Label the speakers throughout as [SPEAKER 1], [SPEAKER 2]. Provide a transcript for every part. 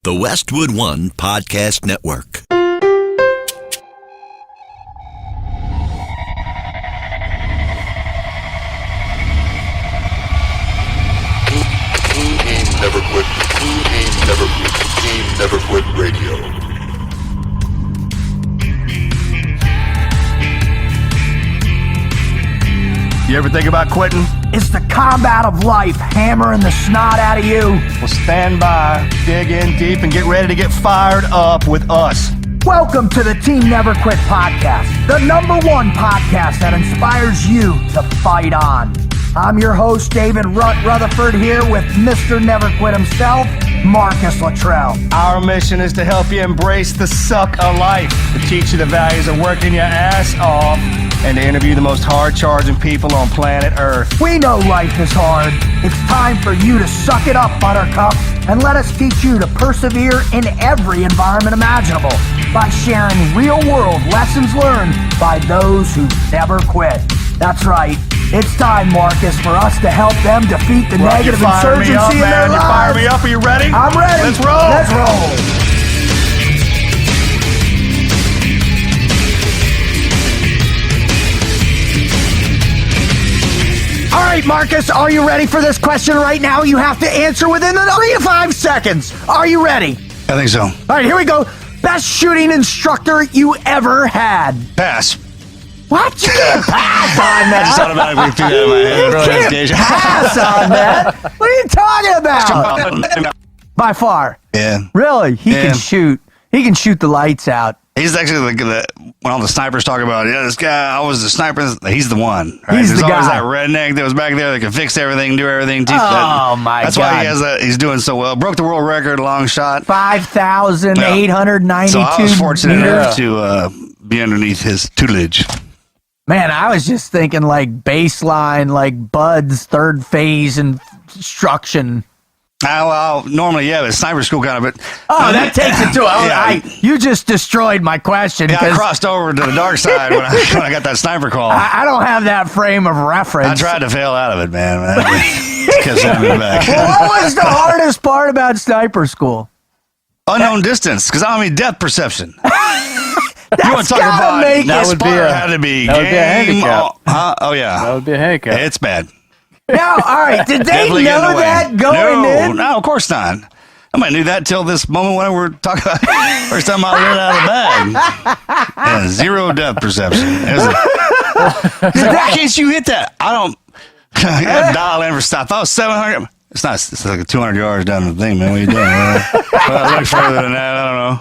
[SPEAKER 1] The Westwood One Podcast Network.
[SPEAKER 2] Team Never Quit Radio.
[SPEAKER 3] You ever think about quitting?
[SPEAKER 4] It's the combat of life, hammering the snot out of you.
[SPEAKER 3] Well, stand by, dig in deep, and get ready to get fired up with us.
[SPEAKER 4] Welcome to the Team Never Quit podcast, the #1 podcast that inspires you to fight on. I'm your host, David Rutherford, here with Mr. Never Quit himself, Marcus Luttrell.
[SPEAKER 3] Our mission is to help you embrace the suck of life, to teach you the values of working your ass off, and to interview the most hard-charging people on planet Earth.
[SPEAKER 4] We know life is hard. It's time for you to suck it up, Buttercup, and let us teach you to persevere in every environment imaginable by sharing real-world lessons learned by those who never quit. That's right. It's time, Marcus, for us to help them defeat the negative insurgency in their lives.
[SPEAKER 3] You fire me up. Are you ready?
[SPEAKER 4] I'm ready.
[SPEAKER 3] Let's roll.
[SPEAKER 4] Let's roll. All right, Marcus, are you ready for this question right now? You have to answer within the 3 to 5 seconds. Are you ready?
[SPEAKER 3] I think so.
[SPEAKER 4] All right, here we go. Best shooting instructor you ever had?
[SPEAKER 3] Pass.
[SPEAKER 4] What? You can't pass on that.
[SPEAKER 3] Just automatically threw that in my head.
[SPEAKER 4] You can't pass on that. What are you talking about? By far.
[SPEAKER 3] Yeah.
[SPEAKER 4] Really? He can shoot. He can shoot the lights out.
[SPEAKER 5] He's actually like when all the snipers talk about, this guy, I was the sniper. He's the one. Right?
[SPEAKER 4] He's
[SPEAKER 5] There's
[SPEAKER 4] the
[SPEAKER 5] always
[SPEAKER 4] guy.
[SPEAKER 5] that redneck that was back there that can fix everything, do everything.
[SPEAKER 4] My
[SPEAKER 5] That's
[SPEAKER 4] God.
[SPEAKER 5] why he has that. He's doing so well. Broke the world record, long shot.
[SPEAKER 4] 5,892
[SPEAKER 5] So I was fortunate
[SPEAKER 4] meters.
[SPEAKER 5] enough to be underneath his tutelage.
[SPEAKER 4] Man, I was just thinking like baseline, like Bud's third phase instruction.
[SPEAKER 5] Well, normally, but sniper school kind of, but
[SPEAKER 4] That takes it to you just destroyed my question.
[SPEAKER 5] Yeah, I crossed over to the dark side when I got that sniper call.
[SPEAKER 4] I don't have that frame of reference.
[SPEAKER 5] I tried to fail out of it, man. Kept sending me back.
[SPEAKER 4] Well, what was the hardest part about sniper school?
[SPEAKER 5] Unknown distance, because I mean depth perception.
[SPEAKER 4] That's
[SPEAKER 5] You want to talk
[SPEAKER 4] gotta
[SPEAKER 5] about
[SPEAKER 4] make
[SPEAKER 5] that
[SPEAKER 4] it.
[SPEAKER 5] would had to be
[SPEAKER 6] that would be a
[SPEAKER 5] game.
[SPEAKER 6] handicap.
[SPEAKER 5] Oh yeah,
[SPEAKER 6] That would be a handicap.
[SPEAKER 5] it's bad.
[SPEAKER 4] Now, all right, did they
[SPEAKER 5] Definitely
[SPEAKER 4] know
[SPEAKER 5] getting away.
[SPEAKER 4] that going in?
[SPEAKER 5] No, of course not. I might knew that till this moment when we're talking about first time I let out of the bag. Yeah, zero depth perception. Why can't you hit that? I gotta dial in for stop. If I was 700. It's not. It's like 200 yards down the thing, man. What are you doing? Well, I look further than that. I don't know.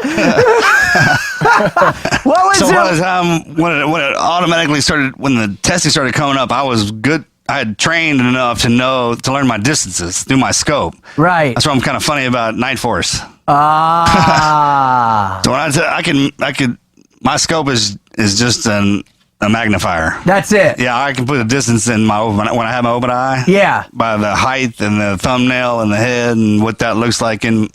[SPEAKER 4] What was
[SPEAKER 5] So
[SPEAKER 4] it?
[SPEAKER 5] by the time when it automatically started, when the testing started coming up, I was good. I had trained enough to learn my distances through my scope.
[SPEAKER 4] Right.
[SPEAKER 5] That's what I'm kind of funny about Night Force.
[SPEAKER 4] Ah.
[SPEAKER 5] So when I could, my scope is just a magnifier.
[SPEAKER 4] That's it.
[SPEAKER 5] Yeah, I can put a distance in when I have my open eye.
[SPEAKER 4] Yeah.
[SPEAKER 5] By the height and the thumbnail and the head and what that looks like, and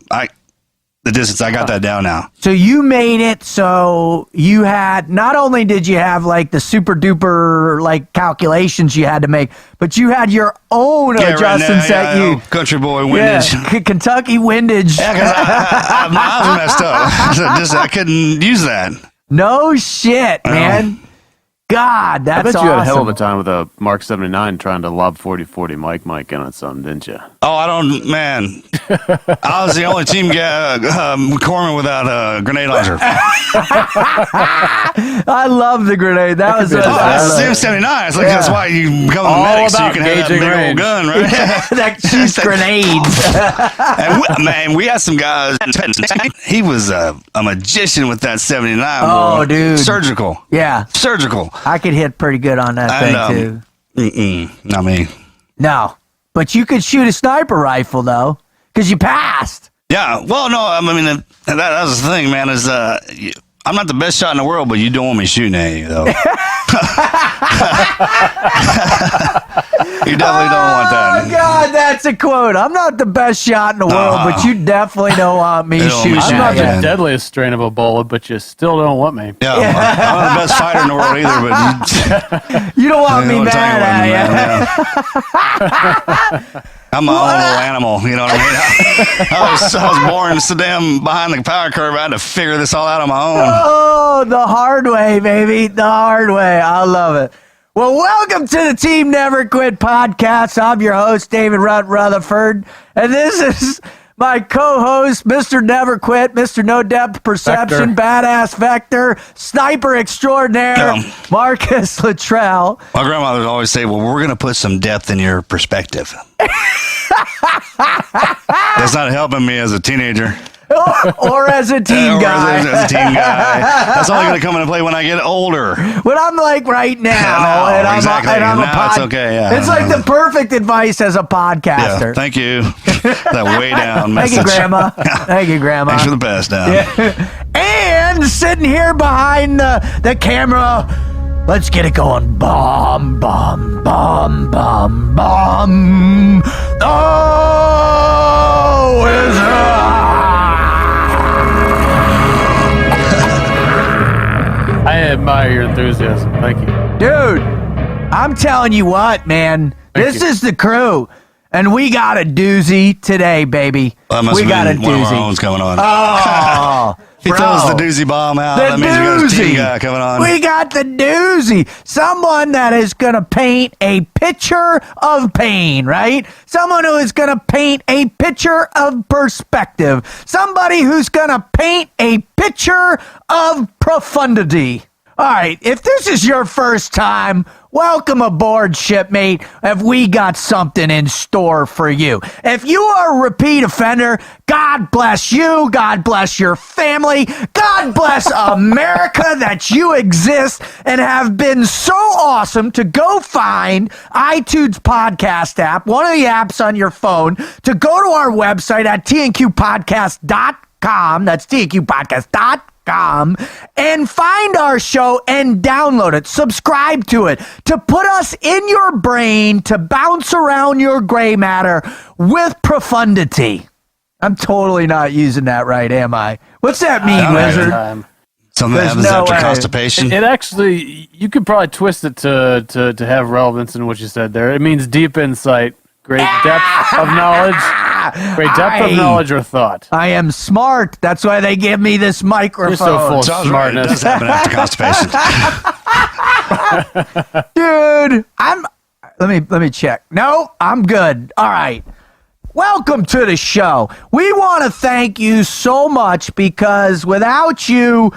[SPEAKER 5] the distance, I got that down now.
[SPEAKER 4] So you made it so you had, not only did you have like the super duper like calculations you had to make, but you had your own adjustments that you.
[SPEAKER 5] Country boy windage.
[SPEAKER 4] Yeah, Kentucky windage.
[SPEAKER 5] Yeah, because my eyes were messed up. So I couldn't use that.
[SPEAKER 4] No shit, man. God, that's
[SPEAKER 6] I bet you
[SPEAKER 4] awesome.
[SPEAKER 6] had a hell of a time with a Mark 79 trying to lob 40-40 mic in on something, didn't you?
[SPEAKER 5] Oh, I was the only team guy, corpsman without a grenade launcher.
[SPEAKER 4] I love the grenade. That was
[SPEAKER 5] That's M79. It's like that's why you become a medic, so you can have that big old gun, right?
[SPEAKER 4] that shoots grenades.
[SPEAKER 5] And we had some guys. He was a magician with that 79.
[SPEAKER 4] Oh,
[SPEAKER 5] boy.
[SPEAKER 4] dude.
[SPEAKER 5] Surgical.
[SPEAKER 4] Yeah.
[SPEAKER 5] Surgical.
[SPEAKER 4] I could hit pretty good on that thing, too.
[SPEAKER 5] Not me.
[SPEAKER 4] No. But you could shoot a sniper rifle, though, because you passed.
[SPEAKER 5] Yeah. Well, no, I mean, that was the thing, man, is I'm not the best shot in the world, but you don't want me shooting at you, though. You definitely don't want that.
[SPEAKER 4] Oh, God, that's a quote. I'm not the best shot in the world, but you definitely don't want me shooting
[SPEAKER 6] I'm not
[SPEAKER 4] at you.
[SPEAKER 6] the deadliest strain of a bullet, but you still don't want me.
[SPEAKER 5] Yeah, I'm not the best fighter in the world either, but
[SPEAKER 4] You don't want me
[SPEAKER 5] I'll tell
[SPEAKER 4] mad
[SPEAKER 5] you
[SPEAKER 4] at you.
[SPEAKER 5] what, man, I'm my own little animal, you know what I mean? I was born so damn behind the power curve. I had to figure this all out on my own.
[SPEAKER 4] Oh, the hard way, baby. The hard way. I love it. Well, welcome to the Team Never Quit podcast. I'm your host, David Rutt Rutherford, and this is my co-host, Mr. Never Quit, Mr. No Depth Perception, Badass Vector, Sniper Extraordinaire, Marcus Luttrell.
[SPEAKER 5] My grandmother would always say, well, we're going to put some depth in your perspective. That's not helping me as a teenager.
[SPEAKER 4] Or as a teen guy.
[SPEAKER 5] As a teen guy. That's only going to come into play when I get older.
[SPEAKER 4] What I'm like right now, and I'm
[SPEAKER 5] it's okay. Yeah.
[SPEAKER 4] It's like the perfect advice as a podcaster.
[SPEAKER 5] Yeah, thank you. That way down
[SPEAKER 4] message. Thank you, Grandma. Thank you, Grandma.
[SPEAKER 5] Thanks for the best down.
[SPEAKER 4] Yeah. And sitting here behind the camera, let's get it going. Bomb, bomb, bomb, bomb, bomb. Oh, Wizard.
[SPEAKER 6] I admire your enthusiasm. Thank you.
[SPEAKER 4] Dude, I'm telling you what, man. This is the crew. And we got a doozy today, baby.
[SPEAKER 5] Well, we got a doozy. One of our own's coming on.
[SPEAKER 4] Oh,
[SPEAKER 5] he throws the doozy bomb out.
[SPEAKER 4] That
[SPEAKER 5] means we got a team guy coming on.
[SPEAKER 4] We got the doozy. Someone that is going to paint a picture of pain, right? Someone who is going to paint a picture of perspective. Somebody who's going to paint a picture of profundity. All right, if this is your first time, welcome aboard, shipmate. Have we got something in store for you? If you are a repeat offender, God bless you. God bless your family. God bless America that you exist and have been so awesome to go find iTunes podcast app, one of the apps on your phone, to go to our website at tnqpodcast.com. That's tnqpodcast.com. And find our show and download it, subscribe to it, to put us in your brain, to bounce around your gray matter with profundity. I'm totally not using that right, am I? What's that mean, Wizard?
[SPEAKER 5] Something that happens after constipation.
[SPEAKER 6] It actually, you could probably twist it to have relevance in what you said there. It means deep insight, great depth of knowledge. Great depth of knowledge or thought.
[SPEAKER 4] I am smart. That's why they give me this microphone.
[SPEAKER 6] You're so full of smartness.
[SPEAKER 5] It does happen after constipation.
[SPEAKER 4] Dude, let me check. No, I'm good. All right. Welcome to the show. We want to thank you so much because without you,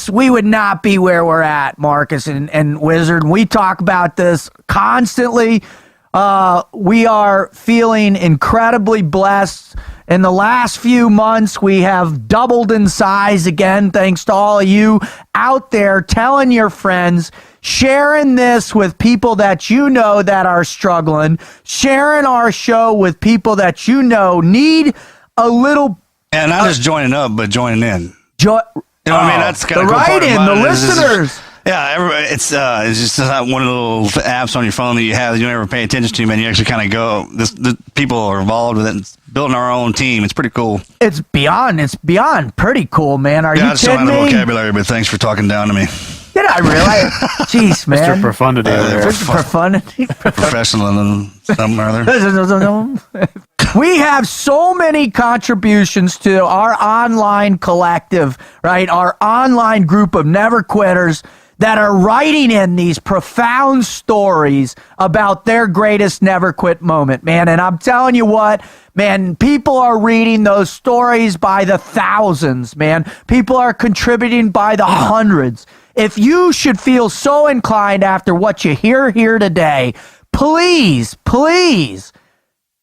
[SPEAKER 4] we would not be where we're at, Marcus and Wizard. We talk about this constantly. We are feeling incredibly blessed. In the last few months, we have doubled in size again, thanks to all of you out there telling your friends, sharing this with people that you know that are struggling, sharing our show with people that you know need a little...
[SPEAKER 5] And not just joining up, but joining in.
[SPEAKER 4] You know
[SPEAKER 5] what I mean? That's kind of
[SPEAKER 4] the write-in, the listeners.
[SPEAKER 5] Yeah, it's just one of the little apps on your phone that you have that you never pay attention to, man. You actually kind of go, the people are involved with it, it's building our own team. It's pretty cool. It's
[SPEAKER 4] beyond pretty cool, man. Are you kidding me? I just don't have the
[SPEAKER 5] vocabulary, but thanks for talking down to me.
[SPEAKER 4] Did I really? Jeez, man.
[SPEAKER 6] Mr. Profundity over there.
[SPEAKER 4] Mr. Profundity.
[SPEAKER 5] Professional and something or other.
[SPEAKER 4] We have so many contributions to our online collective, right? Our online group of never quitters that are writing in these profound stories about their greatest never quit moment, man. And I'm telling you what, man, people are reading those stories by the thousands, man. People are contributing by the hundreds. If you should feel so inclined after what you hear here today, please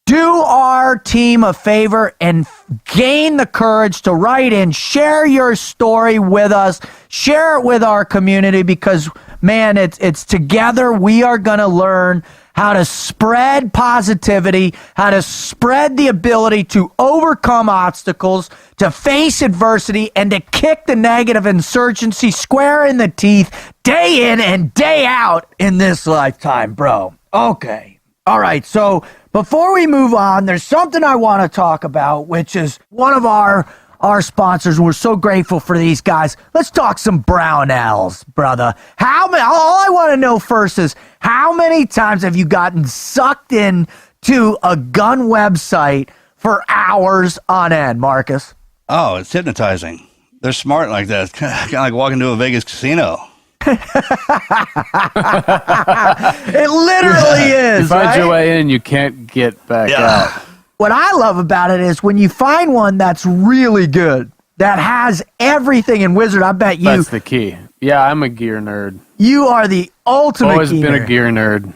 [SPEAKER 4] do our team a favor and gain the courage to write in, share your story with us, share it with our community because, man, it's together we are going to learn how to spread positivity, how to spread the ability to overcome obstacles, to face adversity, and to kick the negative insurgency square in the teeth day in and day out in this lifetime, bro. Okay. All right, so before we move on, there's something I want to talk about, which is one of our sponsors. We're so grateful for these guys. Let's talk some brown ales, brother. All I want to know first is how many times have you gotten sucked in to a gun website for hours on end, Marcus.
[SPEAKER 5] Oh, it's hypnotizing. They're smart like that. It's kind of like walking to a Vegas casino.
[SPEAKER 4] It literally is.
[SPEAKER 6] You find
[SPEAKER 4] right?
[SPEAKER 6] your way in, you can't get back out.
[SPEAKER 4] What I love about it is when you find one that's really good, that has everything in Wizard, I bet you.
[SPEAKER 6] That's the key. Yeah, I'm a gear nerd.
[SPEAKER 4] You are the ultimate
[SPEAKER 6] Always been
[SPEAKER 4] gear.
[SPEAKER 6] a gear nerd.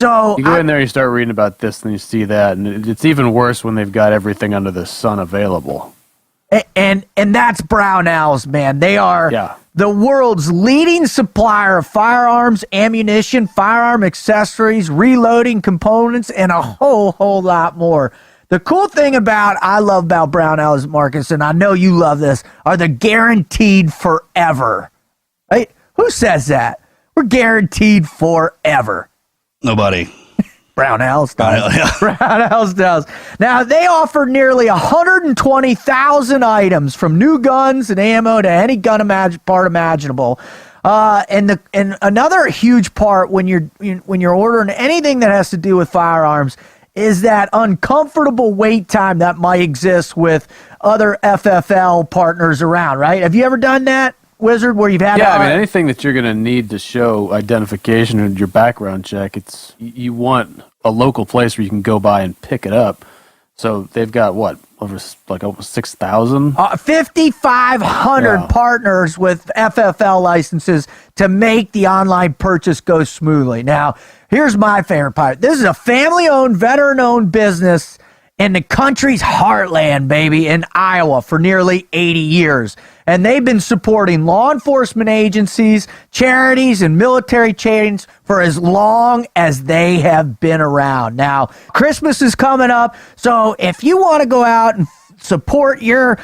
[SPEAKER 4] So
[SPEAKER 6] You go in there, you start reading about this, and you see that, and it's even worse when they've got everything under the sun available.
[SPEAKER 4] And that's Brownells, man. They are the world's leading supplier of firearms, ammunition, firearm accessories, reloading components, and a whole lot more. The cool thing I love about Brownells, Marcus, and I know you love this, are the guaranteed forever. Right? Who says that? We're guaranteed forever.
[SPEAKER 5] Nobody.
[SPEAKER 4] Brownells does. Brownells does. Now, they offer nearly 120,000 items, from new guns and ammo to any gun part imaginable. And another huge part when you're ordering anything that has to do with firearms is that uncomfortable wait time that might exist with other FFL partners around, right? Have you ever done that, Wizard, where you've had
[SPEAKER 6] anything that you're going to need to show identification and your background check, you want a local place where you can go by and pick it up. So they've got over 6,000?
[SPEAKER 4] 5,500 partners with FFL licenses to make the online purchase go smoothly. Now, here's my favorite part. This is a family-owned, veteran-owned business in the country's heartland, baby, in Iowa for nearly 80 years. And they've been supporting law enforcement agencies, charities, and military chains for as long as they have been around. Now, Christmas is coming up, so if you want to go out and support your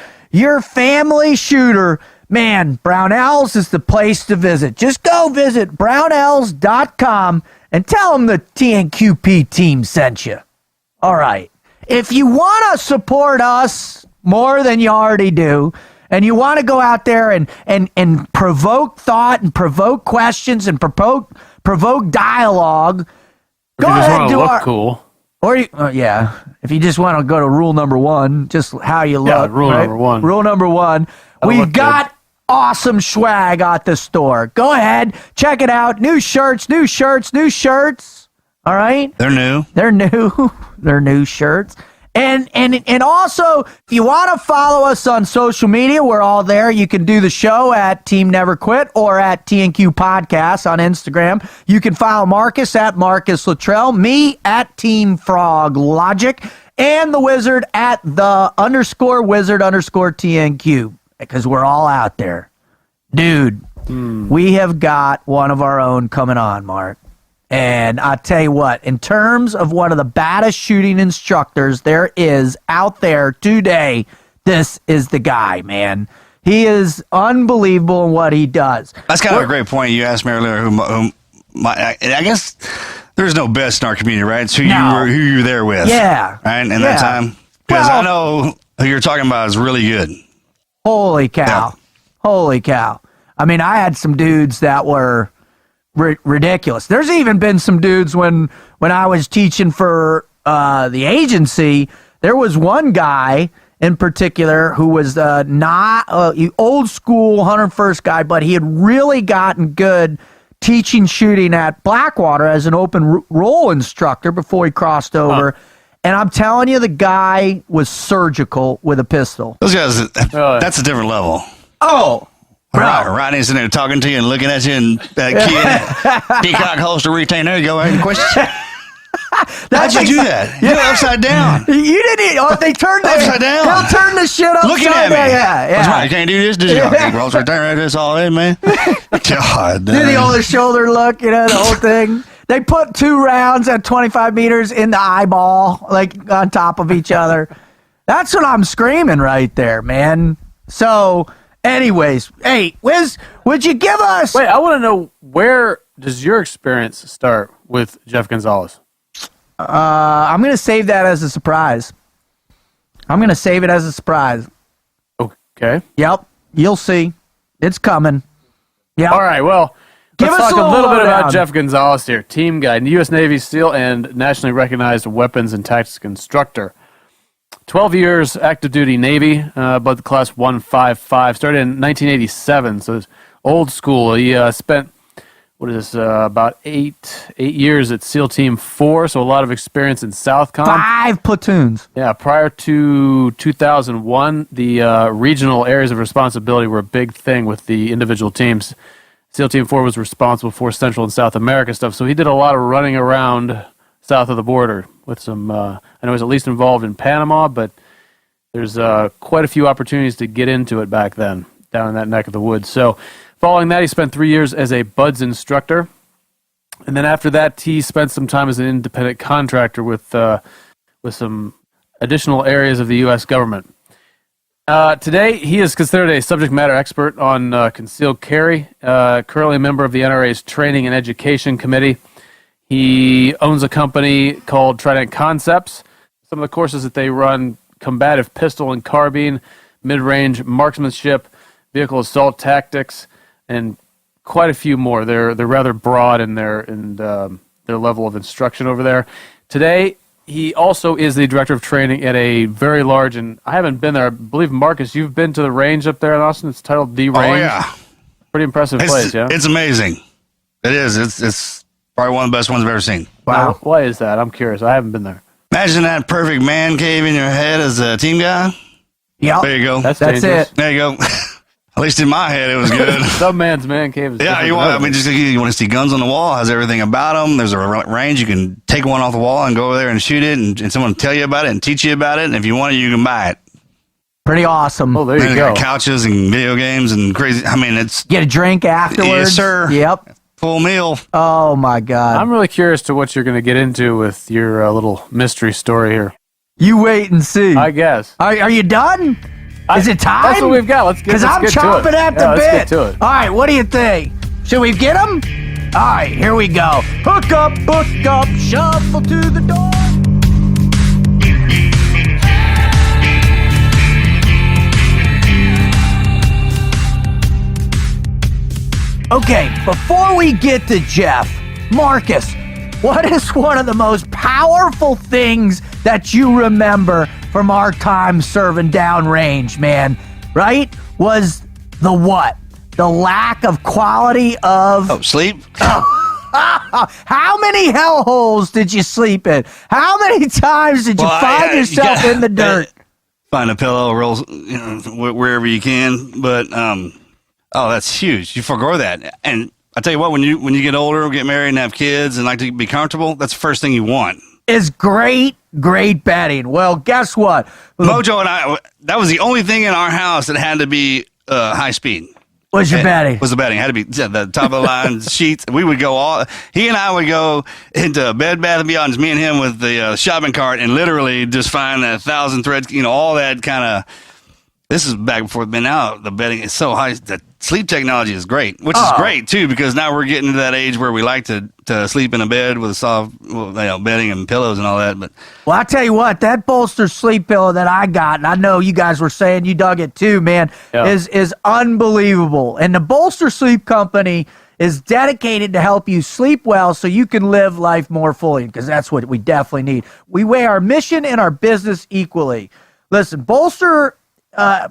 [SPEAKER 4] family shooter, man, Brownells is the place to visit. Just go visit brownells.com and tell them the TNQP team sent you. All right. If you want to support us more than you already do, and you want to go out there and provoke thought and provoke questions and provoke dialogue, go ahead and do our
[SPEAKER 6] cool.
[SPEAKER 4] Or if you just want to go to rule number 1, just how you look.
[SPEAKER 6] Yeah, rule number 1.
[SPEAKER 4] Rule number 1. We've got awesome swag at the store. Go ahead, check it out. New shirts. All right?
[SPEAKER 5] They're new.
[SPEAKER 4] They're new shirts. And also, if you want to follow us on social media, we're all there. You can do the show at Team Never Quit or at TNQ Podcast on Instagram. You can follow Marcus at Marcus Luttrell, me at Team Frog Logic, and the Wizard at the _Wizard_TNQ, because we're all out there. Dude, we have got one of our own coming on, Mark. And I tell you what, in terms of one of the baddest shooting instructors there is out there today, this is the guy, man. He is unbelievable in what he does.
[SPEAKER 5] That's kind of a great point. You asked me earlier I guess there's no best in our community, right? It's who you're there with.
[SPEAKER 4] Yeah.
[SPEAKER 5] Right? In that time. Because I know who you're talking about is really good.
[SPEAKER 4] Holy cow.
[SPEAKER 5] Yeah.
[SPEAKER 4] Holy cow. I mean, I had some dudes that were ridiculous. There's even been some dudes when I was teaching for the agency, there was one guy in particular who was not old school 101st guy, but he had really gotten good teaching shooting at Blackwater as an open role instructor before he crossed over. Huh. And I'm telling you, the guy was surgical with a pistol.
[SPEAKER 5] Those guys, that's a different level.
[SPEAKER 4] Oh,
[SPEAKER 5] Rodney's in there talking to you and looking at you and peacock holster retain. There you go. Any questions? How'd you do that? You did it upside down.
[SPEAKER 4] You didn't. Oh, they turned it
[SPEAKER 5] upside down.
[SPEAKER 4] They'll turn the shit upside
[SPEAKER 5] looking at me.
[SPEAKER 4] down. Yeah.
[SPEAKER 5] What's wrong? You can't do this. Did you? Rolls right there. This all in, man. God.
[SPEAKER 4] Do the over shoulder look. The whole thing. They put 2 rounds at 25 meters in the eyeball, like on top of each other. That's what I'm screaming right there, man. So. Anyways, hey, Wiz, would you give us...
[SPEAKER 6] Wait, I want to know, where does your experience start with Jeff Gonzales?
[SPEAKER 4] I'm going to save that as a surprise. I'm going to save it as a surprise.
[SPEAKER 6] Okay.
[SPEAKER 4] Yep, you'll see. It's coming. Yeah.
[SPEAKER 6] All right, well,
[SPEAKER 4] Give
[SPEAKER 6] Let's
[SPEAKER 4] us
[SPEAKER 6] talk a little bit
[SPEAKER 4] lowdown.
[SPEAKER 6] about Jeff Gonzales here. Team guy, U.S. Navy SEAL and nationally recognized weapons and tactics instructor. 12 years active duty Navy, but the class 155. Started in 1987, so it's old school. He spent, about eight years at SEAL Team 4, so a lot of experience in Southcom.
[SPEAKER 4] 5 platoons.
[SPEAKER 6] Yeah, prior to 2001, the regional areas of responsibility were a big thing with the individual teams. SEAL Team 4 was responsible for Central and South America stuff, so he did a lot of running around south of the border with some, I know he was at least involved in Panama, but there's quite a few opportunities to get into it back then, down in that neck of the woods. So following that, he spent 3 years as a BUDS instructor, and then after that, he spent some time as an independent contractor with some additional areas of the U.S. government. Today, he is considered a subject matter expert on concealed carry, currently a member of the NRA's Training and Education Committee. He owns a company called Trident Concepts. Some of the courses that they run: combative pistol and carbine, mid-range marksmanship, vehicle assault tactics, and quite a few more. They're rather broad in their level of instruction over there. Today, he also is the director of training at a very large, and I haven't been there. I believe, Marcus, you've been to the range up there in Austin. It's titled The Range.
[SPEAKER 5] Oh, yeah.
[SPEAKER 6] Pretty impressive place, yeah?
[SPEAKER 5] It's amazing. It is. It's probably one of the best ones I've ever seen.
[SPEAKER 6] Wow. Why is that? I'm curious. I haven't been there.
[SPEAKER 5] Imagine that perfect man cave in your head as a team guy.
[SPEAKER 4] Yep.
[SPEAKER 5] There you go.
[SPEAKER 6] That's
[SPEAKER 4] That's
[SPEAKER 6] dangerous.
[SPEAKER 4] it.
[SPEAKER 5] There you go. At least in my head, it was good.
[SPEAKER 6] Some man's man cave is
[SPEAKER 5] Yeah,
[SPEAKER 6] different
[SPEAKER 5] you want to see guns on the wall, has everything about them. There's a range, you can take one off the wall and go over there and shoot it, and someone will tell you about it and teach you about it, and if you want it, you can buy it.
[SPEAKER 4] Pretty awesome.
[SPEAKER 6] Oh, there
[SPEAKER 5] And
[SPEAKER 6] you
[SPEAKER 5] they
[SPEAKER 6] go.
[SPEAKER 5] got couches and video games and crazy. I mean, it's
[SPEAKER 4] Get a drink afterwards.
[SPEAKER 5] Yes, sir.
[SPEAKER 4] Yep.
[SPEAKER 5] full meal.
[SPEAKER 4] Oh, my God.
[SPEAKER 6] I'm really curious to what you're going to get into with your little mystery story here.
[SPEAKER 4] You wait and see.
[SPEAKER 6] I guess.
[SPEAKER 4] Are you done? Is it time?
[SPEAKER 6] That's what we've got. Let's get to it.
[SPEAKER 4] Because I'm chomping at the bit.
[SPEAKER 6] Let's get to it.
[SPEAKER 4] All right, what do you think? Should we get them? All right, here we go. Hook up, shuffle to the door. Okay, before we get to Jeff, Marcus, what is one of the most powerful things that you remember from our time serving downrange, man? Right? Was the what? The lack of quality of...
[SPEAKER 5] Oh, sleep?
[SPEAKER 4] How many hellholes did you sleep in? How many times did you find yourself in the dirt?
[SPEAKER 5] Find a pillow, roll, wherever you can. But, that's huge. You forego that. And I tell you what, when you get older, get married and have kids and like to be comfortable, that's the first thing you want.
[SPEAKER 4] Is great bedding. Well, guess what?
[SPEAKER 5] Mojo and I, that was the only thing in our house that had to be high speed.
[SPEAKER 4] Was your bedding?
[SPEAKER 5] Was the bedding. Had to be the top of the line sheets. We would go he and I would go into Bed Bath & Beyond, me and him with the shopping cart, and literally just find 1,000 threads, all that kind of. This is back before it's been out. The bedding is so high. The sleep technology is great, which is great too, because now we're getting to that age where we like to sleep in a bed with a soft bedding and pillows and all that. But
[SPEAKER 4] Well, I tell you what, that bolster sleep pillow that I got, and I know you guys were saying you dug it too, man, is unbelievable. And the Bolster Sleep Company is dedicated to help you sleep well so you can live life more fully, because that's what we definitely need. We weigh our mission and our business equally. Listen, Bolster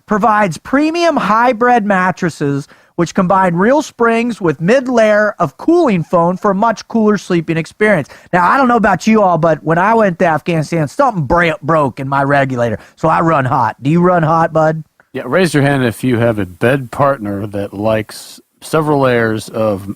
[SPEAKER 4] provides premium hybrid mattresses which combine real springs with mid-layer of cooling foam for a much cooler sleeping experience. Now, I don't know about you all, but when I went to Afghanistan, something broke in my regulator, so I run hot. Do you run hot, bud?
[SPEAKER 6] Yeah, raise your hand if you have a bed partner that likes several layers of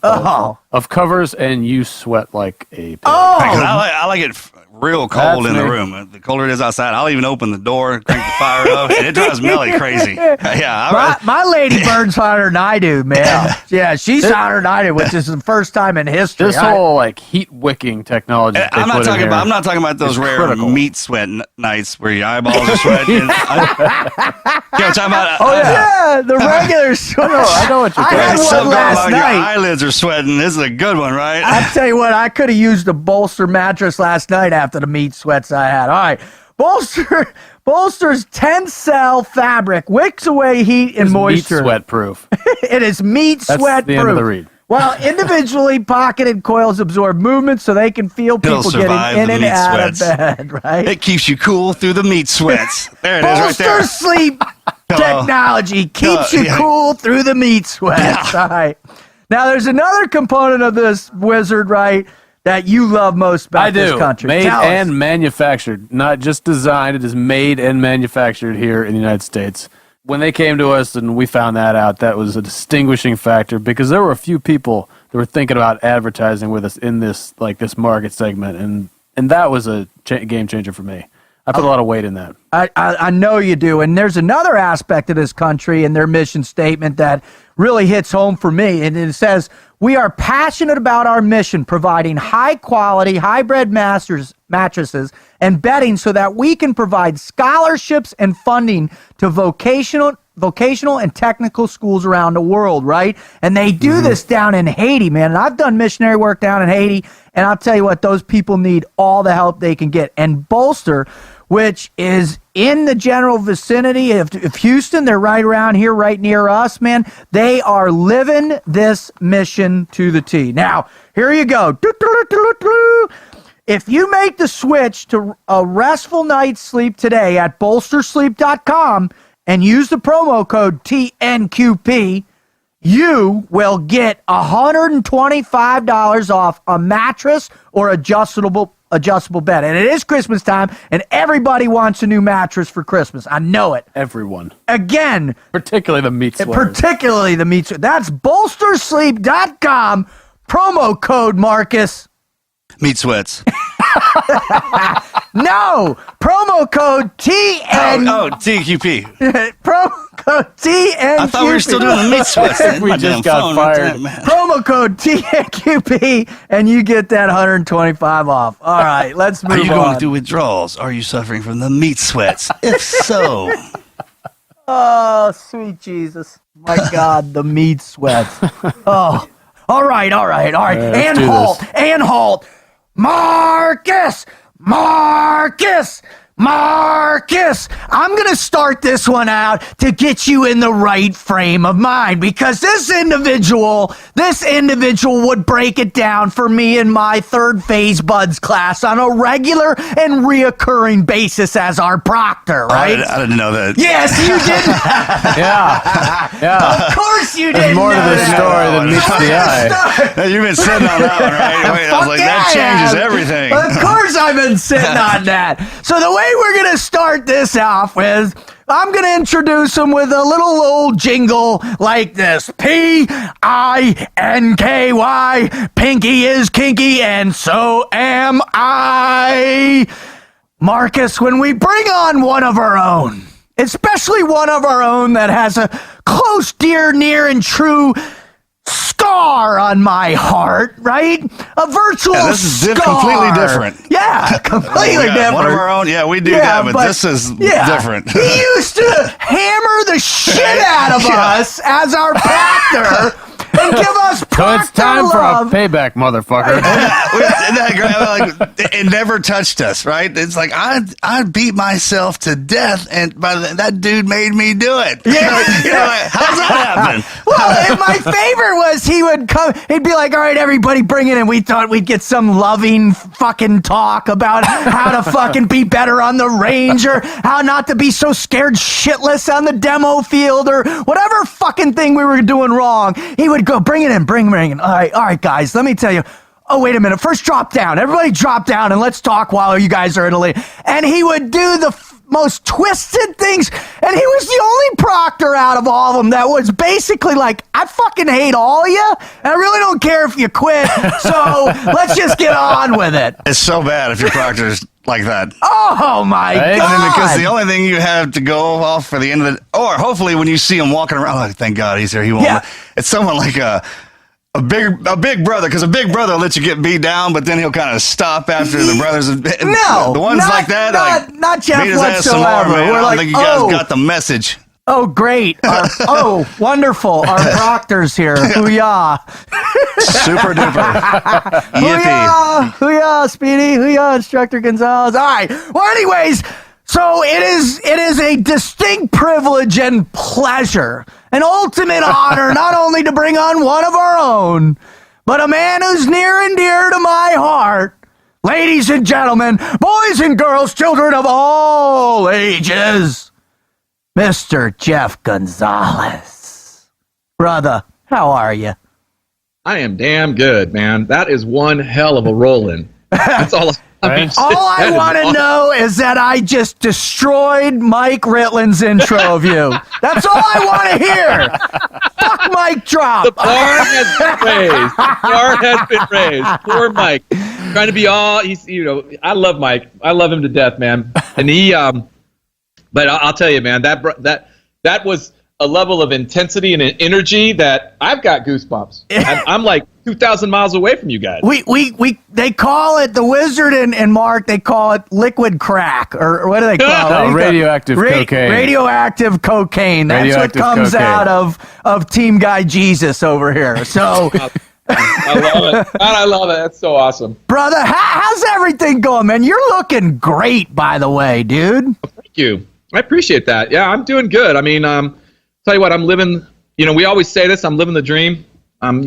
[SPEAKER 6] covers and you sweat like a pig.
[SPEAKER 5] I like it real cold in the
[SPEAKER 6] me.
[SPEAKER 5] room. The colder it is outside, I'll even open the door, crank the fire up, and it drives Melly crazy. Yeah,
[SPEAKER 4] my lady burns hotter than I do, man. Yeah, she's hotter than I do, which is the first time in history.
[SPEAKER 6] This whole heat wicking technology.
[SPEAKER 5] I'm not talking about those rare
[SPEAKER 6] critical.
[SPEAKER 5] meat sweat nights where your eyeballs are sweating. You know what I'm talking about?
[SPEAKER 4] the regular sweat.
[SPEAKER 6] I know what you're
[SPEAKER 4] I
[SPEAKER 6] talking
[SPEAKER 4] had
[SPEAKER 6] about.
[SPEAKER 4] one last
[SPEAKER 5] Your
[SPEAKER 4] night.
[SPEAKER 5] eyelids are sweating. This is a good one, right?
[SPEAKER 4] I tell you what, I could have used a Bolster mattress last night after the meat sweats I had. All right, Bolster's Tencel fabric wicks away heat and moisture.
[SPEAKER 6] Meat sweat proof.
[SPEAKER 4] It is meat
[SPEAKER 6] That's
[SPEAKER 4] sweat
[SPEAKER 6] the
[SPEAKER 4] proof.
[SPEAKER 6] end of the read.
[SPEAKER 4] Well, individually pocketed coils absorb movement so they can feel
[SPEAKER 5] It'll
[SPEAKER 4] people
[SPEAKER 5] survive
[SPEAKER 4] getting in
[SPEAKER 5] the
[SPEAKER 4] and
[SPEAKER 5] meat
[SPEAKER 4] out of
[SPEAKER 5] sweats.
[SPEAKER 4] bed, right?
[SPEAKER 5] It keeps you cool through the meat sweats. There it is right
[SPEAKER 4] Bolster
[SPEAKER 5] there.
[SPEAKER 4] sleep technology keeps you
[SPEAKER 5] yeah.
[SPEAKER 4] cool through the meat sweats. All right. Now, there's another component of this wizard, right, that you love most about this country.
[SPEAKER 6] Made
[SPEAKER 4] Tell us.
[SPEAKER 6] and manufactured, not just designed. It is made and manufactured here in the United States. When they came to us and we found that out, that was a distinguishing factor because there were a few people that were thinking about advertising with us in this market segment, and that was a game changer for me. I put a lot of weight in that.
[SPEAKER 4] I know you do. And there's another aspect of this country and their mission statement that really hits home for me. And it says, we are passionate about our mission, providing high-quality, hybrid mattresses and bedding so that we can provide scholarships and funding to vocational and technical schools around the world, right? And they do this down in Haiti, man. And I've done missionary work down in Haiti, and I'll tell you what, those people need all the help they can get. And Bolster, which is in the general vicinity of Houston, they're right around here, right near us, man. They are living this mission to the T. Now, here you go. If you make the switch to a restful night's sleep today at bolstersleep.com and use the promo code TNQP, you will get $125 off a mattress or adjustable bed. And it is Christmas time, and everybody wants a new mattress for Christmas. I know it.
[SPEAKER 6] Everyone.
[SPEAKER 4] Again.
[SPEAKER 6] Particularly the meat sweaters.
[SPEAKER 4] Particularly the meat sweaters. That's bolstersleep.com, promo code Marcus.
[SPEAKER 5] Meat sweats.
[SPEAKER 4] No! Promo code TN.
[SPEAKER 5] TQP.
[SPEAKER 4] Promo code TNQP.
[SPEAKER 5] I thought we were still doing the meat sweats.
[SPEAKER 6] We just got fired.
[SPEAKER 4] Promo code TNQP, and you get that 125 off. All right, let's move on.
[SPEAKER 5] Are you going through withdrawals? Are you suffering from the meat sweats? If so.
[SPEAKER 4] Oh, sweet Jesus. My God, the meat sweats. Oh. All right. And halt. Marcus! I'm going to start this one out to get you in the right frame of mind because this individual would break it down for me in my third phase buds class on a regular and reoccurring basis as our proctor, right?
[SPEAKER 5] I didn't know that.
[SPEAKER 4] Yes, you didn't.
[SPEAKER 6] Yeah.
[SPEAKER 4] Of course you didn't.
[SPEAKER 6] There's more to
[SPEAKER 4] know
[SPEAKER 6] this
[SPEAKER 4] that.
[SPEAKER 6] story than meets the eye.
[SPEAKER 5] You've been sitting on that one, right? Wait, I was like, that changes everything.
[SPEAKER 4] Of course I've been sitting on that. So the way we're going to start this off with, I'm going to introduce him with a little old jingle like this. P-I-N-K-Y. Pinky is kinky and so am I. Marcus, when we bring on one of our own, especially one of our own that has a close, dear, near, and true scar on my heart, right? A virtual
[SPEAKER 5] this is
[SPEAKER 4] scar.
[SPEAKER 5] completely different.
[SPEAKER 4] Yeah, completely different.
[SPEAKER 5] One of our own. Yeah, we do that, but this is different.
[SPEAKER 4] He used to hammer the shit out of us as our proctor and give us proctor
[SPEAKER 6] So it's time
[SPEAKER 4] love.
[SPEAKER 6] for a payback, motherfucker.
[SPEAKER 5] It never touched us, right? It's like I beat myself to death, and that dude made me do it.
[SPEAKER 4] Yeah.
[SPEAKER 5] How's that happen?
[SPEAKER 4] Well, and my favorite was he would come, he'd be like, all right, everybody bring it in. We thought we'd get some loving fucking talk about how to fucking be better on the range or how not to be so scared shitless on the demo field or whatever fucking thing we were doing wrong. He would go, bring it in. All right, guys, let me tell you. Oh, wait a minute. First, drop down. Everybody drop down and let's talk while you guys are in the lead. And he would do the most twisted things. And he was the only proctor out of all of them that was basically like, I fucking hate all of you. And I really don't care if you quit. So let's just get on with it.
[SPEAKER 5] It's so bad if your proctor's like that.
[SPEAKER 4] Oh, my God.
[SPEAKER 5] I mean, because the only thing you have to go off for the end of the, or hopefully when you see him walking around, oh, thank God he's here. He won't.
[SPEAKER 4] Yeah.
[SPEAKER 5] It's someone like a big brother, because a big brother will let you get beat down, but then he'll kind of stop after the brothers.
[SPEAKER 4] No,
[SPEAKER 5] the ones like that,
[SPEAKER 4] not Jeff
[SPEAKER 5] beat his ass some more,
[SPEAKER 4] whatsoever.
[SPEAKER 5] man.
[SPEAKER 4] We're
[SPEAKER 5] I don't
[SPEAKER 4] like,
[SPEAKER 5] think you guys got the message.
[SPEAKER 4] Oh, great. Wonderful. Our proctor's here. Hoo-yah.
[SPEAKER 5] Super duper. Yippee.
[SPEAKER 4] Hoo-yah, Speedy. Hoo-yah, Instructor Gonzales. All right. Well, anyways, So it is a distinct privilege and pleasure, an ultimate honor, not only to bring on one of our own, but a man who's near and dear to my heart. Ladies and gentlemen, boys and girls, children of all ages, Mr. Jeff Gonzales. Brother, how are you?
[SPEAKER 7] I am damn good, man. That is one hell of a roll-in. That's all.
[SPEAKER 4] All I want to know is that I just destroyed Mike Ritland's intro of you. That's all I want to hear. Fuck Mike Drop.
[SPEAKER 7] The bar has been raised. The bar has been raised. Poor Mike. Trying to be all, I love Mike. I love him to death, man. And but I'll tell you, man, that was a level of intensity and energy that I've got goosebumps. I'm like 2,000 miles away from you guys.
[SPEAKER 4] They call it, the Wizard and Mark, they call it liquid crack, or what do they call it?
[SPEAKER 6] Radioactive cocaine.
[SPEAKER 4] Radioactive cocaine. That's
[SPEAKER 6] Radioactive
[SPEAKER 4] what comes
[SPEAKER 6] cocaine.
[SPEAKER 4] out of Team Guy Jesus over here. So,
[SPEAKER 7] I love it. God, I love it. That's so awesome.
[SPEAKER 4] brother, how's everything going, man? You're looking great, by the way, dude.
[SPEAKER 7] Thank you. I appreciate that. Yeah, I'm doing good. I mean, tell you what, I'm living, we always say this, I'm living the dream. I'm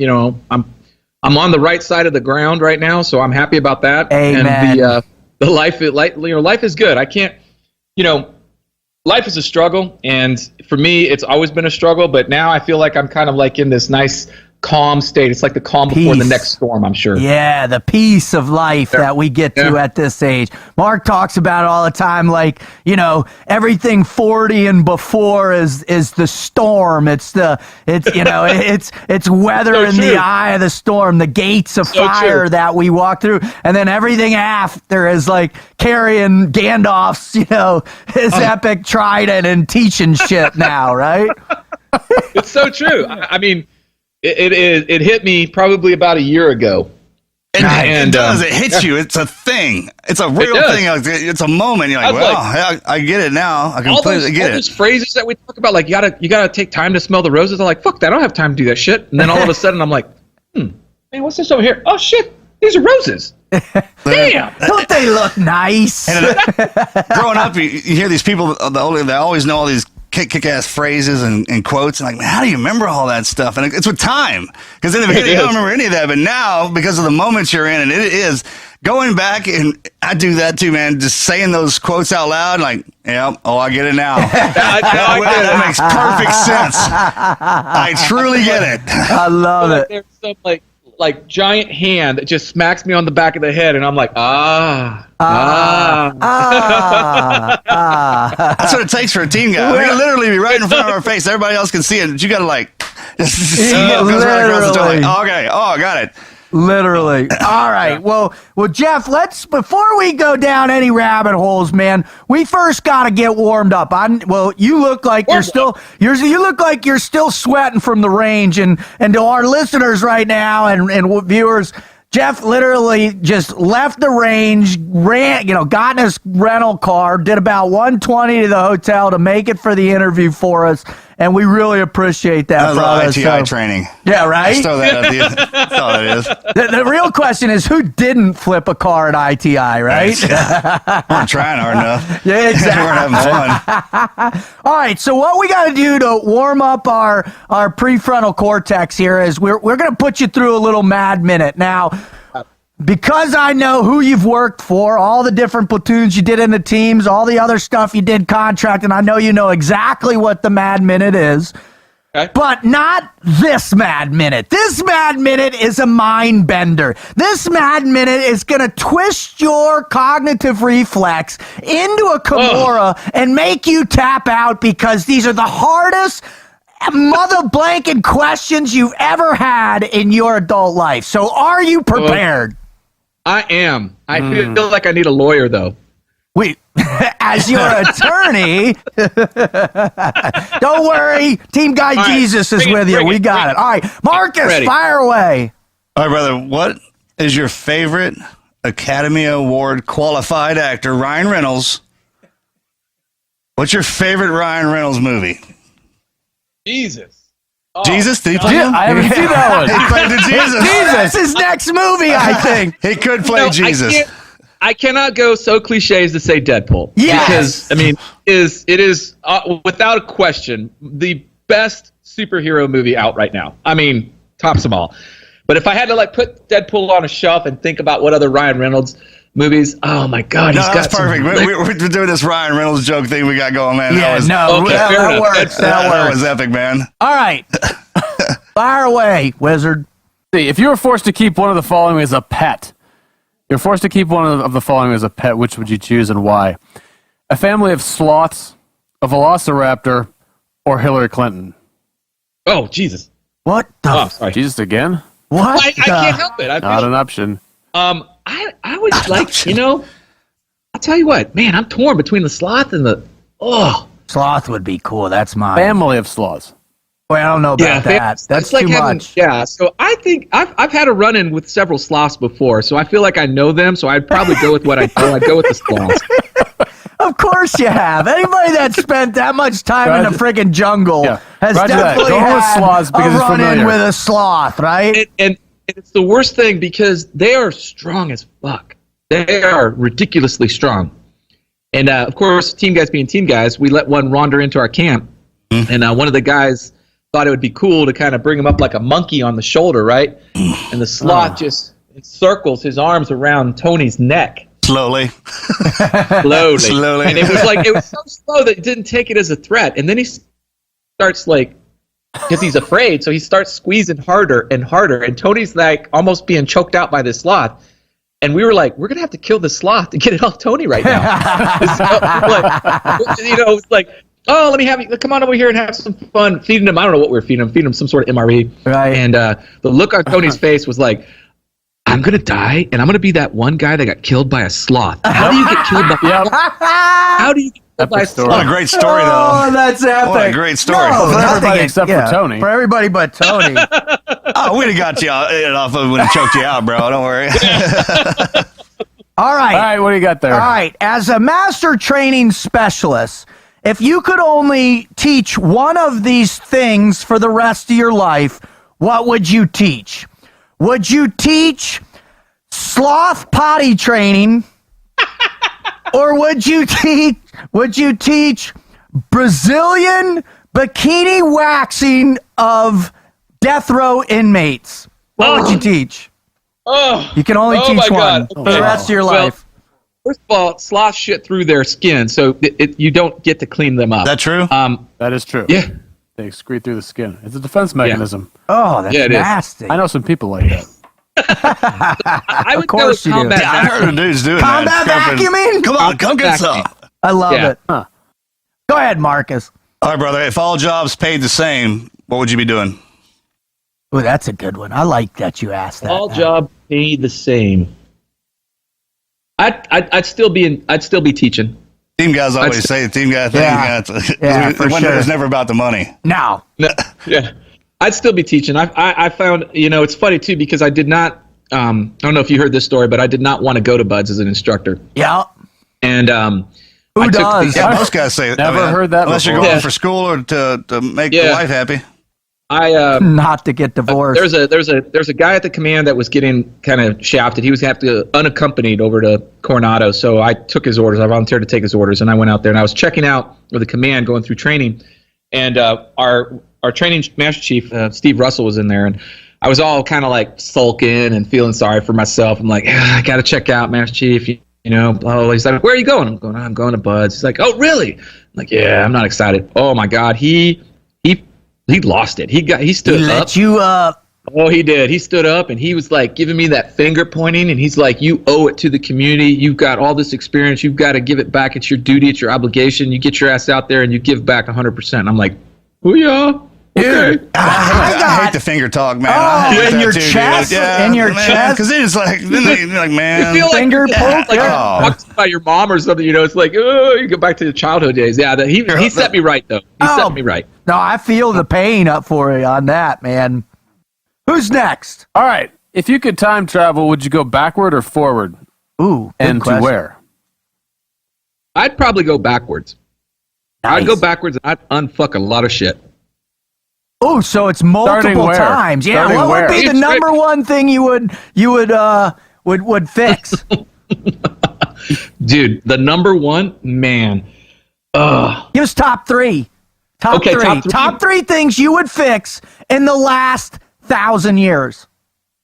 [SPEAKER 7] on the right side of the ground right now, so I'm happy about that.
[SPEAKER 4] Amen.
[SPEAKER 7] And the life is good. I can't, life is a struggle, and for me, it's always been a struggle, but now I feel like I'm kind of like in this nice, calm state. It's like the calm before the next storm, I'm sure.
[SPEAKER 4] Yeah, the peace of life that we get to at this age. Mark talks about it all the time, like, everything 40 and before is the storm. It's it's weather
[SPEAKER 7] So
[SPEAKER 4] in
[SPEAKER 7] true.
[SPEAKER 4] the eye of the storm, the gates of
[SPEAKER 7] So
[SPEAKER 4] fire
[SPEAKER 7] true.
[SPEAKER 4] that we walk through. And then everything after is like carrying Gandalf's, his epic trident and teaching shit now, right?
[SPEAKER 7] It's so true. I mean, it hit me probably about a year ago.
[SPEAKER 5] It does. It hits you. It's a thing. It's a real
[SPEAKER 7] does.
[SPEAKER 5] thing. It's a moment. You're like, I get it now. I completely get
[SPEAKER 7] all those
[SPEAKER 5] it.
[SPEAKER 7] phrases that we talk about, like you gotta take time to smell the roses. I'm like, fuck that. I don't have time to do that shit. And then all of a sudden, I'm like, man, what's this over here? Oh shit, these are roses. Damn.
[SPEAKER 4] Don't they look nice?
[SPEAKER 5] And growing up, you hear these people. They always know all these kick-ass phrases and quotes, and like, man, how do you remember all that stuff? And it's with time, because in the beginning you don't remember any of that, but now, because of the moments you're in, and it is going back, and I do that too, man, just saying those quotes out loud, like, I get it now. That makes perfect sense. I truly get it.
[SPEAKER 4] I love it.
[SPEAKER 7] There's some like giant hand that just smacks me on the back of the head, and I'm like,
[SPEAKER 5] That's what it takes for a team guy. We can literally be right in front of our face. Everybody else can see it. But you got to just see it goes right across the top. Like, okay. Oh, I got it.
[SPEAKER 4] Literally. All right. Well, Jeff, before we go down any rabbit holes, man, we first got to get warmed up. You look like you look like you're still sweating from the range, and to our listeners right now and viewers, Jeff literally just left the range, got in his rental car, did about 120 to the hotel to make it for the interview for us, and we really appreciate that, brother.
[SPEAKER 5] ITI training.
[SPEAKER 4] Yeah, right?
[SPEAKER 5] Just throw that at you. That's all it is.
[SPEAKER 4] The real question is, who didn't flip a car at ITI, right?
[SPEAKER 5] We weren't trying hard enough.
[SPEAKER 4] Yeah, exactly.
[SPEAKER 5] We weren't having fun.
[SPEAKER 4] All right, so what we got to do to warm up our prefrontal cortex here is we're going to put you through a little mad minute. Now, because I know who you've worked for, all the different platoons you did in the teams, all the other stuff you did contract, and I know you know exactly what the mad minute is.
[SPEAKER 7] Okay.
[SPEAKER 4] But not this mad minute. This mad minute is a mind bender. This mad minute is going to twist your cognitive reflex into a Kimura and make you tap out, because these are the hardest mother blanket questions you've ever had in your adult life. So are you prepared?
[SPEAKER 7] I am. I feel like I need a lawyer, though.
[SPEAKER 4] As your attorney, don't worry. Team Guy
[SPEAKER 7] All right,
[SPEAKER 4] Jesus is with you. We got it. All right, Marcus,
[SPEAKER 7] Ready.
[SPEAKER 4] fire away.
[SPEAKER 5] All right, brother. What is your favorite Academy Award qualified actor? Ryan Reynolds. What's your favorite Ryan Reynolds movie?
[SPEAKER 7] Jesus. Oh,
[SPEAKER 5] Jesus? Did he play him?
[SPEAKER 6] I haven't seen that one.
[SPEAKER 5] He played the Jesus.
[SPEAKER 4] That's his next movie, I think.
[SPEAKER 5] He could play Jesus.
[SPEAKER 7] I cannot go so cliche as to say Deadpool.
[SPEAKER 4] Yes.
[SPEAKER 7] Because, I mean, it is without a question, the best superhero movie out right now. I mean, tops them all. But if I had to like put Deadpool on a shelf and think about what other Ryan Reynolds movies, oh my God, he's got
[SPEAKER 5] that's perfect. We're doing this Ryan Reynolds joke thing we got going, man.
[SPEAKER 4] Yeah,
[SPEAKER 5] Okay,
[SPEAKER 4] that works.
[SPEAKER 5] that was epic, man.
[SPEAKER 4] All right. Fire away, wizard.
[SPEAKER 6] See, if you were forced to keep one of the following as a pet, you're forced to keep one of the following as a pet, which would you choose and why? A family of sloths, a velociraptor, or Hillary Clinton?
[SPEAKER 7] Oh, Jesus.
[SPEAKER 4] What the?
[SPEAKER 7] Oh, sorry.
[SPEAKER 6] Jesus again?
[SPEAKER 4] What?
[SPEAKER 7] I can't help it.
[SPEAKER 6] Not an option.
[SPEAKER 7] I would like, I'll tell you what, man, I'm torn between the sloth and the,
[SPEAKER 4] Sloth would be cool. That's mine.
[SPEAKER 6] Family of sloths.
[SPEAKER 4] Boy, I don't know about that.
[SPEAKER 7] It's
[SPEAKER 4] That's
[SPEAKER 7] like
[SPEAKER 4] too
[SPEAKER 7] having,
[SPEAKER 4] much.
[SPEAKER 7] Yeah, so I think I've had a run-in with several sloths before, so I feel like I know them, so I'd probably go with what I know. I'd go with the sloths.
[SPEAKER 4] Of course you have. Anybody that spent that much time in the friggin' jungle has
[SPEAKER 6] Roger that.
[SPEAKER 4] definitely
[SPEAKER 6] Go with
[SPEAKER 4] had
[SPEAKER 6] sloths
[SPEAKER 4] a
[SPEAKER 6] because it's
[SPEAKER 4] run-in
[SPEAKER 6] familiar.
[SPEAKER 4] with a sloth, right?
[SPEAKER 7] And it's the worst thing because they are strong as fuck. They are ridiculously strong. And, of course, team guys being team guys, we let one wander into our camp, and one of the guys thought it would be cool to kind of bring him up like a monkey on the shoulder, right? And the sloth just encircles his arms around Tony's neck.
[SPEAKER 5] Slowly.
[SPEAKER 7] Slowly. And it was so slow that it didn't take it as a threat. And then he starts because he's afraid, so he starts squeezing harder and harder. And Tony's like almost being choked out by this sloth. And we were like, we're going to have to kill this sloth to get it off Tony right now. It's like, oh, let me have you, come on over here and have some fun feeding him. I don't know what we were feeding him some sort of MRE.
[SPEAKER 4] Right.
[SPEAKER 7] And the look on Tony's face was like, I'm going to die, and I'm going to be that one guy that got killed by a sloth. How do you get killed by How do you get killed by a sloth?
[SPEAKER 5] What a great story, though.
[SPEAKER 4] Oh, that's epic.
[SPEAKER 5] What a great story.
[SPEAKER 4] No,
[SPEAKER 6] For
[SPEAKER 4] nothing
[SPEAKER 6] everybody except for Tony.
[SPEAKER 4] For everybody but Tony.
[SPEAKER 5] Oh, we'd have got you off of when it choked you out, bro. Don't worry.
[SPEAKER 4] All right.
[SPEAKER 6] All right, what do you got there?
[SPEAKER 4] All right. As a master training specialist, if you could only teach one of these things for the rest of your life, what would you teach? Would you teach sloth potty training? Or would you teach Brazilian bikini waxing of death row inmates? What would you teach? You can only teach one for the rest of your life.
[SPEAKER 7] First of all, sloths shit through their skin, so you don't get to clean them up.
[SPEAKER 5] Is that true?
[SPEAKER 6] That is true.
[SPEAKER 7] Yeah.
[SPEAKER 6] They excrete through the skin. It's a defense mechanism.
[SPEAKER 4] Oh, that's
[SPEAKER 7] Yeah, it is.
[SPEAKER 4] nasty.
[SPEAKER 6] I know some people like that.
[SPEAKER 7] I would
[SPEAKER 4] Of course
[SPEAKER 7] go
[SPEAKER 4] you
[SPEAKER 7] with
[SPEAKER 4] do.
[SPEAKER 7] combat
[SPEAKER 5] Yeah, I heard of dudes doing
[SPEAKER 4] Combat
[SPEAKER 5] that.
[SPEAKER 4] vacuuming?
[SPEAKER 5] Come on, come get some.
[SPEAKER 4] I love
[SPEAKER 7] Yeah.
[SPEAKER 4] it. Go ahead, Marcus.
[SPEAKER 5] All right, brother. If all jobs paid the same, what would you be doing?
[SPEAKER 4] Oh, that's a good one. I like that you asked that.
[SPEAKER 7] all job paid the same. I'd still be teaching.
[SPEAKER 5] Team guys always say the team guy thing.
[SPEAKER 4] Yeah. Yeah, for sure.
[SPEAKER 5] It's never about the money.
[SPEAKER 4] Now,
[SPEAKER 7] Yeah, I'd still be teaching. I found, it's funny too because I did not. I don't know if you heard this story, but I did not want to go to Buds as an instructor.
[SPEAKER 4] yeah.
[SPEAKER 7] And
[SPEAKER 4] Who does?
[SPEAKER 5] Yeah, most guys say
[SPEAKER 6] Never heard that
[SPEAKER 5] unless
[SPEAKER 6] before.
[SPEAKER 5] you're going
[SPEAKER 7] Yeah.
[SPEAKER 5] for school or to make the
[SPEAKER 7] Yeah.
[SPEAKER 5] wife happy.
[SPEAKER 4] Not to get divorced.
[SPEAKER 7] there's a guy at the command that was getting kind of shafted. He was have to unaccompanied over to Coronado, so I took his orders. I volunteered to take his orders, and I went out there and I was checking out with the command, going through training, and our training master chief Steve Russell was in there, and I was all kind of like sulking and feeling sorry for myself. I'm like, I got to check out, master chief. Oh, he's like, where are you going? I'm going to Buds. He's like, oh, really? I'm like, yeah, I'm not excited. Oh my God, he lost it. He stood
[SPEAKER 4] He
[SPEAKER 7] up.
[SPEAKER 4] let you up.
[SPEAKER 7] Oh, he did. He stood up and he was like giving me that finger pointing, and he's like, you owe it to the community. You've got all this experience. You've got to give it back. It's your duty. It's your obligation. You get your ass out there and you give back 100%. I'm like, oh yeah. Okay.
[SPEAKER 5] I hate the finger talk, man.
[SPEAKER 4] Oh,
[SPEAKER 5] I hate
[SPEAKER 4] in
[SPEAKER 5] that
[SPEAKER 4] your
[SPEAKER 5] too, dude.
[SPEAKER 4] chest? In your chest?
[SPEAKER 5] Because then it's like, they're like, man.
[SPEAKER 7] You feel
[SPEAKER 4] Finger
[SPEAKER 7] like,
[SPEAKER 4] poke?
[SPEAKER 7] like
[SPEAKER 5] Yeah.
[SPEAKER 7] you're talking about your mom or something. It's like, oh, you go back to the childhood days. Yeah, he set me right though. He
[SPEAKER 4] Oh.
[SPEAKER 7] set me right.
[SPEAKER 4] No, I feel the pain up for you on that, man. Who's next?
[SPEAKER 6] All right. If you could time travel, would you go backward or forward?
[SPEAKER 4] Ooh, good
[SPEAKER 6] And to
[SPEAKER 4] question.
[SPEAKER 6] where?
[SPEAKER 7] I'd probably go backwards. I'd go backwards and I'd unfuck a lot of shit.
[SPEAKER 4] Oh, so it's
[SPEAKER 6] Starting
[SPEAKER 4] multiple
[SPEAKER 6] where?
[SPEAKER 4] times. Yeah,
[SPEAKER 6] Starting
[SPEAKER 4] what would
[SPEAKER 6] where?
[SPEAKER 4] be the number one thing you would fix?
[SPEAKER 7] Dude, the number one, man.
[SPEAKER 4] Give us top three. Top three. Top three things you would fix in the last 1,000 years.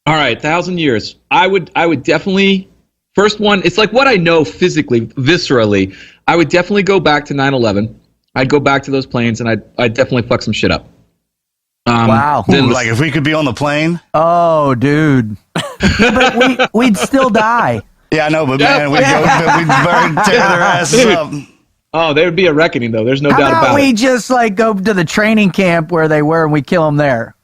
[SPEAKER 7] All right, 1,000 years. I would definitely, first one, it's like what I know physically, viscerally. I would definitely go back to 9/11. I'd go back to those planes, and I'd definitely fuck some shit up.
[SPEAKER 4] Wow.
[SPEAKER 5] Ooh, like if we could be on the plane.
[SPEAKER 4] Oh, dude. Yeah, but we'd still die.
[SPEAKER 5] Yeah, I know, but man, we'd tear their asses up.
[SPEAKER 7] Oh, there would be a reckoning, though. There's no doubt
[SPEAKER 4] How
[SPEAKER 7] about
[SPEAKER 4] about we
[SPEAKER 7] it.
[SPEAKER 4] just like go to the training camp where they were and we kill them there?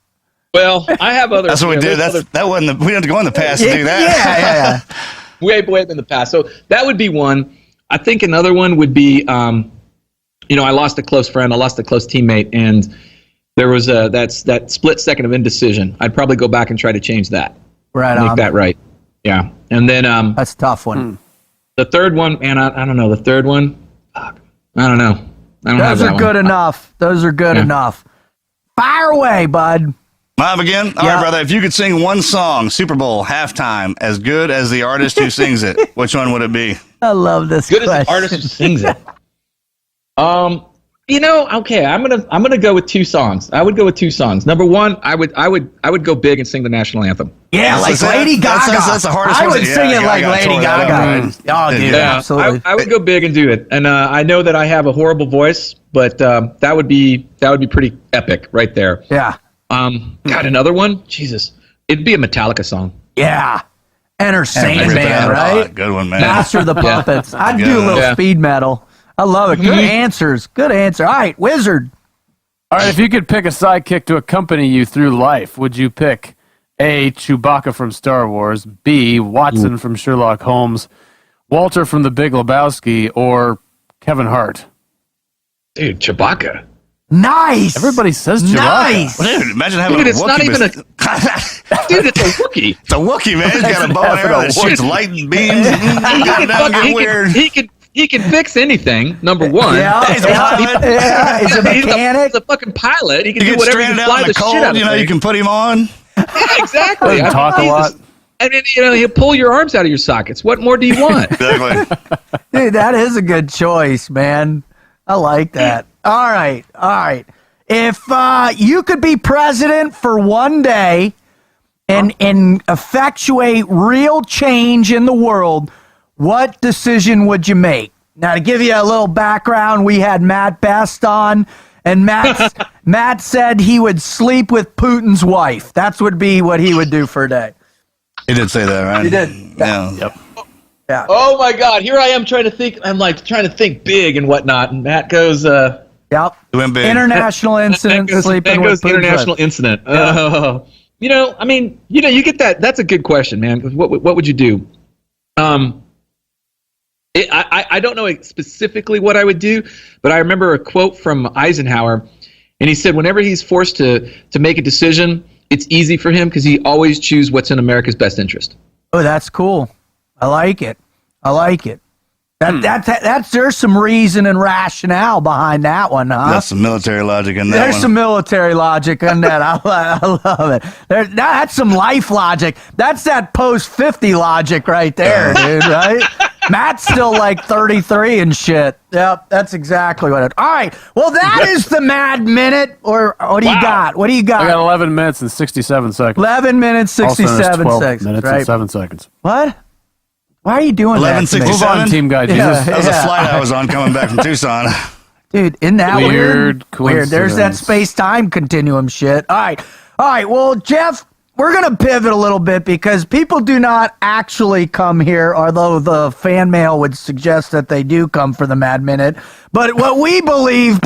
[SPEAKER 7] Well, I have other.
[SPEAKER 5] That's what we did. That wasn't. We didn't have to go in the past to do that.
[SPEAKER 4] Yeah.
[SPEAKER 7] way in the past. So that would be one. I think another one would be, I lost a close friend. I lost a close teammate, and there was that split second of indecision. I'd probably go back and try to change that.
[SPEAKER 4] Right
[SPEAKER 7] Make
[SPEAKER 4] on.
[SPEAKER 7] that right. Yeah. And then
[SPEAKER 4] That's a tough one.
[SPEAKER 7] the third one, man, I don't know. The third one, fuck, I don't know. I don't have
[SPEAKER 4] Those
[SPEAKER 7] that
[SPEAKER 4] are good
[SPEAKER 7] one.
[SPEAKER 4] enough. Those are good enough. Fire away, bud.
[SPEAKER 5] Mine again? All right, brother. If you could sing one song, Super Bowl, halftime, as good as the artist who sings it, which one would it be?
[SPEAKER 4] I love this
[SPEAKER 7] Good as
[SPEAKER 4] question.
[SPEAKER 7] the artist who sings it. Okay, I'm gonna go with two songs. I would go with two songs. Number one, I would go big and sing the national anthem.
[SPEAKER 4] Yeah, like Lady Gaga.
[SPEAKER 5] That's the hardest
[SPEAKER 4] I
[SPEAKER 5] one.
[SPEAKER 4] would sing it like Lady Gaga. Oh, dude,
[SPEAKER 7] Yeah,
[SPEAKER 4] absolutely.
[SPEAKER 7] I would go big and do it. And I know that I have a horrible voice, but that would be pretty epic right there.
[SPEAKER 4] Yeah.
[SPEAKER 7] God, another one? Jesus. It'd be a Metallica song.
[SPEAKER 4] Yeah. Enter Sandman,
[SPEAKER 5] Everything.
[SPEAKER 4] right?
[SPEAKER 5] Oh, good one, man.
[SPEAKER 4] Master of the Puppets. I'd do a little
[SPEAKER 7] Yeah.
[SPEAKER 4] speed metal. I love it. Good answers. Good answer. All right, Wizard.
[SPEAKER 6] All right, if you could pick a sidekick to accompany you through life, would you pick A, Chewbacca from Star Wars, B, Watson from Sherlock Holmes, Walter from The Big Lebowski, or Kevin Hart?
[SPEAKER 7] Dude, Chewbacca.
[SPEAKER 4] Nice.
[SPEAKER 6] Everybody says Chewbacca.
[SPEAKER 4] Nice.
[SPEAKER 5] Dude, imagine having
[SPEAKER 7] Dude,
[SPEAKER 5] a
[SPEAKER 7] it's
[SPEAKER 5] Wookiee.
[SPEAKER 7] not even a... Dude, it's a Wookiee.
[SPEAKER 5] It's a Wookiee, man. He's got a bow and arrow that shoots light beams.
[SPEAKER 7] He can fix anything, number one.
[SPEAKER 4] Yeah,
[SPEAKER 5] He's a pilot.
[SPEAKER 4] yeah, he's a mechanic.
[SPEAKER 7] He's a fucking pilot. He can
[SPEAKER 5] You
[SPEAKER 7] do
[SPEAKER 5] get
[SPEAKER 7] whatever. He
[SPEAKER 5] stranded
[SPEAKER 7] can
[SPEAKER 5] out
[SPEAKER 7] fly
[SPEAKER 5] in the
[SPEAKER 7] the shit out
[SPEAKER 5] cold,
[SPEAKER 7] of
[SPEAKER 5] you
[SPEAKER 7] things.
[SPEAKER 5] can put him on.
[SPEAKER 7] Yeah, exactly.
[SPEAKER 6] Doesn't talk a lot.
[SPEAKER 7] And then, he'll pull your arms out of your sockets. What more do you want?
[SPEAKER 5] Exactly.
[SPEAKER 4] Dude, that is a good choice, man. I like that. All right. If you could be president for one day and effectuate real change in the world, what decision would you make? Now, to give you a little background, we had Matt Best on, and Matt said he would sleep with Putin's wife. That would be what he would do for a day.
[SPEAKER 5] He did say that, right?
[SPEAKER 4] He did.
[SPEAKER 5] Yeah.
[SPEAKER 6] Yep.
[SPEAKER 4] Yeah.
[SPEAKER 7] Oh my God! Here I am trying to think. I'm like trying to think big and whatnot, and Matt goes.
[SPEAKER 4] Yep.
[SPEAKER 5] He went big.
[SPEAKER 4] International incident, sleeping with Putin's
[SPEAKER 7] international
[SPEAKER 4] wife.
[SPEAKER 7] incident. You get that. That's a good question, man. What would you do? I don't know specifically what I would do, but I remember a quote from Eisenhower, and he said, whenever he's forced to make a decision, it's easy for him because he always chooses what's in America's best interest.
[SPEAKER 4] Oh, that's cool. I like it. That's there's some reason and rationale behind that one, huh?
[SPEAKER 5] That's some military logic in that
[SPEAKER 4] There's
[SPEAKER 5] one.
[SPEAKER 4] some military logic in that. I love it. That's some life logic. That's that post 50 logic right there, dude. Right? Matt's still like 33 and shit. Yep, that's exactly what it. All right. Well, that is the Mad Minute. Or what do you got? What do you got?
[SPEAKER 6] I got 11 minutes and 67 seconds.
[SPEAKER 4] 11 minutes,
[SPEAKER 6] Also known as
[SPEAKER 4] 67
[SPEAKER 6] 12
[SPEAKER 4] seconds.
[SPEAKER 6] minutes
[SPEAKER 4] Right?
[SPEAKER 6] and 7 seconds.
[SPEAKER 4] What? Why are you doing that? to me?
[SPEAKER 5] 11:67?
[SPEAKER 6] Move on, team guy. Jesus.
[SPEAKER 4] Yeah.
[SPEAKER 5] That was a flight I was on coming back from Tucson.
[SPEAKER 4] Dude, isn't that weird?
[SPEAKER 6] Weird
[SPEAKER 4] There's that
[SPEAKER 6] coincidence.
[SPEAKER 4] space-time continuum shit. All right. Well, Jeff, we're going to pivot a little bit because people do not actually come here, although the fan mail would suggest that they do come for the Mad Minute. But what we believe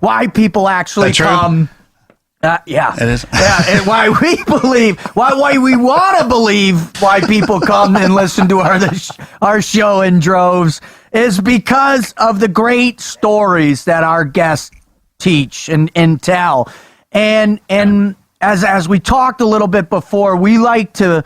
[SPEAKER 4] why people actually
[SPEAKER 5] That true?
[SPEAKER 4] come... yeah,
[SPEAKER 5] It is.
[SPEAKER 4] Yeah, and why we believe, why we want to believe why people come and listen to our show in droves is because of the great stories that our guests teach and tell, and as we talked a little bit before, we like to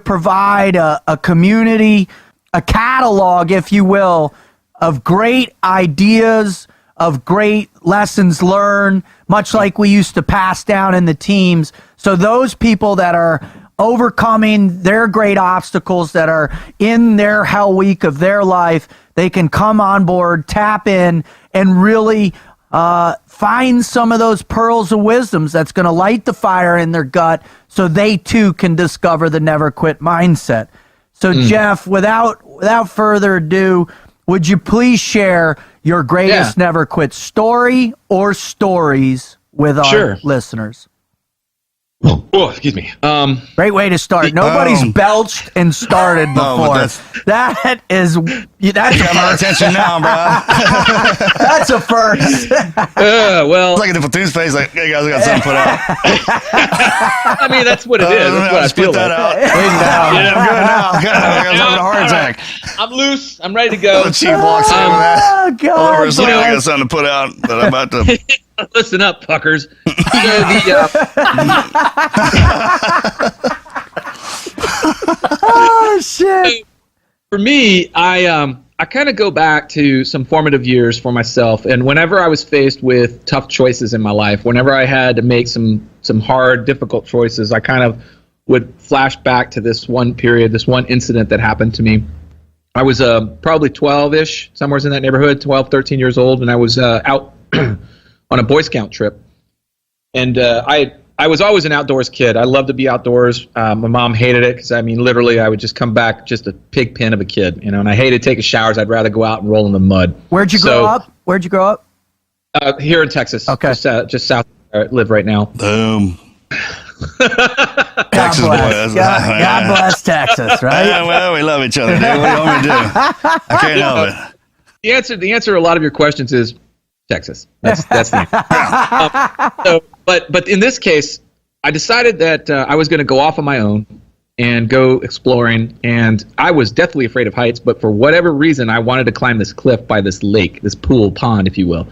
[SPEAKER 4] provide a community, a catalog, if you will, of great ideas, of great lessons learned, much like we used to pass down in the teams. So those people that are overcoming their great obstacles that are in their hell week of their life, they can come on board, tap in, and really find some of those pearls of wisdoms that's going to light the fire in their gut so they too can discover the never quit mindset. So Jeff, without further ado, would you please share your greatest never quit story or stories with our listeners?
[SPEAKER 7] Oh, excuse me.
[SPEAKER 4] Great way to start. Nobody's belched and started before. That's
[SPEAKER 5] Got my attention now, bro.
[SPEAKER 4] that's a first.
[SPEAKER 7] Well,
[SPEAKER 5] It's like a platoon's face, like, hey guys, I got something to put out.
[SPEAKER 7] I mean, that's what it is. That's what I feel
[SPEAKER 5] Spit that
[SPEAKER 7] like.
[SPEAKER 5] out. Yeah, I'm good now. Good. I got having a heart attack.
[SPEAKER 7] I'm loose. I'm ready to go.
[SPEAKER 5] The chief walks in with that.
[SPEAKER 4] Oh, God.
[SPEAKER 5] All over his leg, I got something to put out, but I'm about to.
[SPEAKER 7] Listen up, fuckers.
[SPEAKER 4] Oh, shit.
[SPEAKER 7] For me, I kind of go back to some formative years for myself, and whenever I was faced with tough choices in my life, whenever I had to make some hard, difficult choices, I kind of would flash back to this one period, this one incident that happened to me. I was probably 12-ish, somewhere in that neighborhood, 12, 13 years old, and I was out on a Boy Scout trip. And I was always an outdoors kid. I loved to be outdoors. My mom hated it because, I mean, literally, I would just come back just a pig pen of a kid, you know. And I hated taking showers. I'd rather go out and roll in the mud.
[SPEAKER 4] Where'd you grow up?
[SPEAKER 7] Here in Texas.
[SPEAKER 4] Okay.
[SPEAKER 7] Just south where I live right now.
[SPEAKER 5] Boom.
[SPEAKER 4] God
[SPEAKER 5] Texas
[SPEAKER 4] bless.
[SPEAKER 5] boys.
[SPEAKER 4] God bless Texas, right?
[SPEAKER 5] Yeah, well, we love each other, dude. What do you want me to do? I can't help it.
[SPEAKER 7] The answer to a lot of your questions is Texas. That's the answer. But in this case, I decided that I was going to go off on my own and go exploring. And I was deathly afraid of heights, but for whatever reason, I wanted to climb this cliff by this lake, this pond, if you will.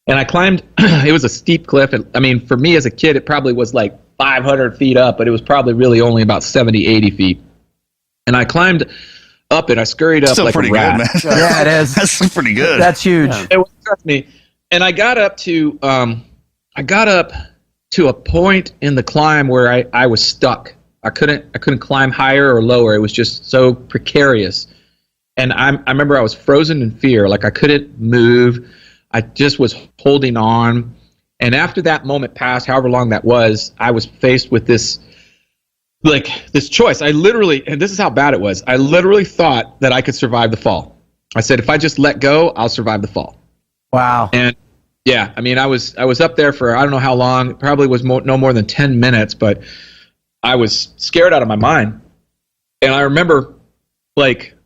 [SPEAKER 7] And I climbed. It was a steep cliff. I mean, for me as a kid, it probably was like 500 feet up, but it was probably really only about 70, 80 feet. And I climbed up it. I scurried up
[SPEAKER 5] Still
[SPEAKER 7] like
[SPEAKER 5] pretty
[SPEAKER 7] a rat.
[SPEAKER 5] good, man.
[SPEAKER 4] Yeah, it is.
[SPEAKER 5] That's pretty good.
[SPEAKER 4] That's huge.
[SPEAKER 7] It was, trust me. And I got up to a point in the climb where I was stuck. I couldn't climb higher or lower. It was just so precarious. And I remember I was frozen in fear. Like I couldn't move. I just was holding on. And after that moment passed, however long that was, I was faced with this choice. I literally, and this is how bad it was, I literally thought that I could survive the fall. I said, if I just let go, I'll survive the fall.
[SPEAKER 4] Wow.
[SPEAKER 7] And yeah, I mean, I was up there for I don't know how long. It probably was no more than 10 minutes, but I was scared out of my mind. And I remember, like,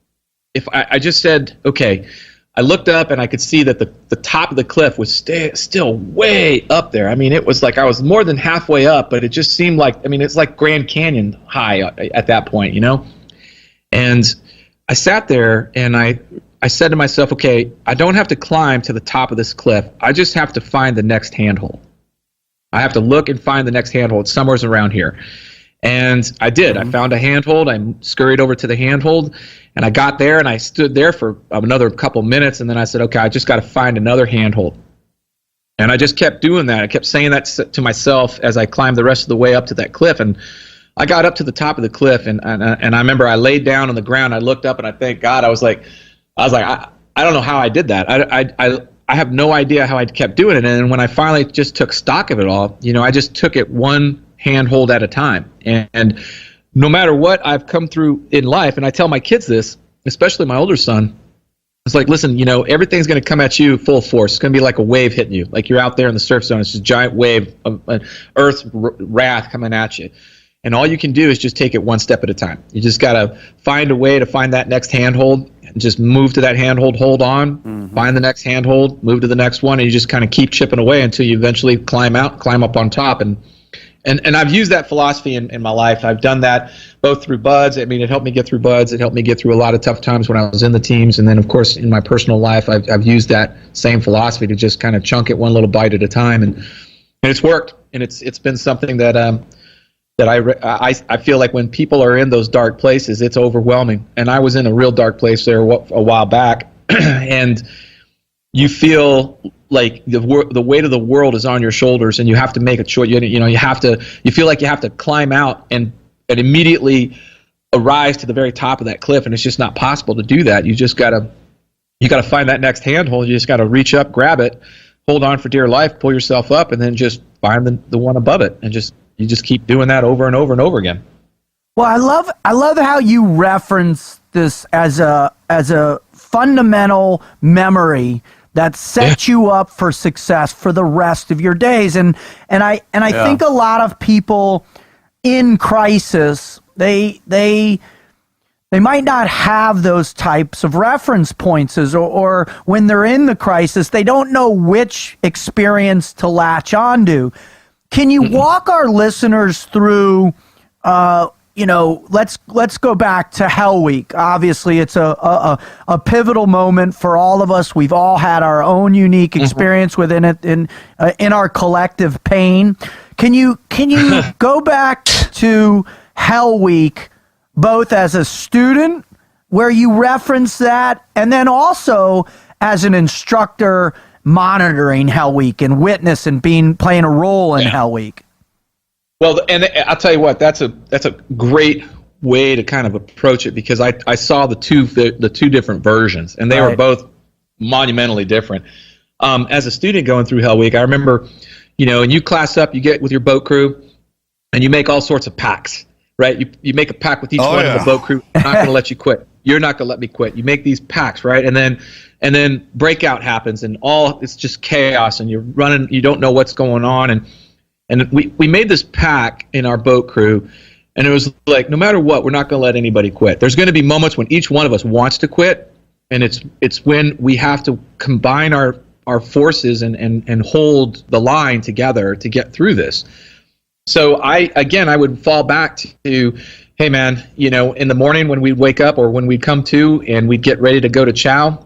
[SPEAKER 7] if I just said, okay, I looked up and I could see that the top of the cliff was still way up there. I mean, it was like I was more than halfway up, but it just seemed like, I mean, it's like Grand Canyon high at that point, you know? And I sat there and I said to myself, okay, I don't have to climb to the top of this cliff. I just have to find the next handhold. I have to look and find the next handhold somewhere around here. And I did. I found a handhold. I scurried over to the handhold, and I got there, and I stood there for another couple minutes, and then I said, okay, I just got to find another handhold. And I just kept doing that. I kept saying that to myself as I climbed the rest of the way up to that cliff, and I got up to the top of the cliff, and I remember I laid down on the ground. I looked up, and I thank God. I was like, I don't know how I did that. I have no idea how I kept doing it. And when I finally just took stock of it all, you know, I just took it one handhold at a time. And no matter what I've come through in life, and I tell my kids this, especially my older son, it's like, listen, you know, everything's going to come at you full force. It's going to be like a wave hitting you. Like you're out there in the surf zone. It's just a giant wave of Earth's wrath coming at you. And all you can do is just take it one step at a time. You just got to find a way to find that next handhold and just move to that handhold, hold on, find the next handhold, move to the next one, and you just kind of keep chipping away until you eventually climb up on top. And I've used that philosophy in my life. I've done that both through buds. I mean, it helped me get through buds. It helped me get through a lot of tough times when I was in the teams. And then, of course, in my personal life, I've used that same philosophy to just kind of chunk it one little bite at a time. And it's worked. And it's been something that I feel like when people are in those dark places, it's overwhelming. And I was in a real dark place there a while back, and you feel like the weight of the world is on your shoulders, and you have to make a choice. You feel like you have to climb out and and immediately arise to the very top of that cliff, and it's just not possible to do that. You gotta find that next handhold. You just gotta reach up, grab it, hold on for dear life, pull yourself up, and then just find the one above it, and you just keep doing that over and over and over again.
[SPEAKER 4] Well, I love how you reference this as a fundamental memory that sets you up for success for the rest of your days. And I think a lot of people in crisis, they might not have those types of reference points, or when they're in the crisis, they don't know which experience to latch onto. Can you walk our listeners through, let's go back to Hell Week. Obviously, it's a pivotal moment for all of us. We've all had our own unique experience within it in our collective pain. Can you go back to Hell Week, both as a student, where you reference that, and then also as an instructor monitoring Hell Week and witness and playing a role in Hell Week?
[SPEAKER 7] Well, and I'll tell you what, that's a great way to kind of approach it, because I saw the two different versions, and they were both monumentally different. As a student going through Hell Week, I remember, and you class up, you get with your boat crew, and you make all sorts of pacts, right? You make a pact with each one of the boat crew. I'm not going to let you quit. You're not going to let me quit. You make these pacts, right? And then breakout happens, and it's just chaos, and you're running. You don't know what's going on, and we made this pact in our boat crew, and it was like, no matter what, we're not going to let anybody quit. There's going to be moments when each one of us wants to quit, and it's when we have to combine our forces and hold the line together to get through this. So I would fall back to, hey man, in the morning when we'd wake up or when we'd come to and we'd get ready to go to chow,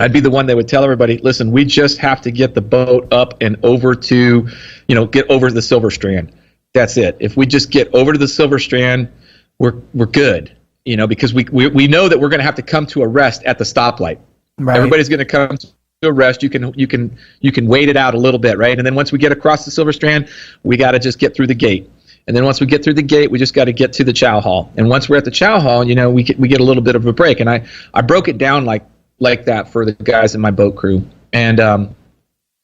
[SPEAKER 7] I'd be the one that would tell everybody, listen, we just have to get the boat up and over to, get over to the Silver Strand. That's it. If we just get over to the Silver Strand, we're good, because we know that we're going to have to come to a rest at the stoplight. Right. Everybody's going to come to a rest. You can wait it out a little bit, right? And then once we get across the Silver Strand, we got to just get through the gate. And then once we get through the gate, we just got to get to the chow hall. And once we're at the chow hall, we get a little bit of a break. And I broke it down like that for the guys in my boat crew, and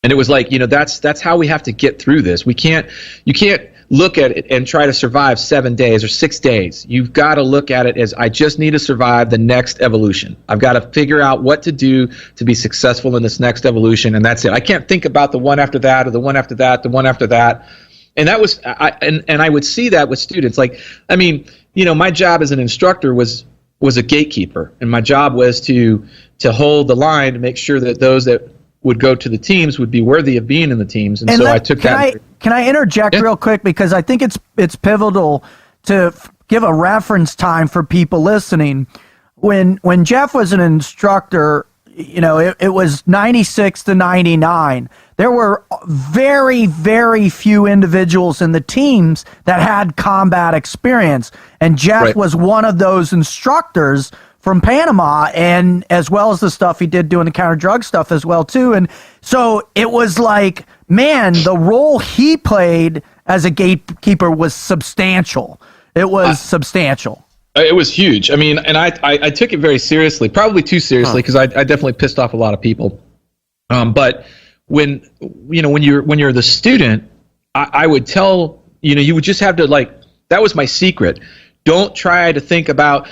[SPEAKER 7] it was like, that's how we have to get through this. You can't look at it and try to survive 7 days or 6 days. You've got to look at it as, I just need to survive the next evolution. I've got to figure out what to do to be successful in this next evolution, and that's it. I can't think about the one after that or the one after that, the one after that. And that was I would see that with students. My job as an instructor was a gatekeeper, and my job was to hold the line to make sure that those that would go to the teams would be worthy of being in the teams. And so I took that. Can I interject real quick, because I think it's pivotal to give a reference time for people listening. When Jeff was an instructor, it was 96 to 99. There were very, very few individuals in the teams that had combat experience, and Jeff was one of those instructors from Panama, and as well as the stuff he did doing the counter drug stuff as well too. And so it was like, man, the role he played as a gatekeeper was substantial. It was substantial. It was huge. And I took it very seriously, probably too seriously, because I definitely pissed off a lot of people. But when you're the student, I would tell, you would just have to, that was my secret. Don't try to think about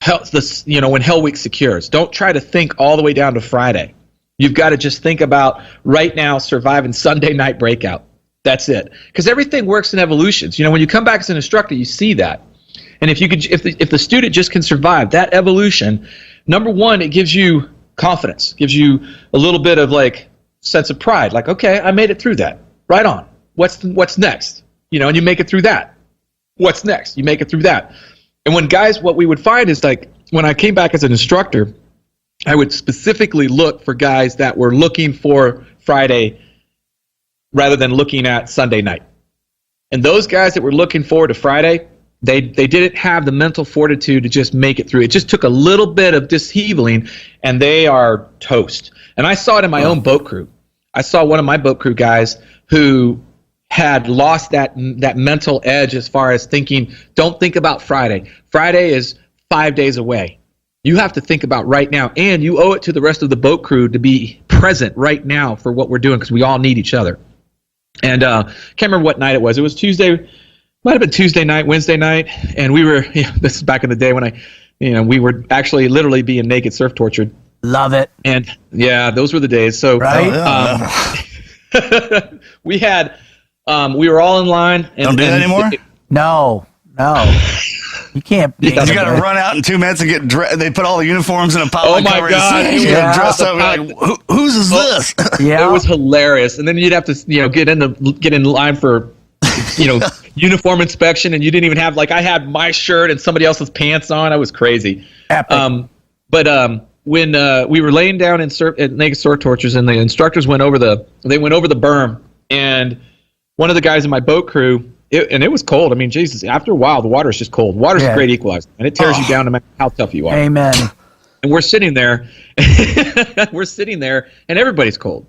[SPEAKER 7] when Hell Week secures. Don't try to think all the way down to Friday. You've got to just think about right now surviving Sunday night breakout. That's it. Because everything works in evolutions. When you come back as an instructor, you see that. And if the student just can survive that evolution, number one, it gives you confidence, gives you a little bit of sense of pride. Okay, I made it through that. Right on. What's next? And you make it through that. What's next? You make it through that. And what we would find is when I came back as an instructor, I would specifically look for guys that were looking for Friday rather than looking at Sunday night. And those guys that were looking forward to Friday, they didn't have the mental fortitude to just make it through. It just took a little bit of disheveling, and they are toast. And I saw it in my own boat crew. I saw one of my boat crew guys who had lost that mental edge as far as thinking, don't think about Friday. Friday is 5 days away. You have to think about right now, and you owe it to the rest of the boat crew to be present right now for what we're doing, because we all need each other. And can't remember what night it was. It was Tuesday, might have been Tuesday night, Wednesday night, and we were, this is back in the day when we were actually literally being naked surf tortured.
[SPEAKER 4] Love it.
[SPEAKER 7] And yeah, those were the days. So
[SPEAKER 4] right?
[SPEAKER 7] we had, we were all in line. And,
[SPEAKER 5] Don't do that anymore?
[SPEAKER 4] No. You can't.
[SPEAKER 5] You got to run out in 2 minutes and get dressed. They put all the uniforms in a pile.
[SPEAKER 7] Oh my God!
[SPEAKER 5] You got to dress up. Like, whose is this?
[SPEAKER 4] Yeah,
[SPEAKER 7] it was hilarious. And then you'd have to, get in line for, uniform inspection, and you didn't even have, like, I had my shirt and somebody else's pants on. I was crazy.
[SPEAKER 4] Epic.
[SPEAKER 7] But when we were laying down in naked sword tortures, and the instructors went over the berm, and one of the guys in my boat crew. It was cold. I mean, Jesus, after a while, the water is just cold. Water's a great equalizer, and it tears you down no matter how tough you are.
[SPEAKER 4] Amen.
[SPEAKER 7] And we're sitting there, and everybody's cold.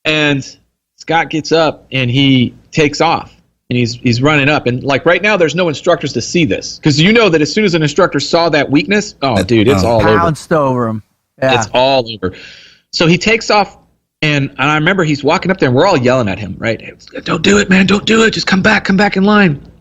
[SPEAKER 7] And Scott gets up, and he takes off, and he's running up. And, like, right now, there's no instructors to see this, because you know that as soon as an instructor saw that weakness, oh, dude, it's all over.
[SPEAKER 4] Pounced over him. Yeah.
[SPEAKER 7] It's all over. So he takes off. And I remember he's walking up there, and we're all yelling at him, right? Don't do it, man! Don't do it! Just come back in line.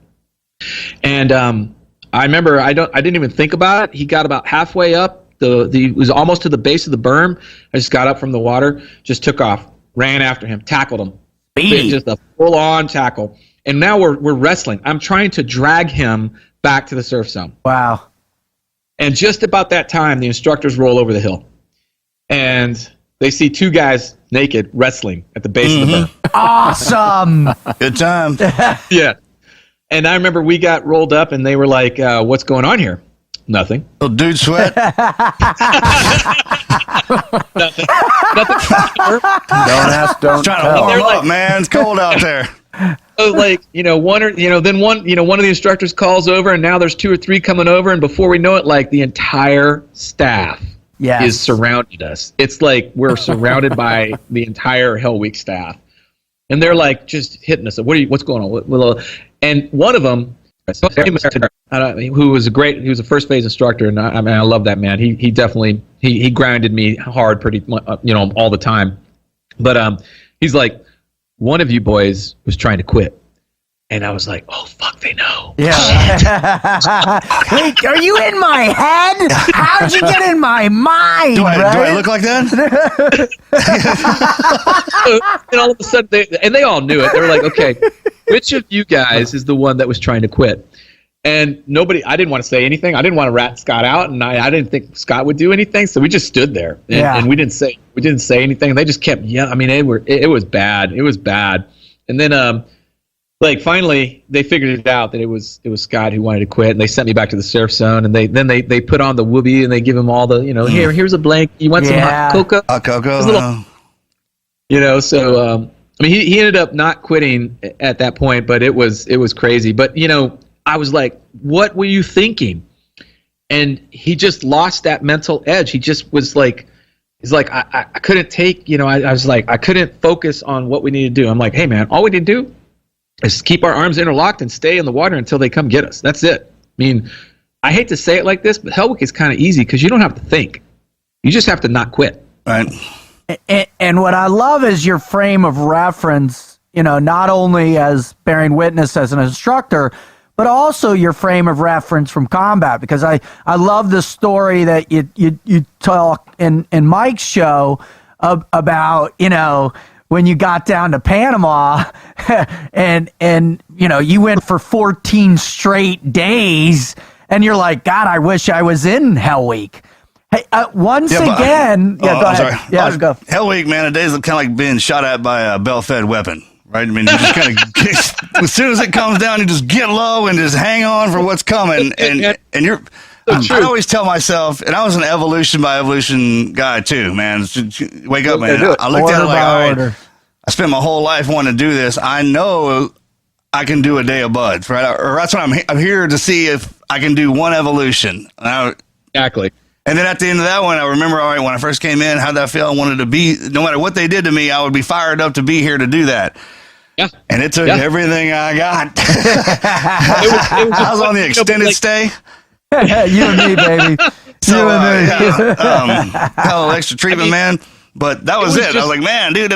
[SPEAKER 7] And I remember I didn't even think about it. He got about halfway up. He was almost to the base of the berm. I just got up from the water, just took off, ran after him, tackled him, just a full-on tackle. And now we're wrestling. I'm trying to drag him back to the surf zone.
[SPEAKER 4] Wow!
[SPEAKER 7] And just about that time, the instructors roll over the hill, and they see two guys naked wrestling at the base of the berm.
[SPEAKER 4] Awesome.
[SPEAKER 5] Good time.
[SPEAKER 7] Yeah. And I remember we got rolled up, and they were like, what's going on here? Nothing.
[SPEAKER 5] Little dude sweat.
[SPEAKER 7] Nothing.
[SPEAKER 6] Don't ask, don't
[SPEAKER 5] Trying to
[SPEAKER 6] tell.
[SPEAKER 5] warm
[SPEAKER 7] They're
[SPEAKER 5] up, man. It's cold out there.
[SPEAKER 7] So, like, one of the instructors calls over, and now there's 2 or 3 coming over, and before we know it, like, the entire staff is surrounding us. It's like we're surrounded by the entire Hell Week staff, and they're like just hitting us. What's going on? And one of them, who was he was a first phase instructor, and I love that man. He definitely he grinded me hard pretty all the time. But he's like, one of you boys was trying to quit. And I was like, oh, fuck, they know.
[SPEAKER 4] Yeah. Wait, are you in my head? How'd you get in my mind?
[SPEAKER 5] Do I look like that?
[SPEAKER 7] And all of a sudden, they all knew it. They were like, okay, which of you guys is the one that was trying to quit? And I didn't want to say anything. I didn't want to rat Scott out, and I didn't think Scott would do anything. So we just stood there, and we didn't say anything. And they just kept yelling. I mean, it was bad. It was bad. And then, like, finally, they figured it out that it was Scott who wanted to quit, and they sent me back to the surf zone. And they put on the whoopee, and they give him all the here's a blank. You want some hot cocoa?
[SPEAKER 5] Hot cocoa.
[SPEAKER 7] So I mean, he ended up not quitting at that point, but it was crazy. But I was like, what were you thinking? And he just lost that mental edge. He just was like, I couldn't take, I was like, I couldn't focus on what we need to do. I'm like, hey man, all we need to do is keep our arms interlocked and stay in the water until they come get us. That's it. I mean, I hate to say it like this, but Hell Week is kind of easy because you don't have to think. You just have to not quit.
[SPEAKER 5] Right.
[SPEAKER 4] And what I love is your frame of reference, not only as bearing witness as an instructor, but also your frame of reference from combat, because I love the story that you talk in Mike's show about, when you got down to Panama and you went for 14 straight days, and you're like, God, I wish I was in Hell Week. Hey, once again, go ahead.
[SPEAKER 5] Sorry.
[SPEAKER 4] Yeah, go.
[SPEAKER 5] Hell Week, man, a day's kind of like being shot at by a bell-fed weapon, right? I mean, you just kind of, as soon as it comes down, you just get low and just hang on for what's coming. And you're, I always tell myself, and I was an evolution by evolution guy too, man. Wake up, man. I looked at it like, all right, I spent my whole life wanting to do this. I know I can do a day of buds, right? Or that's what I'm here to see if I can do one evolution.
[SPEAKER 7] Exactly.
[SPEAKER 5] And then at the end of that one, I remember, all right, when I first came in, how'd that feel? I wanted to be, no matter what they did to me, I would be fired up to be here to do that.
[SPEAKER 7] Yeah.
[SPEAKER 5] And it took everything I got.
[SPEAKER 7] It was
[SPEAKER 5] I was on the extended stay.
[SPEAKER 4] You and me, baby.
[SPEAKER 5] So,
[SPEAKER 4] You and me.
[SPEAKER 5] hell, extra treatment, man. But that was it. I was like, man, dude,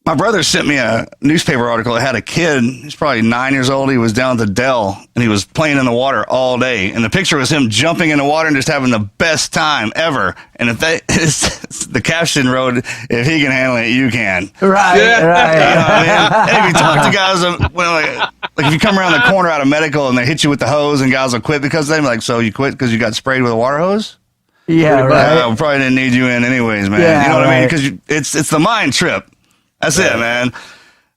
[SPEAKER 5] my brother sent me a newspaper article that had a kid. He's probably 9 years old. He was down at the Dell, and he was playing in the water all day. And the picture was him jumping in the water and just having the best time ever. And if the caption wrote, "If he can handle it, you can."
[SPEAKER 4] Right.
[SPEAKER 5] You know what I mean? And if you talk to guys, like if you come around the corner out of medical and they hit you with the hose, and guys will quit because of them, like, so you quit because you got sprayed with a water hose?
[SPEAKER 4] Yeah, right.
[SPEAKER 5] We probably didn't need you in anyways, man.
[SPEAKER 4] Yeah,
[SPEAKER 5] you know what I mean?
[SPEAKER 4] right.
[SPEAKER 5] Because it's the mind trip. That's it, man.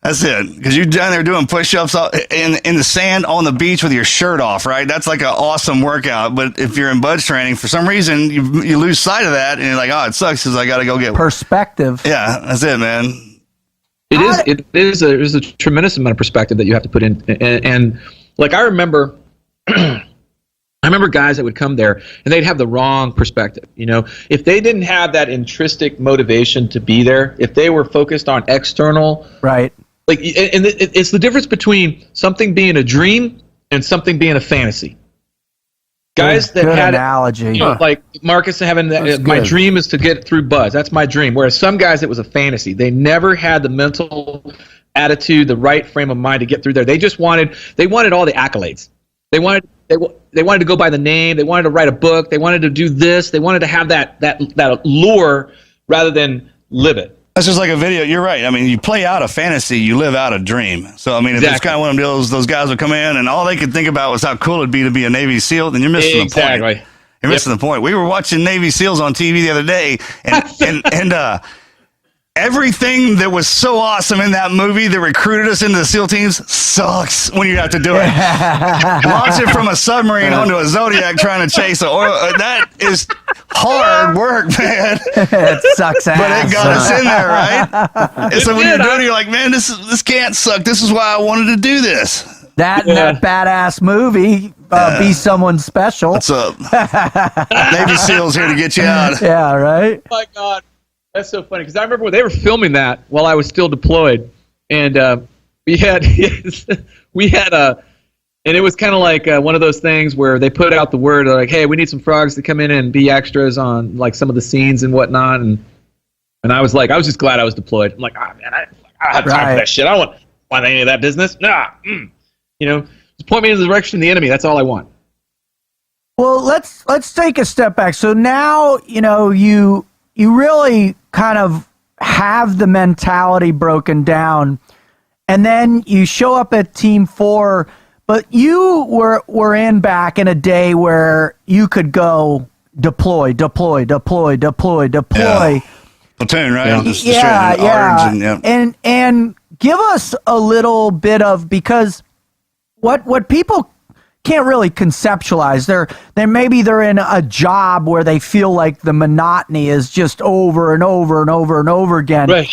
[SPEAKER 5] That's it. Because you're down there doing push-ups in the sand on the beach with your shirt off, right? That's like an awesome workout. But if you're in buds training, for some reason, you lose sight of that, and you're like, oh, it sucks because I got to go get
[SPEAKER 4] perspective.
[SPEAKER 5] Yeah, that's it, man.
[SPEAKER 7] There's a tremendous amount of perspective that you have to put in. And like, I remember guys that would come there and they'd have the wrong perspective. You know, if they didn't have that intrinsic motivation to be there, if they were focused on external,
[SPEAKER 4] right?
[SPEAKER 7] Like, and it's the difference between something being a dream and something being a fantasy. Guys that
[SPEAKER 4] good
[SPEAKER 7] had
[SPEAKER 4] analogy,
[SPEAKER 7] like Marcus having that, my dream is to get through buzz. That's my dream. Whereas some guys, it was a fantasy. They never had the mental attitude, the right frame of mind to get through there. They wanted all the accolades. They wanted to go by the name. They wanted to write a book. They wanted to do this. They wanted to have that lure rather than live it.
[SPEAKER 5] That's just like a video. You're right. I mean, you play out a fantasy, you live out a dream. So, I mean, if it's kind of one of them deals, those guys would come in and all they could think about was how cool it'd be to be a Navy SEAL, then you're missing the point. You're missing the point. We were watching Navy SEALs on TV the other day, and everything that was so awesome in that movie that recruited us into the SEAL teams sucks when you have to do it. Launching from a submarine onto a Zodiac trying to chase an oil, that is hard work, man.
[SPEAKER 4] It sucks ass.
[SPEAKER 5] But it got us in there, right? And so when you're doing it, you're like, man, this can't suck. This is why I wanted to do this.
[SPEAKER 4] That badass movie, Be Someone Special.
[SPEAKER 5] What's up? Navy SEALs here to get you out.
[SPEAKER 4] Yeah, right?
[SPEAKER 7] Oh, my God. That's so funny, because I remember when they were filming that while I was still deployed, and we had and it was kind of like one of those things where they put out the word like, hey, we need some frogs to come in and be extras on like some of the scenes and whatnot, and I was just glad I was deployed. I'm like, man, I have time for that shit. I don't want any of that business. You know, just point me in the direction of the enemy. That's all I want.
[SPEAKER 4] Well, let's take a step back. So now, you know, you really kind of have the mentality broken down, and then you show up at Team 4, but you were in back in a day where you could go deploy.
[SPEAKER 5] Yeah. Platoon, right?
[SPEAKER 4] Yeah. And give us a little bit of, because what people can't really conceptualize. They're in a job where they feel like the monotony is just over and over and over and over again.
[SPEAKER 7] Right.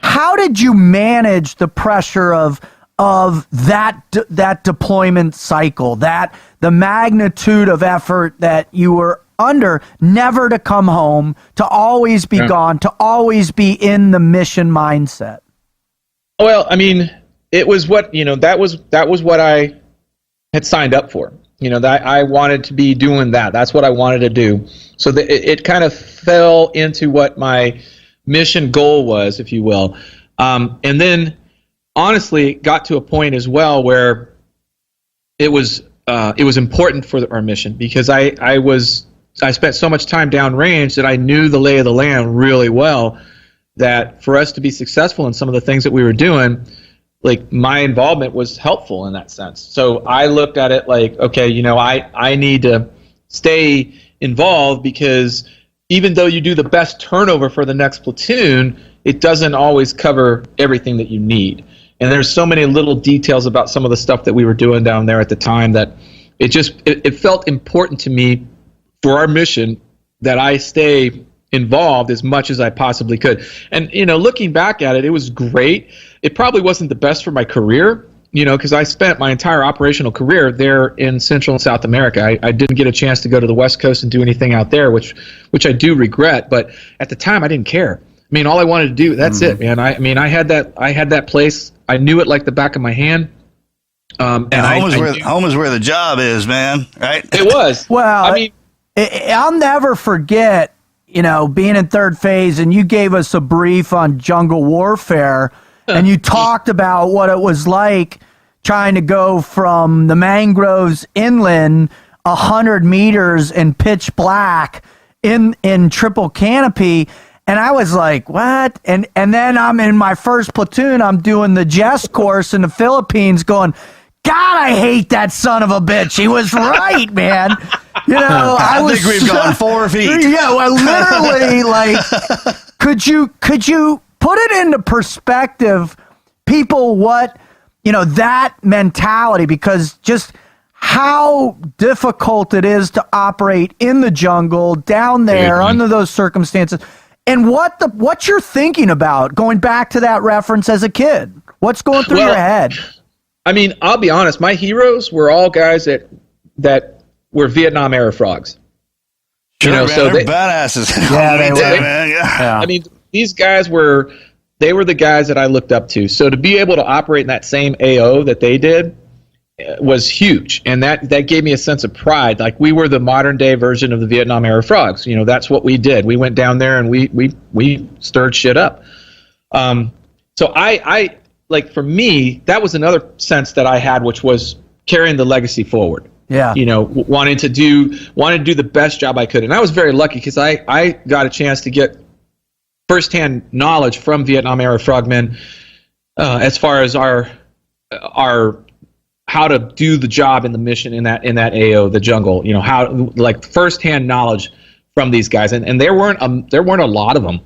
[SPEAKER 4] How did you manage the pressure of that deployment cycle, that the magnitude of effort that you were under, never to come home, to always be gone, to always be in the mission mindset?
[SPEAKER 7] Well, I mean, it was what, you know, that was what I had signed up for. You know, that I wanted to be doing that. That's what I wanted to do. So it kind of fell into what my mission goal was, if you will. And then, honestly, it got to a point as well where it was important for our mission, because I spent so much time downrange that I knew the lay of the land really well, that for us to be successful in some of the things that we were doing, like, my involvement was helpful in that sense. So I looked at it like, okay, you know, I need to stay involved, because even though you do the best turnover for the next platoon, it doesn't always cover everything that you need. And there's so many little details about some of the stuff that we were doing down there at the time that it felt important to me for our mission that I stay involved as much as I possibly could. And, you know, looking back at it, it was great. It probably wasn't the best for my career, you know, because I spent my entire operational career there in Central and South America. I didn't get a chance to go to the West Coast and do anything out there, which I do regret. But at the time, I didn't care. mean, all I wanted to do, that's it, man. I mean, I had that place. I knew it like the back of my hand.
[SPEAKER 5] And home is where the job is, man. Right?
[SPEAKER 7] It was.
[SPEAKER 4] Well,
[SPEAKER 7] I mean,
[SPEAKER 4] I'll never forget, being in third phase, and you gave us a brief on jungle warfare, and you talked about what it was like trying to go from the mangroves inland 100 meters in pitch black in triple canopy. And I was like, what? And then I'm in my first platoon. I'm doing the Jess course in the Philippines going, God, I hate that son of a bitch. He was right, man. I think
[SPEAKER 5] we've gone 4 feet.
[SPEAKER 4] Yeah, well, literally, like, could you put it into perspective, people, what, that mentality, because just how difficult it is to operate in the jungle, down there, under those circumstances, and what you're thinking about, going back to that reference as a kid. What's going through your head?
[SPEAKER 7] I mean, I'll be honest. My heroes were all guys that were Vietnam era frogs.
[SPEAKER 5] Sure, man, so they're badasses.
[SPEAKER 4] Yeah, they were.
[SPEAKER 5] Man. Yeah.
[SPEAKER 7] I mean, these guys were the guys that I looked up to. So to be able to operate in that same AO that they did was huge, and that gave me a sense of pride. Like, we were the modern day version of the Vietnam era frogs. That's what we did. We went down there and we stirred shit up. So I like, for me, that was another sense that I had, which was carrying the legacy forward.
[SPEAKER 4] Yeah.
[SPEAKER 7] Wanting to do the best job I could. And I was very lucky because I got a chance to get firsthand knowledge from Vietnam era frogmen as far as our how to do the job in the mission in that AO, the jungle. How, like, firsthand knowledge from these guys. And there weren't a lot of them.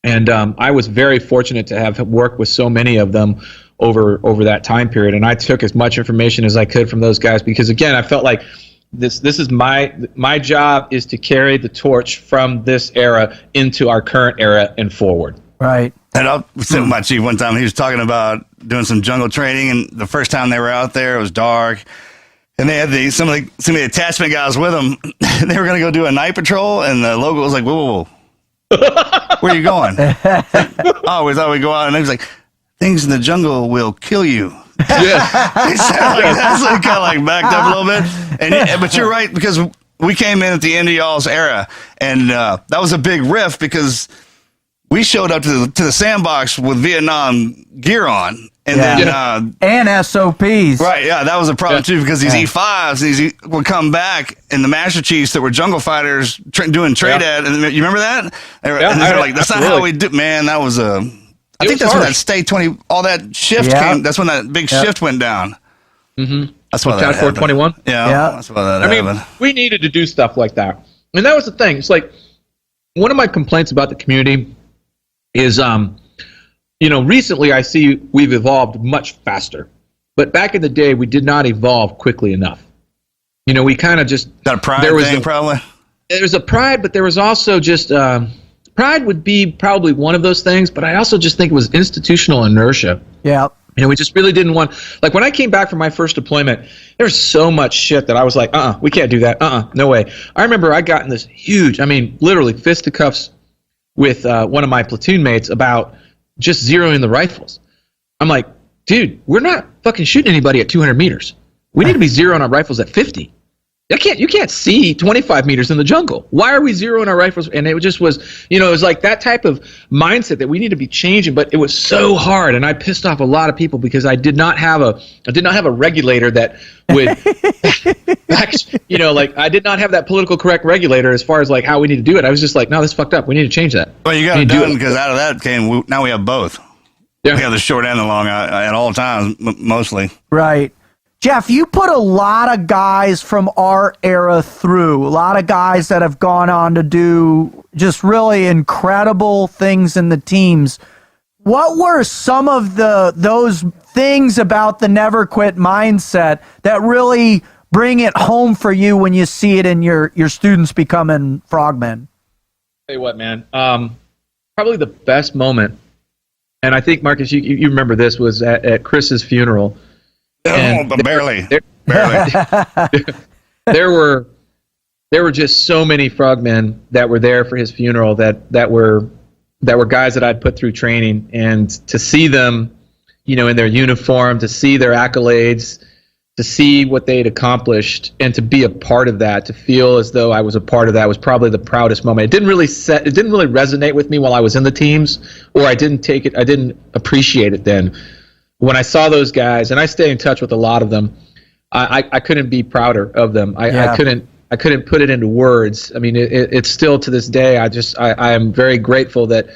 [SPEAKER 7] And I was very fortunate to have worked with so many of them over that time period. And I took as much information as I could from those guys because, again, I felt like this is my job is to carry the torch from this era into our current era and forward.
[SPEAKER 4] Right.
[SPEAKER 5] And I was sitting with my chief one time. He was talking about doing some jungle training, and the first time they were out there, it was dark. And they had some of the attachment guys with them. They were going to go do a night patrol, and the local was like, whoa. Where are you going? Oh, we thought we'd go out, and he was like, things in the jungle will kill you.
[SPEAKER 7] Yeah.
[SPEAKER 5] That's like, kind of like backed up a little bit. But you're right, because we came in at the end of y'all's era, and that was a big rift because we showed up to the sandbox with Vietnam gear on. And then
[SPEAKER 4] and SOPs.
[SPEAKER 5] Right, yeah, that was a problem too because these E5s would come back, and the Master Chiefs that were jungle fighters doing Trident, and you remember that? They're like, that's not how we do. Man, that was I think that's when that State 20, all that shift came. That's when that big shift went down.
[SPEAKER 7] Mm-hmm.
[SPEAKER 5] That's why that happened.
[SPEAKER 7] 421.
[SPEAKER 5] Yeah, that's why that happened.
[SPEAKER 7] We needed to do stuff like that, and that was the thing. It's like one of my complaints about the community is recently I see we've evolved much faster. But back in the day, we did not evolve quickly enough. We kind of just...
[SPEAKER 5] Got a pride thing, probably?
[SPEAKER 7] There was a pride, but there was also just... pride would be probably one of those things, but I also just think it was institutional inertia.
[SPEAKER 4] Yeah.
[SPEAKER 7] We just really didn't want... Like, when I came back from my first deployment, there was so much shit that I was like, we can't do that. No way. I remember I got in this huge, literally fisticuffs with one of my platoon mates about just zeroing the rifles. I'm like, dude, we're not fucking shooting anybody at 200 meters. We need to be zeroing our rifles at 50. You can't see 25 meters in the jungle. Why are we zeroing our rifles? And it just was, it was like that type of mindset that we need to be changing. But it was so hard, and I pissed off a lot of people because I did not have a regulator that would, I did not have that political correct regulator as far as like how we need to do it. I was just like, no, that's fucked up. We need to change that.
[SPEAKER 5] Well, you got it done because out of that came. Now we have both.
[SPEAKER 7] Yeah.
[SPEAKER 5] We have the short and the long at all times, mostly.
[SPEAKER 4] Right. Jeff, you put a lot of guys from our era through, a lot of guys that have gone on to do just really incredible things in the teams. What were some of those things about the never quit mindset that really bring it home for you when you see it in your students becoming frogmen?
[SPEAKER 7] Tell you what, man, probably the best moment, and I think, Marcus, you remember this, was at Chris's funeral.
[SPEAKER 5] But barely.
[SPEAKER 7] There were just so many frogmen that were there for his funeral that were that were guys that I'd put through training, and to see them, in their uniform, to see their accolades, to see what they'd accomplished, and to be a part of that, to feel as though I was a part of that, was probably the proudest moment. It didn't really resonate with me while I was in the teams, or I didn't appreciate it then. When I saw those guys, and I stay in touch with a lot of them, I couldn't be prouder of them. I couldn't put it into words. I mean, it's still to this day. I am very grateful that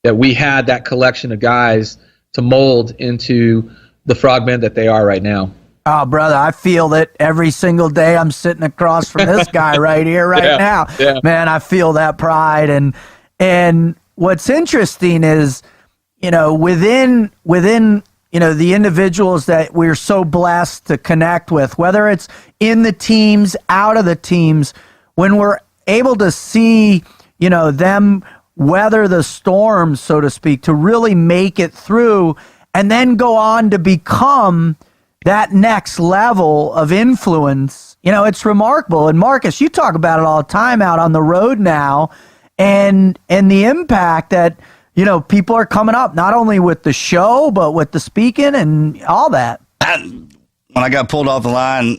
[SPEAKER 7] we had that collection of guys to mold into the frogmen that they are right now.
[SPEAKER 4] Oh, brother, I feel that every single day I'm sitting across from this guy right here, now. Yeah. Man, I feel that pride. And what's interesting is, within the individuals that we're so blessed to connect with, whether it's in the teams, out of the teams, when we're able to see, them weather the storm, so to speak, to really make it through and then go on to become that next level of influence, it's remarkable. And Marcus, you talk about it all the time out on the road now, and the impact that, people are coming up, not only with the show, but with the speaking and all that.
[SPEAKER 5] When I got pulled off the line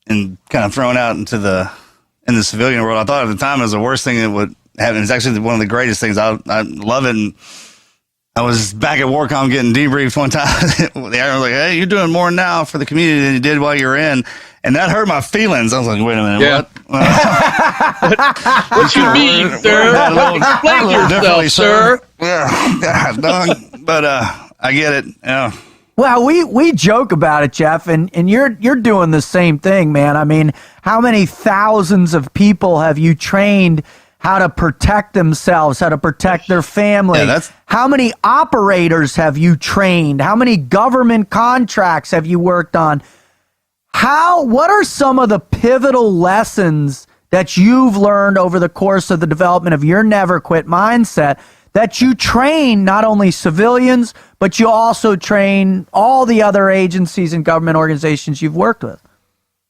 [SPEAKER 5] and kind of thrown out in the civilian world, I thought at the time it was the worst thing that would happen. It's actually one of the greatest things. I love it. And I was back at Warcom getting debriefed one time. The air was like, "Hey, you're doing more now for the community than you did while you were in." And that hurt my feelings. I was like, wait a minute, what?
[SPEAKER 7] What you mean, sir? Explain yourself, sir.
[SPEAKER 5] Yeah, done. But I get it. Yeah.
[SPEAKER 4] Well, we joke about it, Jeff, and you're doing the same thing, man. I mean, how many thousands of people have you trained how to protect themselves, how to protect their family?
[SPEAKER 5] Yeah,
[SPEAKER 4] how many operators have you trained? How many government contracts have you worked on? What are some of the pivotal lessons that you've learned over the course of the development of your never quit mindset that you train not only civilians, but you also train all the other agencies and government organizations you've worked with?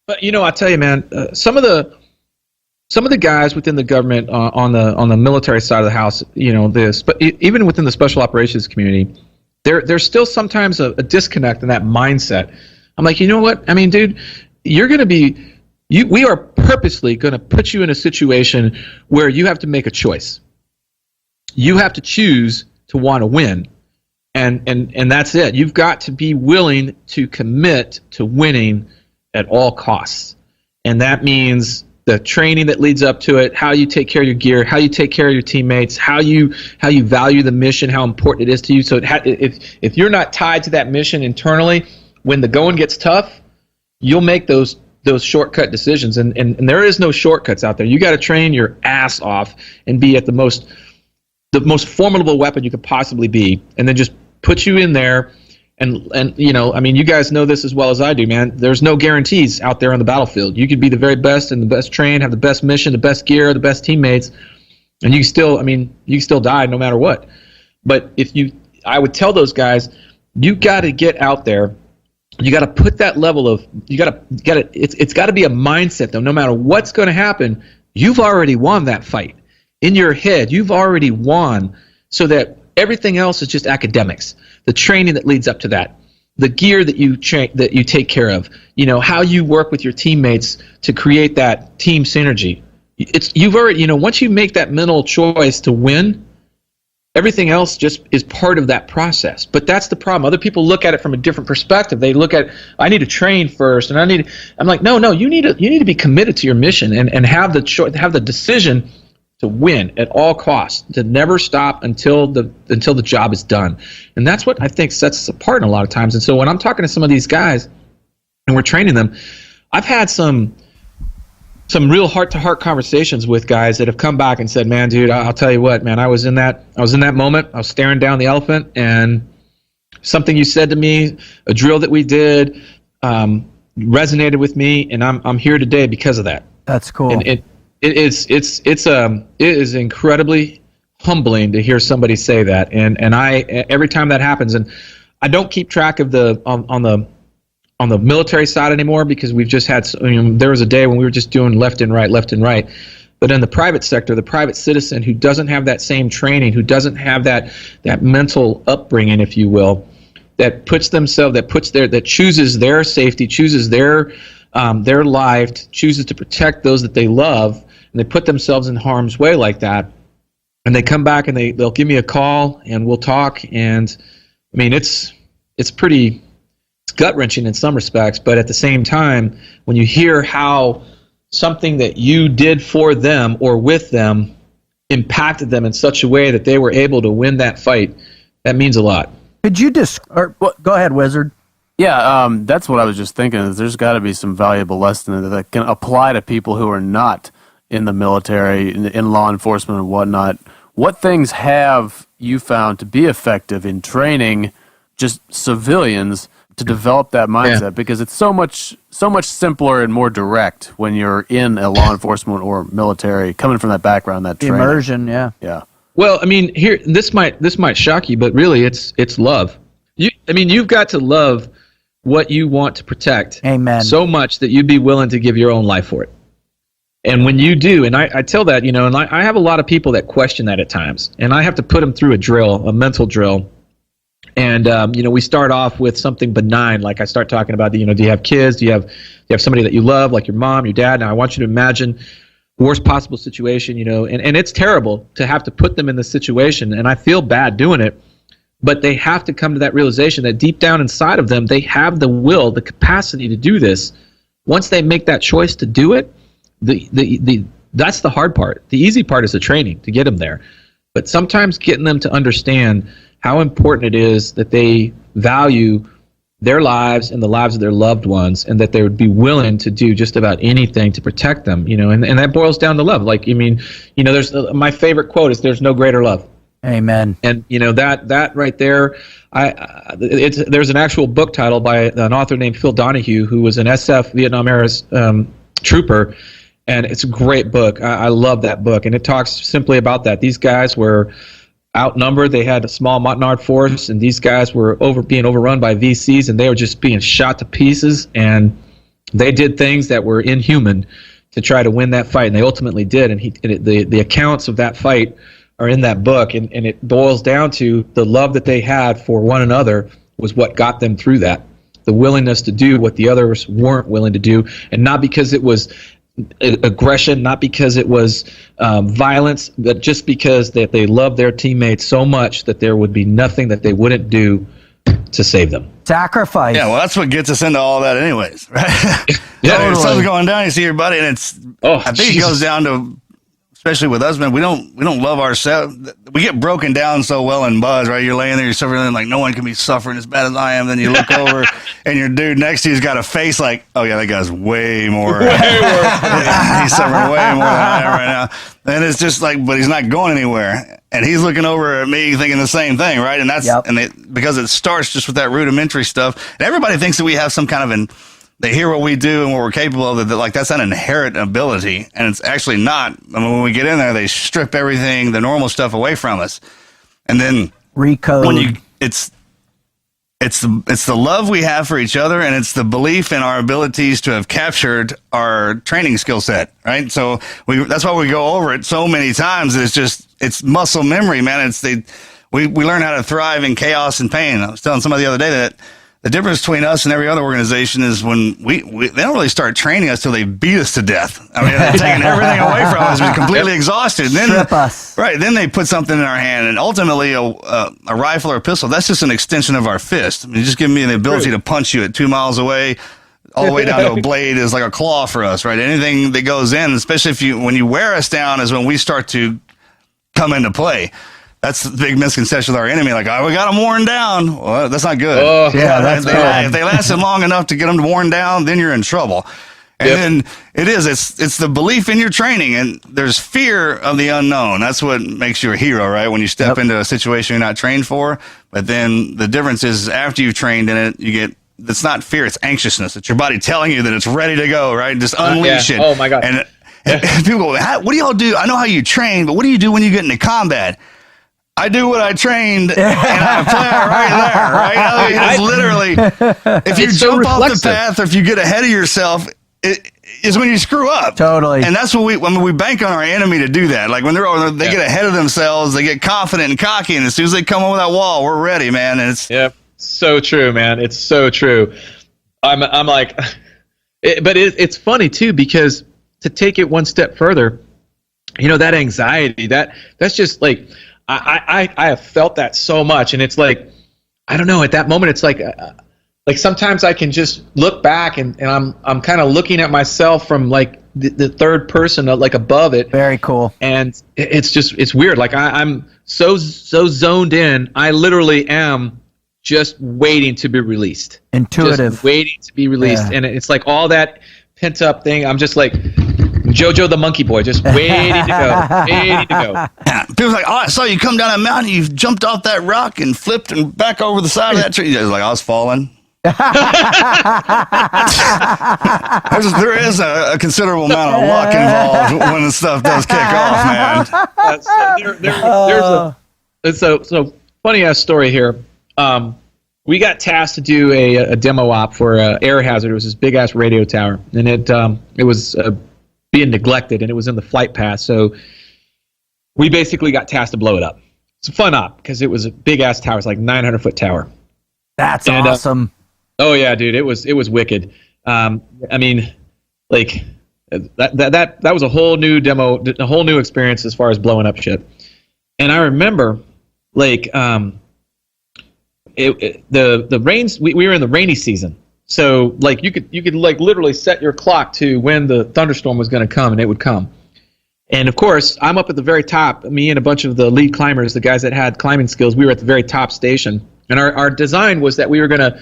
[SPEAKER 7] But I tell you, man, some of the guys within the government on the military side of the house, even within the special operations community, there's still sometimes a disconnect in that mindset. I'm like, you know what? I mean, dude, we are purposely going to put you in a situation where you have to make a choice. You have to choose to want to win, and that's it. You've got to be willing to commit to winning at all costs, and that means the training that leads up to it, how you take care of your gear, how you take care of your teammates, how you value the mission, how important it is to you. So if you're not tied to that mission internally, when the going gets tough, you'll make those shortcut decisions, and there is no shortcuts out there. You got to train your ass off and be at the most formidable weapon you could possibly be, and then just put you in there. And I mean, you guys know this as well as I do, man. There's no guarantees out there on the battlefield. You could be the very best and the best trained, have the best mission, the best gear, the best teammates, and you can still die no matter what. But I would tell those guys, you got to get out there. You got to put that level of, it's got to be a mindset though. No matter what's going to happen, you've already won that fight. In your head, you've already won, so that everything else is just academics. The training that leads up to that, the gear that you take care of, how you work with your teammates to create that team synergy. You've already, once you make that mental choice to win, everything else just is part of that process. But that's the problem. Other people look at it from a different perspective. They look at, I need to train first, and I'm like, no, you need to be committed to your mission and have the decision to win at all costs, to never stop until the job is done. And that's what I think sets us apart a lot of times. And so when I'm talking to some of these guys and we're training them, I've had some real heart-to-heart conversations with guys that have come back and said, man, dude, I'll tell you what, man, I was in that moment. I was staring down the elephant, and something you said to me, a drill that we did, resonated with me, and I'm here today because of that.
[SPEAKER 4] That's cool.
[SPEAKER 7] And it is incredibly humbling to hear somebody say that, and I, every time that happens, and I don't keep track of on the military side anymore, because we've just had, there was a day when we were just doing left and right, But in the private sector, the private citizen who doesn't have that same training, who doesn't have that mental upbringing, if you will, that chooses their safety, chooses their life, chooses to protect those that they love, and they put themselves in harm's way like that, and they come back and they'll give me a call and we'll talk. And I mean, it's gut-wrenching in some respects, but at the same time, when you hear how something that you did for them or with them impacted them in such a way that they were able to win that fight, that means a lot.
[SPEAKER 4] Could you go ahead, Wizard.
[SPEAKER 6] Yeah, that's what I was just thinking. Is there's got to be some valuable lesson that can apply to people who are not in the military, in law enforcement and whatnot. What things have you found to be effective in training just civilians to develop that mindset? Yeah. Because it's so much simpler and more direct when you're in a law enforcement or military, coming from that background, that training.
[SPEAKER 4] Immersion, yeah.
[SPEAKER 7] Well, I mean, here this might shock you, but really, it's love. You've got to love what you want to protect.
[SPEAKER 4] Amen.
[SPEAKER 7] So much that you'd be willing to give your own life for it. And when you do, and I tell that, and I have a lot of people that question that at times, and I have to put them through a mental drill. And we start off with something benign, like I start talking about, do you have kids? Do you have somebody that you love, like your mom, your dad? Now I want you to imagine the worst possible situation, and it's terrible to have to put them in this situation, and I feel bad doing it, but they have to come to that realization that deep down inside of them, they have the will, the capacity to do this. Once they make that choice to do it, that's the hard part. The easy part is the training to get them there, but sometimes getting them to understand how important it is that they value their lives and the lives of their loved ones, and that they would be willing to do just about anything to protect them, and that boils down to love. Like, there's my favorite quote is, "There's no greater love."
[SPEAKER 4] Amen.
[SPEAKER 7] And that right there, there's an actual book title by an author named Phil Donahue, who was an SF Vietnam era trooper, and it's a great book. I love that book, and it talks simply about that. These guys were outnumbered. They had a small Montagnard force, and these guys were being overrun by VCs, and they were just being shot to pieces, and they did things that were inhuman to try to win that fight, and they ultimately did. And the accounts of that fight are in that book, and it boils down to the love that they had for one another was what got them through that. The willingness to do what the others weren't willing to do, and not because it was aggression, not because it was violence, but just because that they loved their teammates so much that there would be nothing that they wouldn't do to save them.
[SPEAKER 4] Sacrifice.
[SPEAKER 5] Yeah, well, that's what gets us into all that anyways, right?
[SPEAKER 7] Yeah,
[SPEAKER 5] totally. Something's going down, you see your buddy, and I think it goes down to, especially with us, man, we don't love ourselves. We get broken down so well in buzz, right? You're laying there, you're suffering, like no one can be suffering as bad as I am. Then you look over, and your dude next to you's got a face like, oh yeah, that guy's way more. He's suffering way more than I am right now. And it's just like, but he's not going anywhere, and he's looking over at me thinking the same thing, right? And that's because it starts just with that rudimentary stuff, and everybody thinks that we have some kind of they hear what we do and what we're capable of, that like that's an inherent ability, and it's actually not. I mean, when we get in there, they strip everything, the normal stuff away from us, and then
[SPEAKER 4] recode.
[SPEAKER 5] It's the love we have for each other, and it's the belief in our abilities to have captured our training skill set, right? So that's why we go over it so many times. It's muscle memory, man. We learn how to thrive in chaos and pain. I was telling somebody the other day that the difference between us and every other organization is when they don't really start training us till they beat us to death. I mean, they're taking everything away from us. We're completely exhausted. And then,
[SPEAKER 4] strip us.
[SPEAKER 5] Right. Then they put something in our hand, and ultimately a rifle or a pistol, that's just an extension of our fist. I mean, just give me the ability to punch you at 2 miles away, all the way down to a blade is like a claw for us, right? Anything that goes in, especially when you wear us down, is when we start to come into play. That's the big misconception with our enemy. Like, we got them worn down. Well, that's not good.
[SPEAKER 4] Oh, yeah, that's bad.
[SPEAKER 5] If they lasted long enough to get them worn down, then you're in trouble. And then it's the belief in your training, and there's fear of the unknown. That's what makes you a hero, right? When you step into a situation you're not trained for. But then the difference is after you've trained in it, it's not fear, it's anxiousness. It's your body telling you that it's ready to go, right? Just unleash it.
[SPEAKER 7] Oh my God.
[SPEAKER 5] And people go, what do y'all do? I know how you train, but what do you do when you get into combat? I do what I trained, and I play it right there, right? I mean, it's literally, if you jump off the path or if you get ahead of yourself, is when you screw up.
[SPEAKER 4] Totally.
[SPEAKER 5] And that's what we bank on our enemy to do that. Like when they get ahead of themselves, they get confident and cocky, and as soon as they come over that wall, we're ready, man. And it's
[SPEAKER 7] so true, man. It's so true. I'm like, but it's funny too, because to take it one step further, that anxiety, that's just like, I have felt that so much, and it's like, I don't know, at that moment, it's like sometimes I can just look back and I'm kind of looking at myself from like the third person, like above it.
[SPEAKER 4] Very cool.
[SPEAKER 7] And it's weird. Like I'm so zoned in. I literally am just waiting to be released.
[SPEAKER 4] Intuitive.
[SPEAKER 7] Just waiting to be released.
[SPEAKER 4] Yeah.
[SPEAKER 7] And it's like all that pent up thing. I'm just like Jojo the monkey boy, just waiting to go, waiting to go.
[SPEAKER 5] People's like, I saw you come down that mountain, you jumped off that rock and flipped and back over the side of that tree. I was like, I was falling. There is a considerable amount of luck involved when the stuff does kick off, man.
[SPEAKER 7] There's so funny ass story here. We got tasked to do a demo op for Air Hazard. It was this big ass radio tower, and it was being neglected, and it was in the flight path. So we basically got tasked to blow it up. It's a fun op because it was a big ass tower. It's like 900-foot tower.
[SPEAKER 4] That's awesome.
[SPEAKER 7] Oh yeah, dude, it was wicked. I mean, like that was a whole new demo, a whole new experience as far as blowing up shit. And I remember, like, the rains. We were in the rainy season, so like you could like literally set your clock to when the thunderstorm was going to come, and it would come. And of course, I'm up at the very top. Me and a bunch of the lead climbers, the guys that had climbing skills, we were at the very top station. And our design was that we were gonna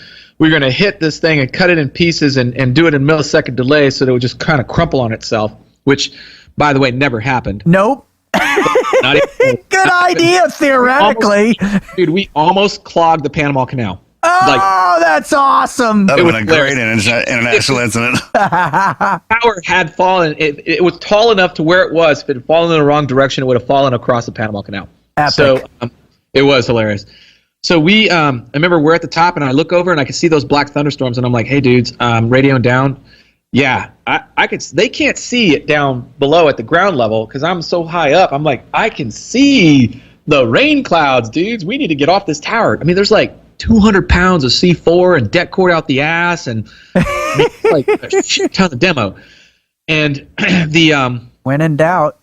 [SPEAKER 7] hit this thing and cut it in pieces and do it in millisecond delay so that it would just kind of crumple on itself, which, by the way, never happened.
[SPEAKER 4] Nope.
[SPEAKER 7] Not even,
[SPEAKER 4] Good idea, theoretically.
[SPEAKER 7] Dude, we almost clogged the Panama Canal.
[SPEAKER 4] Oh, that's awesome.
[SPEAKER 5] That would have been a great international incident.
[SPEAKER 7] Tower had fallen. It was tall enough to where it was. If it had fallen in the wrong direction, it would have fallen across the Panama Canal.
[SPEAKER 4] Epic.
[SPEAKER 7] So it was hilarious. So I remember we're at the top, and I look over and I can see those black thunderstorms, and I'm like, "Hey, dudes, radioing down." Yeah, I could. They can't see it down below at the ground level because I'm so high up. I'm like, I can see the rain clouds, dudes. We need to get off this tower. I mean, there's like 200 pounds of C4 and deck cord out the ass, and like a shit ton of demo. And
[SPEAKER 4] when in doubt,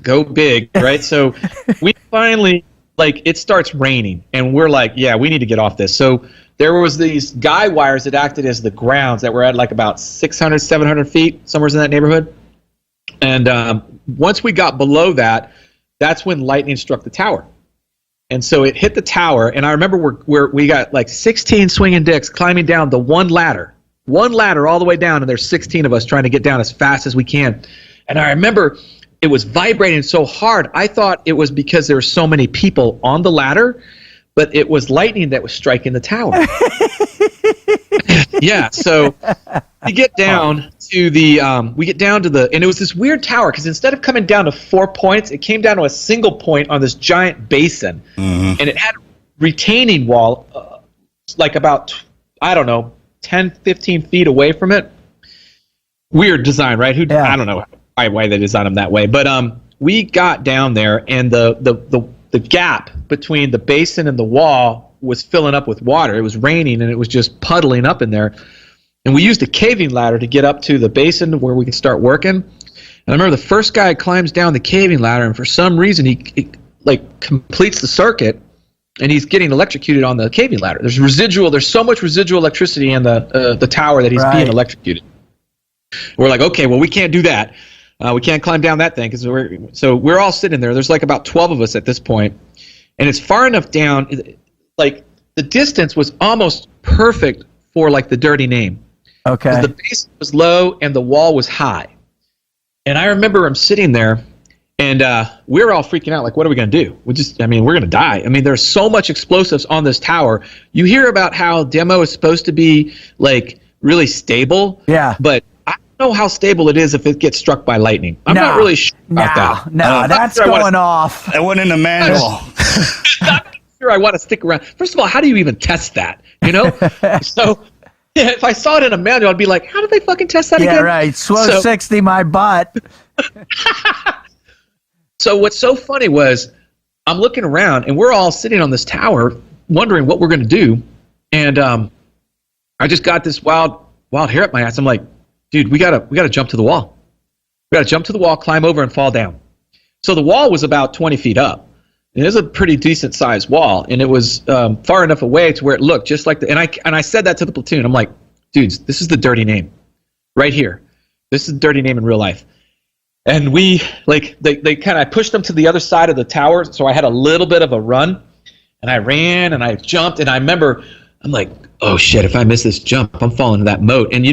[SPEAKER 7] go big, right? So we finally. Like, it starts raining, and we're like, yeah, we need to get off this. So there was these guy wires that acted as the grounds that were at like about 600, 700 feet, somewhere in that neighborhood. And once we got below that, that's when lightning struck the tower. And so it hit the tower, and I remember we got like 16 swinging dicks climbing down the one ladder all the way down, and there's 16 of us trying to get down as fast as we can. And I remember it was vibrating so hard, I thought it was because there were so many people on the ladder, but it was lightning that was striking the tower. Yeah, so we get down to and it was this weird tower, because instead of coming down to 4 points, it came down to a single point on this giant basin. Mm-hmm. And it had a retaining wall, like about, I don't know, 10, 15 feet away from it. Weird design, right? I don't know why they designed them that way, but we got down there, and the gap between the basin and the wall was filling up with water. It was raining, and it was just puddling up in there. And we used a caving ladder to get up to the basin where we could start working. And I remember the first guy climbs down the caving ladder, and for some reason he like completes the circuit, and he's getting electrocuted on the caving ladder. There's so much residual electricity in the tower that he's being electrocuted. We're like, okay, well, we can't do that. We can't climb down that thing, because we're all sitting there. There's like about 12 of us at this point, and it's far enough down. Like, the distance was almost perfect for like the dirty name.
[SPEAKER 4] Okay.
[SPEAKER 7] The base was low and the wall was high, and I remember I'm sitting there, and we're all freaking out. Like, what are we gonna do? We're gonna die. I mean, there's so much explosives on this tower. You hear about how demo is supposed to be like really stable.
[SPEAKER 4] Yeah.
[SPEAKER 7] But I don't know how stable it is if it gets struck by lightning. I'm not really sure about that.
[SPEAKER 4] No, that's going off.
[SPEAKER 5] That wasn't in the manual.
[SPEAKER 7] I'm not sure I want to stick around. First of all, how do you even test that? You know? if I saw it in a manual, I'd be like, how did they fucking test that again?
[SPEAKER 4] Yeah, right. Slow 60 my butt.
[SPEAKER 7] So what's so funny was I'm looking around and we're all sitting on this tower wondering what we're going to do. And I just got this wild hair up my ass. I'm like, dude, we gotta jump to the wall. We gotta jump to the wall, climb over, and fall down. So the wall was about 20 feet up. And it was a pretty decent sized wall, and it was far enough away to where it looked just like and I said that to the platoon. I'm like, dudes, this is the dirty name right here. This is the dirty name in real life. And we they kind of pushed them to the other side of the tower, so I had a little bit of a run, and I ran and I jumped, and I remember I'm like, oh shit, if I miss this jump, I'm falling into that moat. And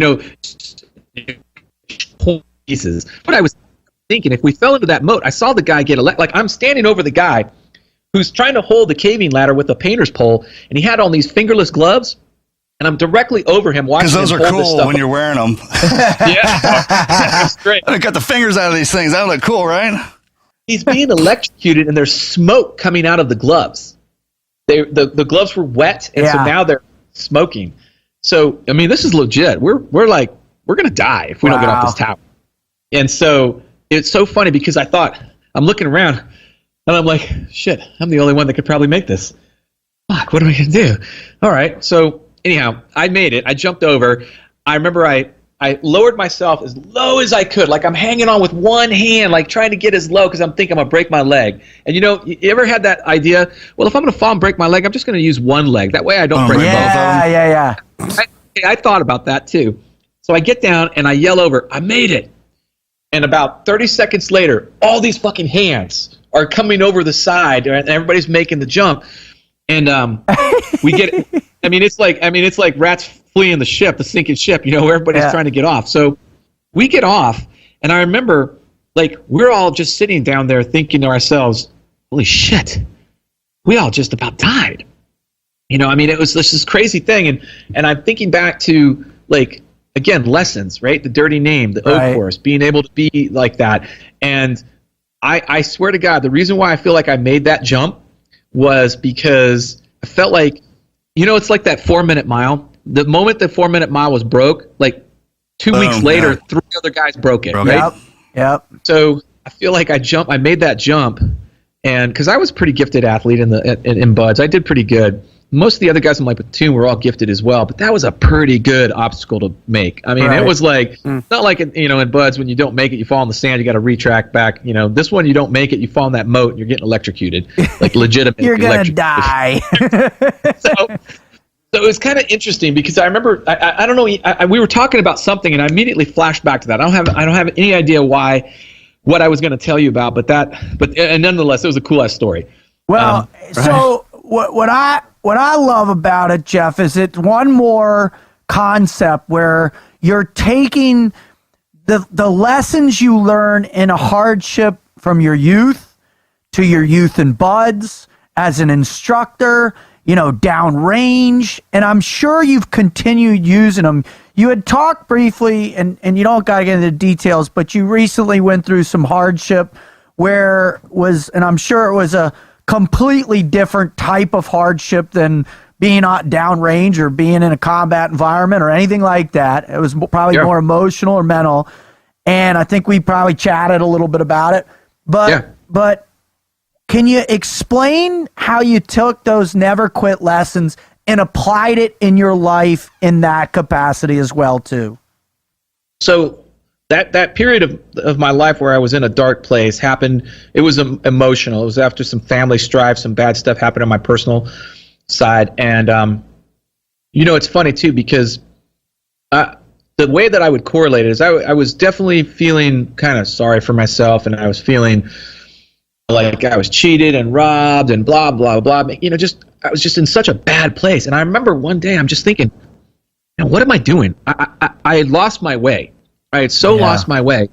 [SPEAKER 7] pieces. What I was thinking, if we fell into that moat, I saw the guy get like I'm standing over the guy who's trying to hold the caving ladder with a painter's pole, and he had on these fingerless gloves, and I'm directly over him watching him
[SPEAKER 5] Because those
[SPEAKER 7] hold
[SPEAKER 5] are
[SPEAKER 7] this
[SPEAKER 5] cool
[SPEAKER 7] stuff
[SPEAKER 5] when
[SPEAKER 7] up.
[SPEAKER 5] you're wearing them.
[SPEAKER 7] Yeah, that's great.
[SPEAKER 5] I cut the fingers out of these things. That would look cool, right?
[SPEAKER 7] He's being electrocuted, and there's smoke coming out of the gloves. The gloves were wet, and so now they're smoking. So I mean, this is legit. We're gonna die if we don't get off this tower. And so it's so funny because I thought, I'm looking around and I'm like, shit, I'm the only one that could probably make this. Fuck, what am I going to do? All right. So anyhow, I made it. I jumped over. I remember I lowered myself as low as I could. Like I'm hanging on with one hand, like trying to get as low because I'm thinking I'm going to break my leg. And you ever had that idea? Well, if I'm going to fall and break my leg, I'm just going to use one leg. That way I don't break both of them.
[SPEAKER 4] Yeah.
[SPEAKER 7] I thought about that too. So I get down and I yell over, I made it. And about 30 seconds later, all these fucking hands are coming over the side, and everybody's making the jump. And we get, it's like rats fleeing the ship, the sinking ship. Where everybody's trying to get off. So we get off, and I remember, we're all just sitting down there thinking to ourselves, "Holy shit, we all just about died." It was this crazy thing, and I'm thinking back to again, lessons, right? The dirty name, the O course, being able to be like that. And I swear to God, the reason why I feel like I made that jump was because I felt like, it's like that 4-minute mile. The moment the 4-minute mile was broke, 2 weeks later, 3 other guys broke it, right?
[SPEAKER 4] Yep.
[SPEAKER 7] So I feel like I made that jump, and because I was a pretty gifted athlete in Buds, I did pretty good. Most of the other guys in my platoon were all gifted as well, but that was a pretty good obstacle to make. It was not like in Buds when you don't make it, you fall in the sand, you got to retract back. This one you don't make it, you fall in that moat, and you're getting electrocuted, legitimately.
[SPEAKER 4] You're gonna die.
[SPEAKER 7] So it was kind of interesting because I remember I don't know, we were talking about something, and I immediately flashed back to that. I don't have any idea what I was going to tell you about, but nonetheless, it was a cool ass story.
[SPEAKER 4] Well, so what I love about it, Jeff, is it's one more concept where you're taking the lessons you learn in a hardship from your youth to your youth in Buds as an instructor, downrange, and I'm sure you've continued using them. You had talked briefly, and you don't got to get into details, but you recently went through some hardship and I'm sure it was a completely different type of hardship than being downrange or being in a combat environment or anything like that. It was probably more emotional or mental, and I think we probably chatted a little bit about it. But can you explain how you took those never quit lessons and applied it in your life in that capacity as well too? So that period of my life where I was in a dark place happened. It was emotional. It was after some family strife, some bad stuff happened on my personal side. And, it's funny too, because the way that I would correlate it is I was definitely feeling kind of sorry for myself, and I was feeling like I was cheated and robbed and blah, blah, blah. I was just in such a bad place. And I remember one day I'm just thinking, what am I doing? I had lost my way. I had lost my way.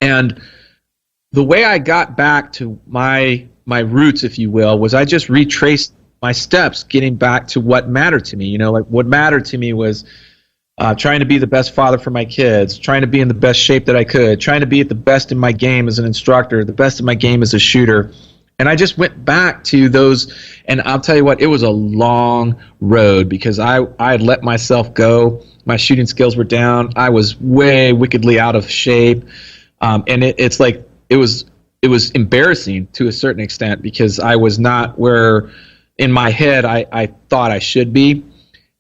[SPEAKER 4] And the way I got back to my roots, if you will, was I just retraced my steps, getting back to what mattered to me. What mattered to me was trying to be the best father for my kids, trying to be in the best shape that I could, trying to be at the best in my game as an instructor, the best in my game as a shooter.
[SPEAKER 7] And I just went back to those, and I'll tell you what, it was a long road because I had let myself go. My shooting skills were down. I was way wickedly out of shape, and it's like it was embarrassing to a certain extent because I was not where in my head I thought I should be.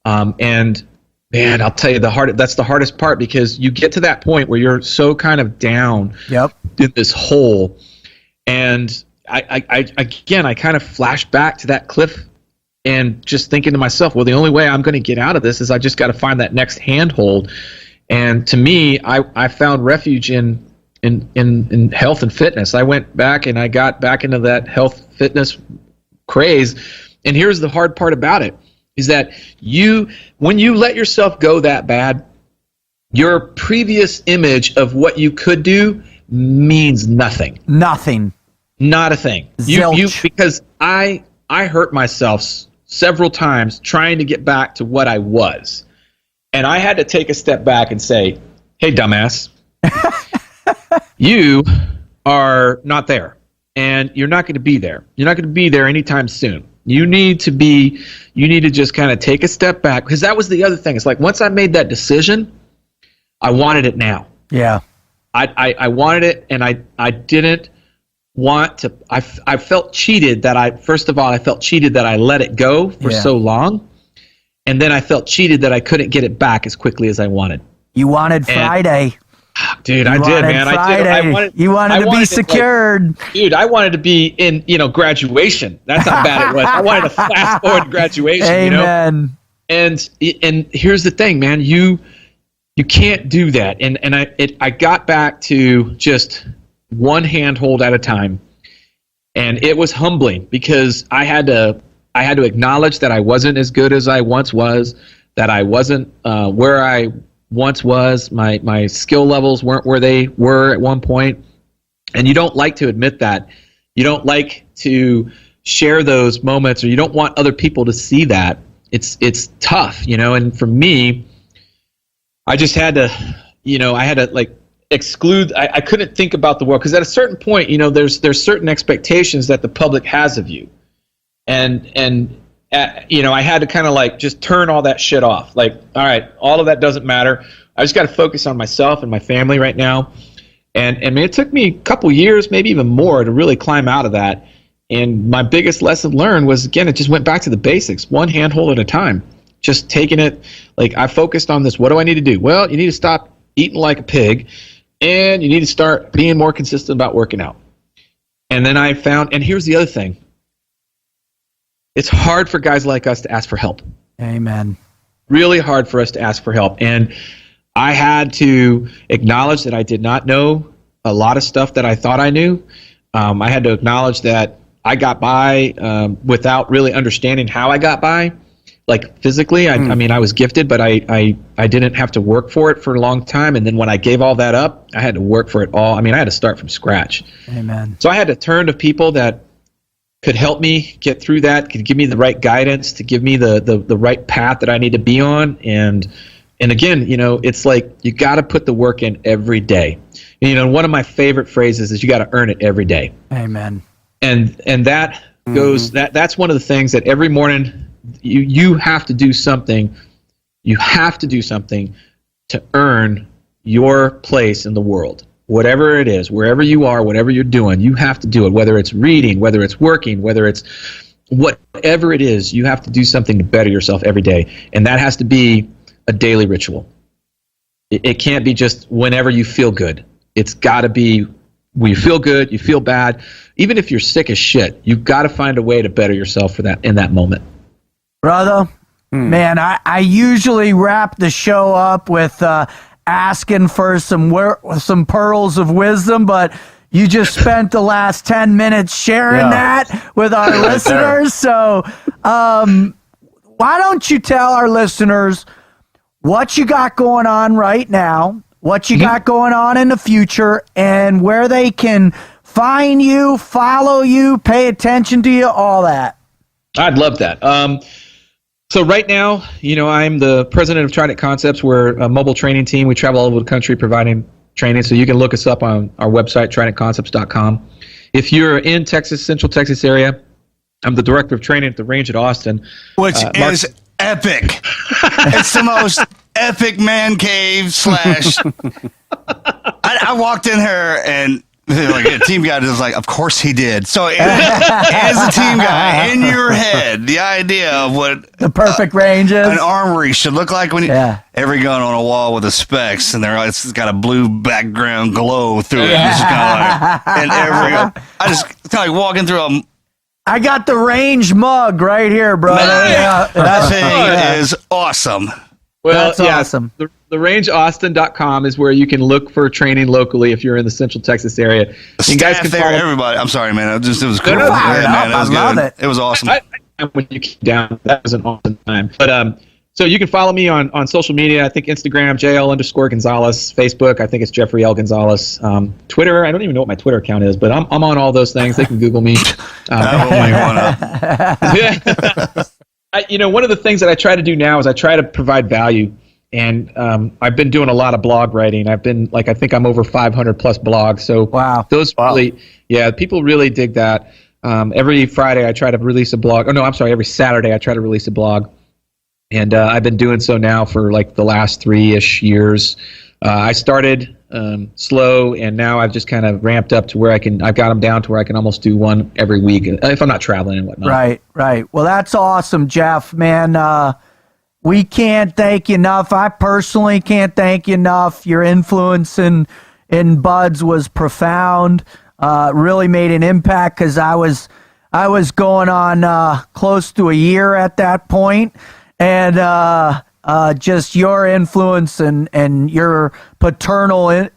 [SPEAKER 7] And man, I'll tell you that's the hardest part because you get to that point where you're so kind of down in this hole, and I kind of flashed back to that cliff and just thinking to myself, well, the only way I'm going to get out of this is I just got to find that next handhold. And to me, I found refuge in health and fitness. I went back and I got back into that health fitness craze. And here's the hard part about it is that when you let yourself go that bad, your previous image of what you could do means nothing.
[SPEAKER 4] Nothing.
[SPEAKER 7] Not a thing. Because I hurt myself several times trying to get back to what I was. And I had to take a step back and say, hey, dumbass, you are not there. And you're not going to be there. You're not going to be there anytime soon. You need to just kind of take a step back. Because that was the other thing. It's like once I made that decision, I wanted it now.
[SPEAKER 4] Yeah.
[SPEAKER 7] I wanted it, and I didn't want to. I felt cheated that I felt cheated that I let it go for so long, and then I felt cheated that I couldn't get it back as quickly as I wanted.
[SPEAKER 4] You wanted Friday.
[SPEAKER 7] Dude, I did, man.
[SPEAKER 4] You wanted to be secured.
[SPEAKER 7] Dude, I wanted to be in, graduation. That's how bad it was. I wanted to fast forward to graduation,
[SPEAKER 4] Amen.
[SPEAKER 7] And here's the thing, man. You can't do that. And I got back to just one handhold at a time. And it was humbling because I had to acknowledge that I wasn't as good as I once was, that I wasn't where I once was. My skill levels weren't where they were at one point. And you don't like to admit that. You don't like to share those moments, or you don't want other people to see that. It's tough, and for me, I just had to, I had to exclude. I couldn't think about the world because at a certain point, there's certain expectations that the public has of you, and I had to kind of just turn all that shit off. All right, all of that doesn't matter. I just got to focus on myself and my family right now. And it took me a couple years, maybe even more, to really climb out of that. And my biggest lesson learned was, again, it just went back to the basics, one handhold at a time. Just taking it, I focused on this. What do I need to do? Well, you need to stop eating like a pig, and you need to start being more consistent about working out. And then I found, and here's the other thing. It's hard for guys like us to ask for help.
[SPEAKER 4] Amen.
[SPEAKER 7] Really hard for us to ask for help. And I had to acknowledge that I did not know a lot of stuff that I thought I knew. I had to acknowledge that I got by without really understanding how I got by. Physically, I mean, I was gifted, but I didn't have to work for it for a long time. And then when I gave all that up, I had to work for it all. I mean, I had to start from scratch.
[SPEAKER 4] Amen.
[SPEAKER 7] So I had to turn to people that could help me get through that, could give me the right guidance, to give me the right path that I need to be on. And again, it's you got to put the work in every day. One of my favorite phrases is you got to earn it every day.
[SPEAKER 4] Amen.
[SPEAKER 7] And that goes, that's one of the things that every morning you have to do something. You have to do something to earn your place in the world. Whatever it is, wherever you are, whatever you're doing, you have to do it. Whether it's reading, whether it's working, whether it's whatever it is, you have to do something to better yourself every day. And that has to be a daily ritual. It can't be just whenever you feel good. It's got to be when you feel good, you feel bad. Even if you're sick as shit, you've got to find a way to better yourself for that in that moment.
[SPEAKER 4] Brother, man, I usually wrap the show up with asking for some pearls of wisdom, but you just spent the last 10 minutes sharing that with our listeners. So why don't you tell our listeners what you got going on right now, what you got going on in the future, and where they can find you, follow you, pay attention to you, all that.
[SPEAKER 7] I'd love that. So right now, I'm the president of Trident Concepts. We're a mobile training team. We travel all over the country providing training. So you can look us up on our website, tridentconcepts.com. if you're in Texas, Central Texas area, I'm the director of training at the range at Austin.
[SPEAKER 5] Which is epic. It's the most epic man cave / I walked in here and like a team guy was like, of course he did. So as a team guy, in your head, the idea of what
[SPEAKER 4] The perfect range is.
[SPEAKER 5] an armory should look like when every gun on a wall with the specs and it's got a blue background glow through it. It's just kind of like, and I just kind of like walking through
[SPEAKER 4] I got the range mug right here, brother.
[SPEAKER 5] that thing is awesome.
[SPEAKER 7] Well,
[SPEAKER 4] That's awesome.
[SPEAKER 7] The rangeaustin.com is where you can look for training locally if you're in the Central Texas area.
[SPEAKER 5] The
[SPEAKER 7] You guys
[SPEAKER 5] staff
[SPEAKER 7] can
[SPEAKER 5] there,
[SPEAKER 7] follow
[SPEAKER 5] everybody. I'm sorry, man. It was cool.
[SPEAKER 7] no,
[SPEAKER 5] Yeah, man, it
[SPEAKER 4] I
[SPEAKER 5] was
[SPEAKER 4] love
[SPEAKER 5] good.
[SPEAKER 4] it.
[SPEAKER 5] It was awesome.
[SPEAKER 7] when you came down, that was an awesome time. But so you can follow me on social media. I think Instagram, JL_Gonzales. Facebook, I think it's Jeffrey L. Gonzales. Twitter, I don't even know what my Twitter account is, but I'm on all those things. They can Google me. One of the things that I try to do now is I try to provide value. And I've been doing a lot of blog writing. I think I'm over 500 plus blogs. So people really dig that. Every Friday I try to release a blog. Every Saturday I try to release a blog. And I've been doing so now for like the last 3-ish years. I started slow, and now I've just kind of ramped up to where I've got them down to where I can almost do one every week if I'm not traveling and whatnot.
[SPEAKER 4] Right. Well, that's awesome, Jeff, man. We can't thank you enough. I personally can't thank you enough. Your influence in Buds was profound. Really made an impact because I was going on close to a year at that point, and just your influence and your paternal,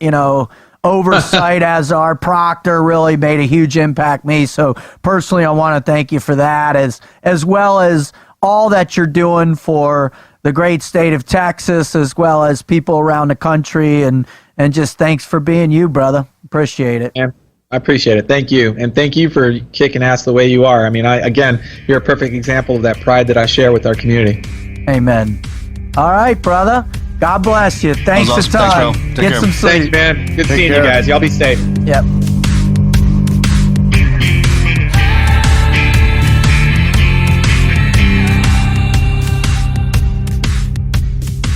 [SPEAKER 4] oversight as our proctor really made a huge impact me. So personally, I want to thank you for that, as well as all that you're doing for the great state of Texas, as well as people around the country, and just thanks for being you, brother. Appreciate it.
[SPEAKER 7] Yeah, I appreciate it. Thank you. And thank you for kicking ass the way you are. I mean, you're a perfect example of that pride that I share with our community.
[SPEAKER 4] Amen. All right, brother. God bless you. Thanks
[SPEAKER 5] That was
[SPEAKER 4] a
[SPEAKER 5] awesome.
[SPEAKER 4] ton.
[SPEAKER 5] Thanks, bro. Take
[SPEAKER 4] Get
[SPEAKER 5] care.
[SPEAKER 4] some sleep.
[SPEAKER 7] Thanks, man. Good seeing
[SPEAKER 6] care.
[SPEAKER 7] you guys. Y'all be safe.
[SPEAKER 4] Yep.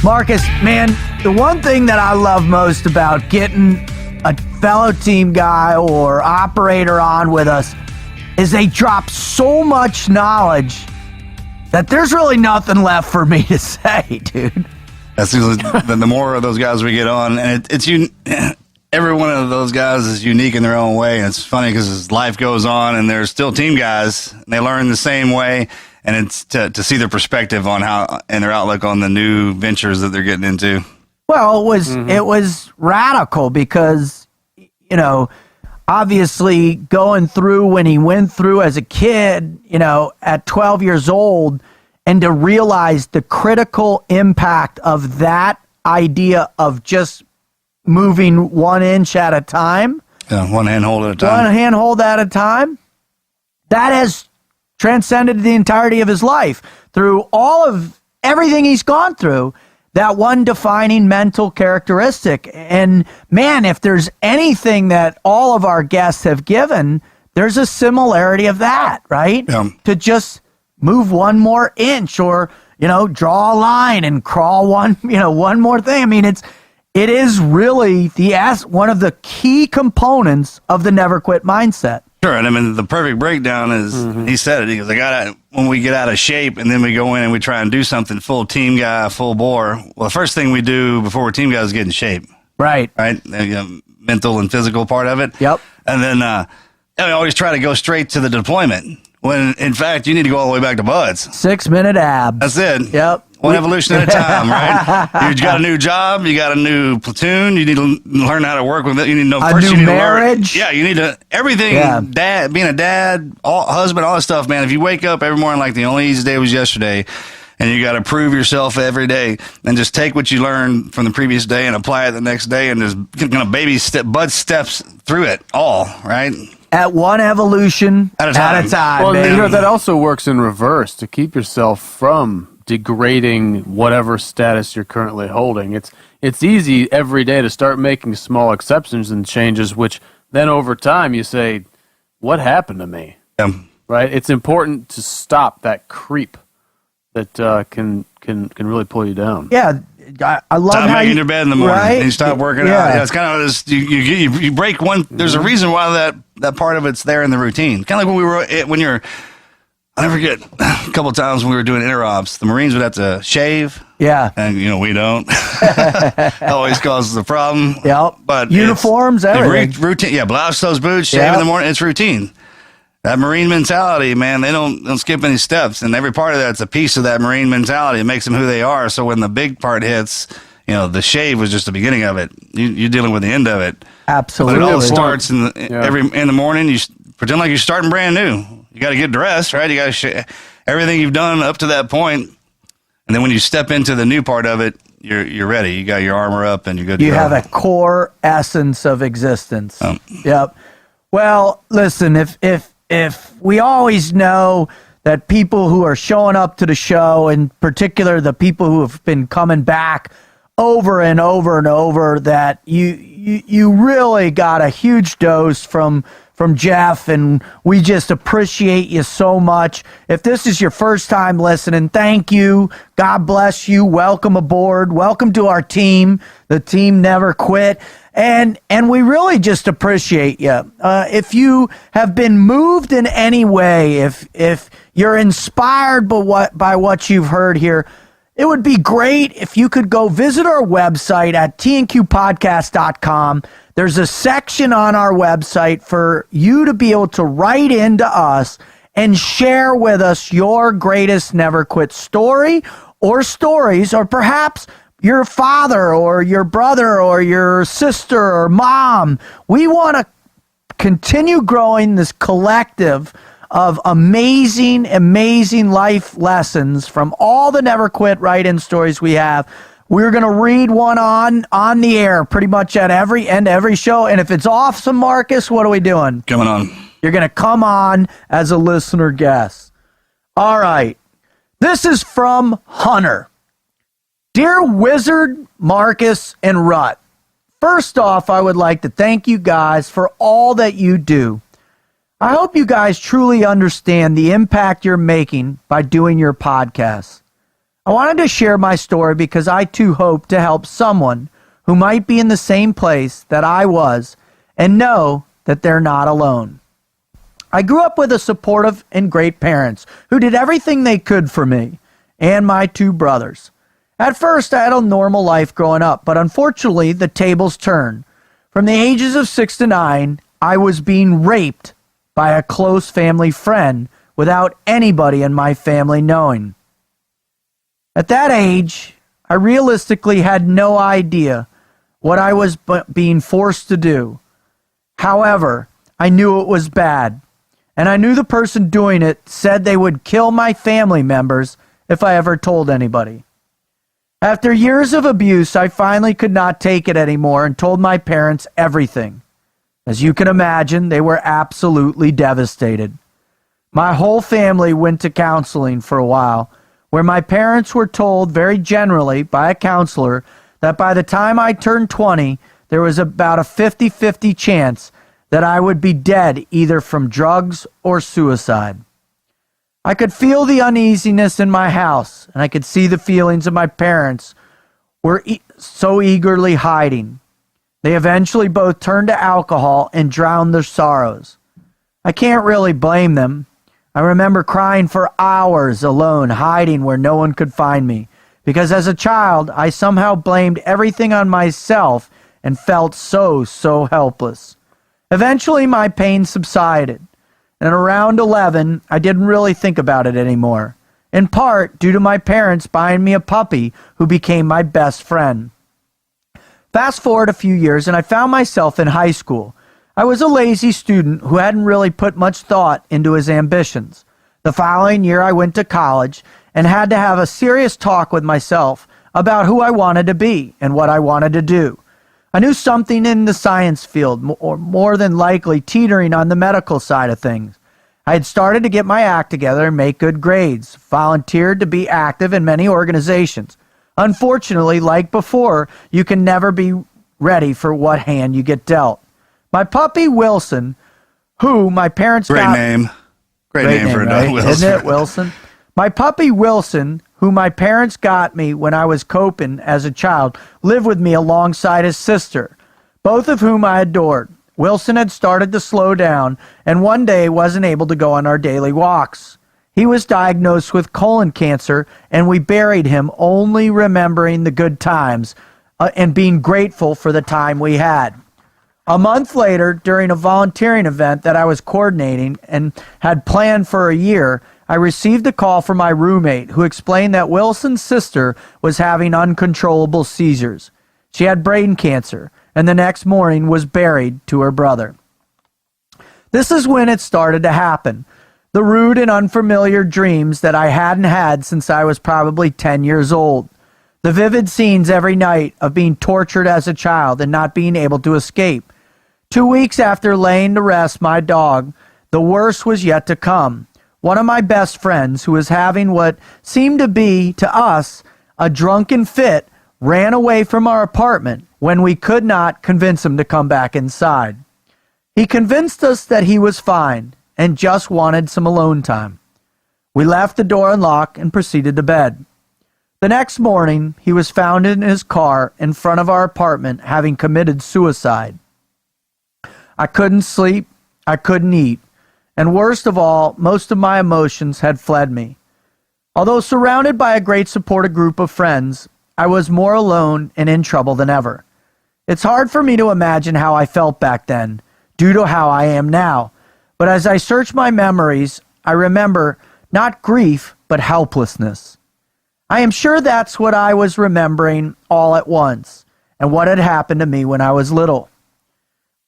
[SPEAKER 4] Marcus, man, the one thing that I love most about getting a fellow team guy or operator on with us is they drop so much knowledge that there's really nothing left for me to say, dude.
[SPEAKER 5] That's usually the more of those guys we get on, and every one of those guys is unique in their own way. And it's funny because as life goes on, and they're still team guys, and they learn the same way. And it's to see their perspective on how and their outlook on the new ventures that they're getting into.
[SPEAKER 4] Well, it was radical because, obviously going through when he went through as a kid, at 12 years old, and to realize the critical impact of that idea of just moving 1 inch at a time.
[SPEAKER 5] Yeah, one handhold at a time.
[SPEAKER 4] One handhold at a time. That has transcended the entirety of his life through all of everything he's gone through. That one defining mental characteristic. And man, if there's anything that all of our guests have given, there's a similarity of that, right?
[SPEAKER 5] Yeah.
[SPEAKER 4] To just move 1 more inch, or, draw a line and crawl one more thing. I mean, it is really one of the key components of the never quit mindset.
[SPEAKER 5] Sure, and I mean the perfect breakdown is he said it. He goes, when we get out of shape and then we go in and we try and do something full team guy, full bore. Well, the first thing we do before we're team guys is get in shape. Right. Mental and physical part of it.
[SPEAKER 4] Yep.
[SPEAKER 5] And then we always try to go straight to the deployment when in fact you need to go all the way back to Buds.
[SPEAKER 4] 6-minute abs.
[SPEAKER 5] That's it.
[SPEAKER 4] Yep.
[SPEAKER 5] One evolution at a time, right? You got a new job, you got a new platoon, you need to learn how to work with it. You need to know
[SPEAKER 4] A
[SPEAKER 5] first
[SPEAKER 4] new
[SPEAKER 5] you need
[SPEAKER 4] marriage.
[SPEAKER 5] to learn. Yeah, you need to everything.
[SPEAKER 4] Yeah.
[SPEAKER 5] Dad, being a dad, husband, all that stuff, man. If you wake up every morning like the only easy day was yesterday, and you got to prove yourself every day, and just take what you learned from the previous day and apply it the next day, and just Bud steps through it all, right?
[SPEAKER 4] At one evolution at a time.
[SPEAKER 6] Well,
[SPEAKER 4] man.
[SPEAKER 6] that also works in reverse to keep yourself from degrading whatever status you're currently holding. It's easy every day to start making small exceptions and changes, which then over time you say, what happened to me? Right? It's important to stop that creep that can really pull you down.
[SPEAKER 4] Yeah, I love
[SPEAKER 5] Stop
[SPEAKER 4] how
[SPEAKER 5] making
[SPEAKER 4] you,
[SPEAKER 5] your bed in the morning.
[SPEAKER 4] right?
[SPEAKER 5] And you stop working out. Yeah, it's kind of this. You break one. There's a reason why that part of it's there in the routine. Kind of like when you're. I never forget a couple of times when we were doing interops, the Marines would have to shave.
[SPEAKER 4] Yeah.
[SPEAKER 5] And, we don't. Always causes a problem.
[SPEAKER 4] Yep.
[SPEAKER 5] But
[SPEAKER 4] uniforms, everything.
[SPEAKER 5] Routine. Yeah, blouse those boots, shave in the morning. It's routine. That Marine mentality, man, they don't skip any steps. And every part of that's a piece of that Marine mentality. It makes them who they are. So when the big part hits, the shave was just the beginning of it. You're dealing with the end of it.
[SPEAKER 4] Absolutely.
[SPEAKER 5] But it all starts in the morning. You pretend like you're starting brand new. You got to get dressed, right? You got to everything you've done up to that point, and then when you step into the new part of it, you're ready. You got your armor up, and you're good.
[SPEAKER 4] You have a core essence of existence. Yep. Well, listen, if we always know that people who are showing up to the show, in particular the people who have been coming back over and over and over, that you really got a huge dose from Jeff, and we just appreciate you so much. If this is your first time listening, thank you. God bless you. Welcome aboard. Welcome to our team. The team never quit. And we really just appreciate you. If you have been moved in any way, if you're inspired by what you've heard here, it would be great if you could go visit our website at tnqpodcast.com. There's a section on our website for you to be able to write into us and share with us your greatest Never Quit story or stories, or perhaps your father or your brother or your sister or mom. We want to continue growing this collective of amazing life lessons from all the Never Quit write-in stories we have. We're going to read one on the air pretty much at every end of every show. And if it's awesome, Marcus, what are we doing?
[SPEAKER 5] Coming on.
[SPEAKER 4] You're going to come on as a listener guest. All right. This is from Hunter. Dear Wizard, Marcus, and Rut, first off, I would like to thank you guys for all that you do. I hope you guys truly understand the impact you're making by doing your podcast. I wanted to share my story because I too hope to help someone who might be in the same place that I was and know that they're not alone. I grew up with a supportive and great parents who did everything they could for me and my two brothers. At first, I had a normal life growing up, but unfortunately, the tables turned. From the ages of 6 to 9, I was being raped by a close family friend without anybody in my family knowing. At that age, I realistically had no idea what I was being forced to do. However, I knew it was bad, and I knew the person doing it said they would kill my family members if I ever told anybody. After years of abuse, I finally could not take it anymore and told my parents everything. As you can imagine, they were absolutely devastated. My whole family went to counseling for a while, where my parents were told very generally by a counselor that by the time I turned 20, there was about a 50-50 chance that I would be dead either from drugs or suicide. I could feel the uneasiness in my house, and I could see the feelings of my parents were so eagerly hiding. They eventually both turned to alcohol and drowned their sorrows. I can't really blame them. I remember crying for hours alone, hiding where no one could find me, because as a child, I somehow blamed everything on myself and felt so helpless. Eventually, my pain subsided, and around 11, I didn't really think about it anymore, in part due to my parents buying me a puppy who became my best friend. Fast forward a few years, and I found myself in high school. I was a lazy student who hadn't really put much thought into his ambitions. The following year, I went to college and had to have a serious talk with myself about who I wanted to be and what I wanted to do. I knew something in the science field, or more than likely teetering on the medical side of things. I had started to get my act together and make good grades, volunteered to be active in many organizations. Unfortunately, like before, you can never be ready for what hand you get dealt. My puppy, Wilson, who my parents
[SPEAKER 5] Great
[SPEAKER 4] got...
[SPEAKER 5] name. Great name for a
[SPEAKER 4] right?
[SPEAKER 5] dog, Wilson.
[SPEAKER 4] Isn't it, Wilson? My puppy Wilson, who my parents got me when I was coping as a child, lived with me alongside his sister, both of whom I adored. Wilson had started to slow down and one day wasn't able to go on our daily walks. He was diagnosed with colon cancer and we buried him, only remembering the good times and being grateful for the time we had. A month later, during a volunteering event that I was coordinating and had planned for a year, I received a call from my roommate who explained that Wilson's sister was having uncontrollable seizures. She had brain cancer and the next morning was buried to her brother. This is when it started to happen. The rude and unfamiliar dreams that I hadn't had since I was probably 10 years old. The vivid scenes every night of being tortured as a child and not being able to escape. 2 weeks after laying to rest my dog, the worst was yet to come. One of my best friends, who was having what seemed to be, to us, a drunken fit, ran away from our apartment when we could not convince him to come back inside. He convinced us that he was fine and just wanted some alone time. We left the door unlocked and proceeded to bed. The next morning, he was found in his car in front of our apartment, having committed suicide. I couldn't sleep, I couldn't eat, and worst of all, most of my emotions had fled me. Although surrounded by a great supportive group of friends, I was more alone and in trouble than ever. It's hard for me to imagine how I felt back then, due to how I am now, but as I search my memories, I remember not grief, but helplessness. I am sure that's what I was remembering all at once, and what had happened to me when I was little.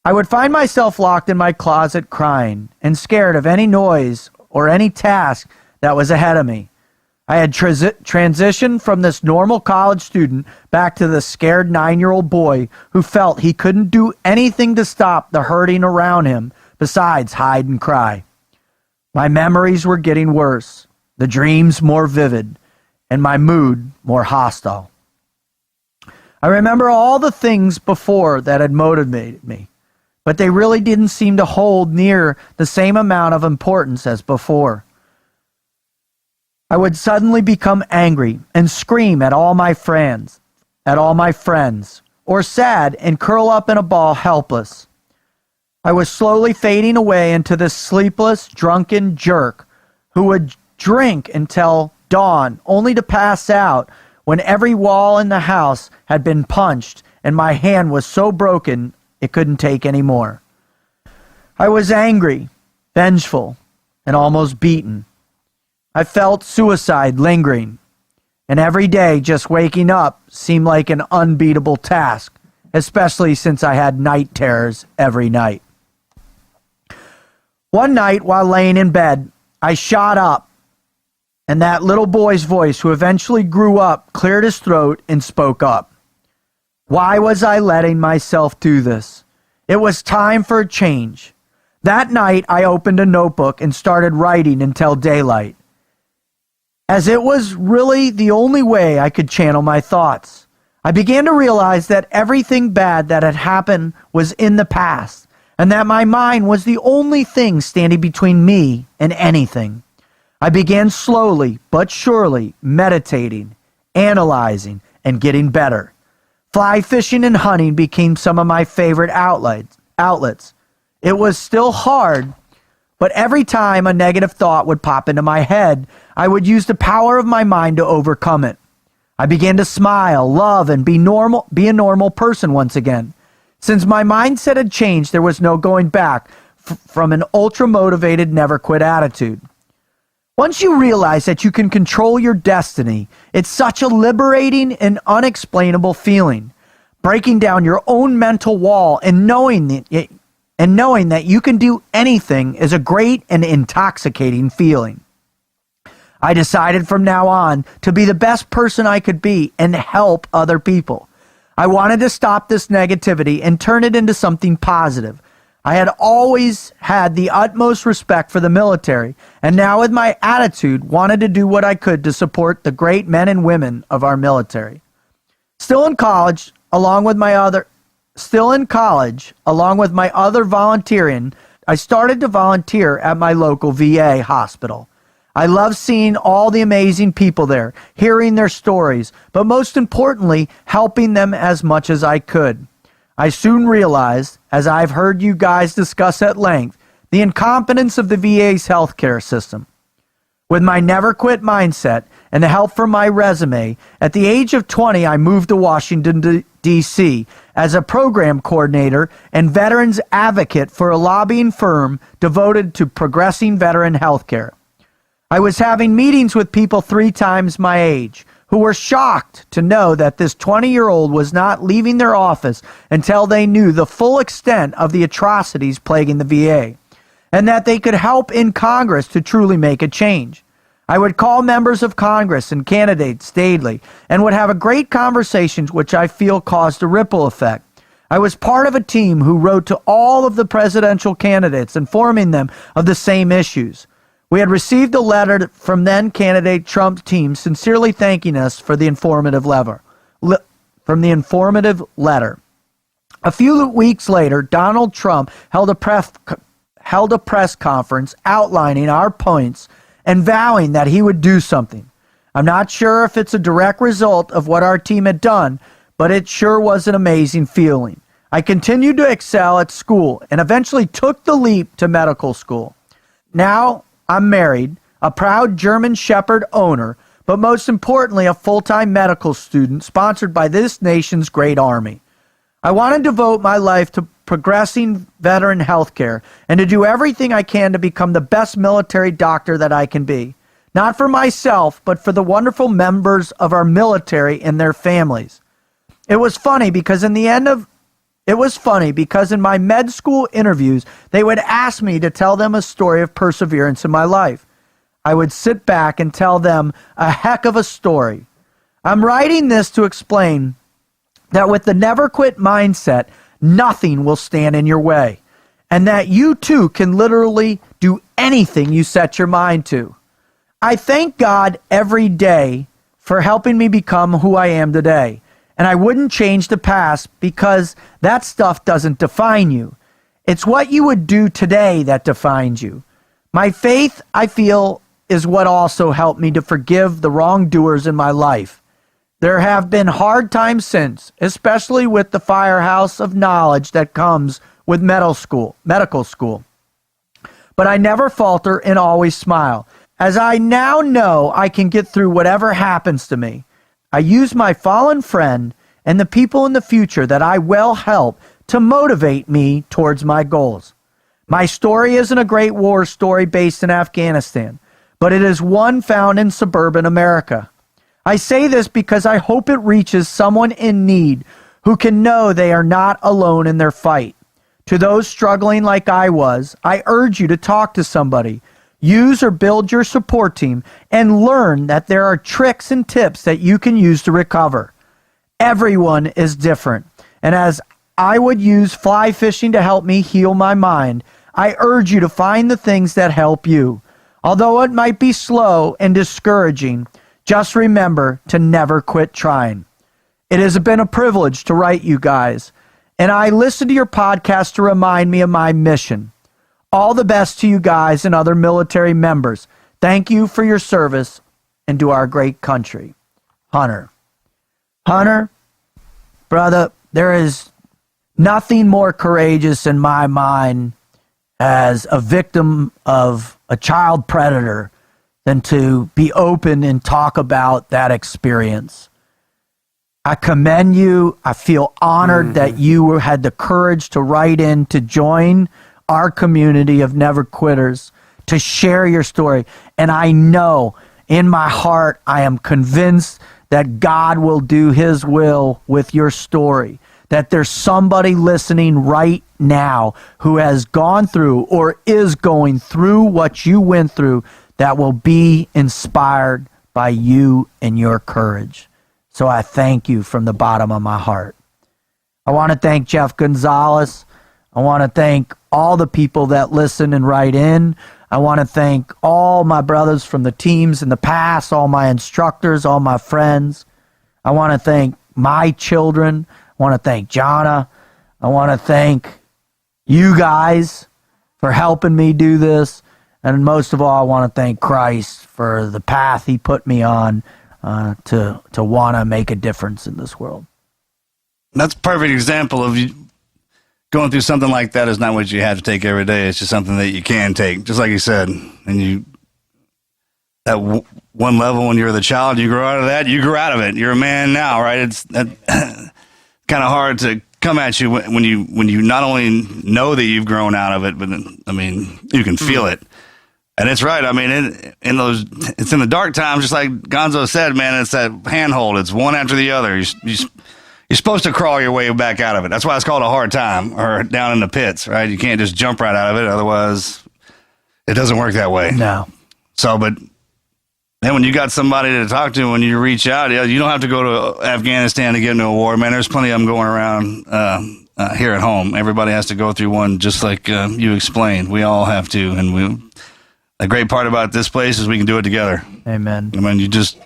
[SPEAKER 4] I would find myself locked in my closet crying and scared of any noise or any task that was ahead of me. I had transitioned from this normal college student back to the scared 9-year-old boy who felt he couldn't do anything to stop the hurting around him besides hide and cry. My memories were getting worse, the dreams more vivid, and my mood more hostile. I remember all the things before that had motivated me, but they really didn't seem to hold near the same amount of importance as before. I would suddenly become angry and scream at all my friends, or sad and curl up in a ball helpless. I was slowly fading away into this sleepless, drunken jerk who would drink until dawn, only to pass out when every wall in the house had been punched and my hand was so broken it couldn't take any more. I was angry, vengeful, and almost beaten. I felt suicide lingering, and every day just waking up seemed like an unbeatable task, especially since I had night terrors every night. One night while laying in bed, I shot up, and that little boy's voice, who eventually grew up, cleared his throat and spoke up. Why was I letting myself do this? It was time for a change. That night, I opened a notebook and started writing until daylight, as it was really the only way I could channel my thoughts. I began to realize that everything bad that had happened was in the past, and that my mind was the only thing standing between me and anything. I began slowly but surely meditating, analyzing, and getting better. Fly fishing and hunting became some of my favorite outlets. It was still hard, but every time a negative thought would pop into my head, I would use the power of my mind to overcome it. I began to smile, love, and be a normal person once again. Since my mindset had changed, there was no going back from an ultra-motivated, never-quit attitude. Once you realize that you can control your destiny, it's such a liberating and unexplainable feeling. Breaking down your own mental wall and knowing that you can do anything is a great and intoxicating feeling. I decided from now on to be the best person I could be and help other people. I wanted to stop this negativity and turn it into something positive. I had always had the utmost respect for the military, and now with my attitude, wanted to do what I could to support the great men and women of our military. Still in college, along with my other volunteering, I started to volunteer at my local VA hospital. I love seeing all the amazing people there, hearing their stories, but most importantly, helping them as much as I could. I soon realized, as I've heard you guys discuss at length, the incompetence of the VA's healthcare system. With my never quit mindset and the help from my resume, at the age of 20, I moved to Washington, D.C. as a program coordinator and veterans advocate for a lobbying firm devoted to progressing veteran healthcare. I was having meetings with people 3 times my age who were shocked to know that this 20-year-old was not leaving their office until they knew the full extent of the atrocities plaguing the VA, and that they could help in Congress to truly make a change. I would call members of Congress and candidates daily and would have a great conversations which I feel caused a ripple effect. I was part of a team who wrote to all of the presidential candidates informing them of the same issues. We had received a letter from then candidate Trump's team sincerely thanking us for the informative letter. A few weeks later, Donald Trump held a press conference outlining our points and vowing that he would do something. I'm not sure if it's a direct result of what our team had done, but it sure was an amazing feeling. I continued to excel at school and eventually took the leap to medical school. Now I'm married, a proud German Shepherd owner, but most importantly, a full-time medical student sponsored by this nation's great army. I want to devote my life to progressing veteran health care and to do everything I can to become the best military doctor that I can be. Not for myself, but for the wonderful members of our military and their families. It was funny because in my med school interviews, they would ask me to tell them a story of perseverance in my life. I would sit back and tell them a heck of a story. I'm writing this to explain that with the never quit mindset, nothing will stand in your way, and that you too can literally do anything you set your mind to. I thank God every day for helping me become who I am today. And I wouldn't change the past because that stuff doesn't define you. It's what you would do today that defines you. My faith, I feel, is what also helped me to forgive the wrongdoers in my life. There have been hard times since, especially with the firehouse of knowledge that comes with medical school. But I never falter and always smile, as I now know I can get through whatever happens to me. I use my fallen friend and the people in the future that I will help to motivate me towards my goals. My story isn't a great war story based in Afghanistan, but it is one found in suburban America. I say this because I hope it reaches someone in need who can know they are not alone in their fight. To those struggling like I was, I urge you to talk to somebody. Use or build your support team and learn that there are tricks and tips that you can use to recover. Everyone is different, and as I would use fly fishing to help me heal my mind, I urge you to find the things that help you. Although it might be slow and discouraging, just remember to never quit trying. It has been a privilege to write you guys, and I listen to your podcast to remind me of my mission. All the best to you guys and other military members. Thank you for your service and to our great country. Hunter. Hunter, brother, there is nothing more courageous in my mind as a victim of a child predator than to be open and talk about that experience. I commend you. I feel honored that you had the courage to write in to join our community of never quitters, to share your story. And I know in my heart, I am convinced that God will do his will with your story, that there's somebody listening right now who has gone through or is going through what you went through that will be inspired by you and your courage. So I thank you from the bottom of my heart. I want to thank Jeff Gonzales. I want to thank all the people that listen and write in. I want to thank all my brothers from the teams in the past, all my instructors, all my friends. I want to thank my children. I want to thank Jonna. I want to thank you guys for helping me do this. And most of all, I want to thank Christ for the path he put me on to want to make a difference in this world.
[SPEAKER 5] That's a perfect example of you going through something like that is not what you have to take every day. It's just something that you can take, just like you said. And you, at one level, when you're the child, you grow out of that. You grew out of it. You're a man now, right? It's kind of hard to come at you when you not only know that you've grown out of it, but I mean, you can feel it. And it's right. I mean, it's in the dark times, just like Gonzo said, man. It's that handhold. It's one after the other. You're supposed to crawl your way back out of it. That's why it's called a hard time, or down in the pits, right? You can't just jump right out of it. Otherwise, it doesn't work that way.
[SPEAKER 4] No.
[SPEAKER 5] So, but then when you got somebody to talk to, when you reach out, you don't have to go to Afghanistan to get into a war, man. There's plenty of them going around here at home. Everybody has to go through one, just like you explained. We all have to. And the great part about this place is we can do it together.
[SPEAKER 4] Amen.
[SPEAKER 5] I mean, you just...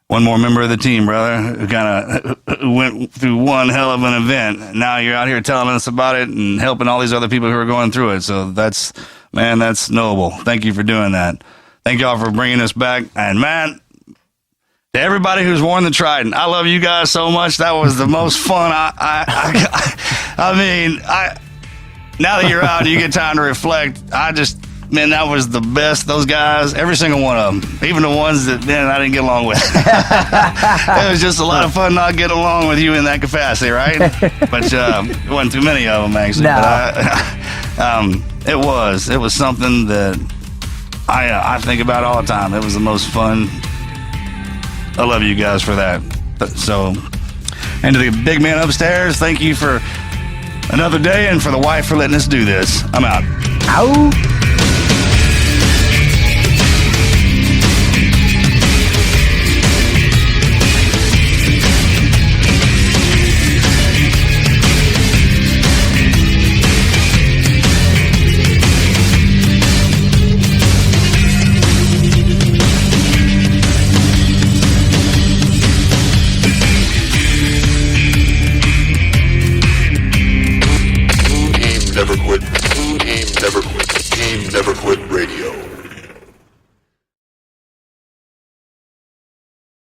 [SPEAKER 5] one more member of the team, brother, who went through one hell of an event. And now you're out here telling us about it and helping all these other people who are going through it. So that's noble. Thank you for doing that. Thank y'all for bringing us back. And man, to everybody who's worn the Trident, I love you guys so much. That was the most fun. I mean, now that you're out and you get time to reflect, man, that was the best. Those guys, every single one of them, even the ones that, man, I didn't get along with. It was just a lot of fun not getting along with you in that capacity, right? But it wasn't too many of them, actually.
[SPEAKER 4] No.
[SPEAKER 5] But it was something that I think about all the time. It was the most fun. I love you guys for that. So, and to the big man upstairs, thank you for another day, and for the wife for letting us do this. I'm out.
[SPEAKER 4] Out.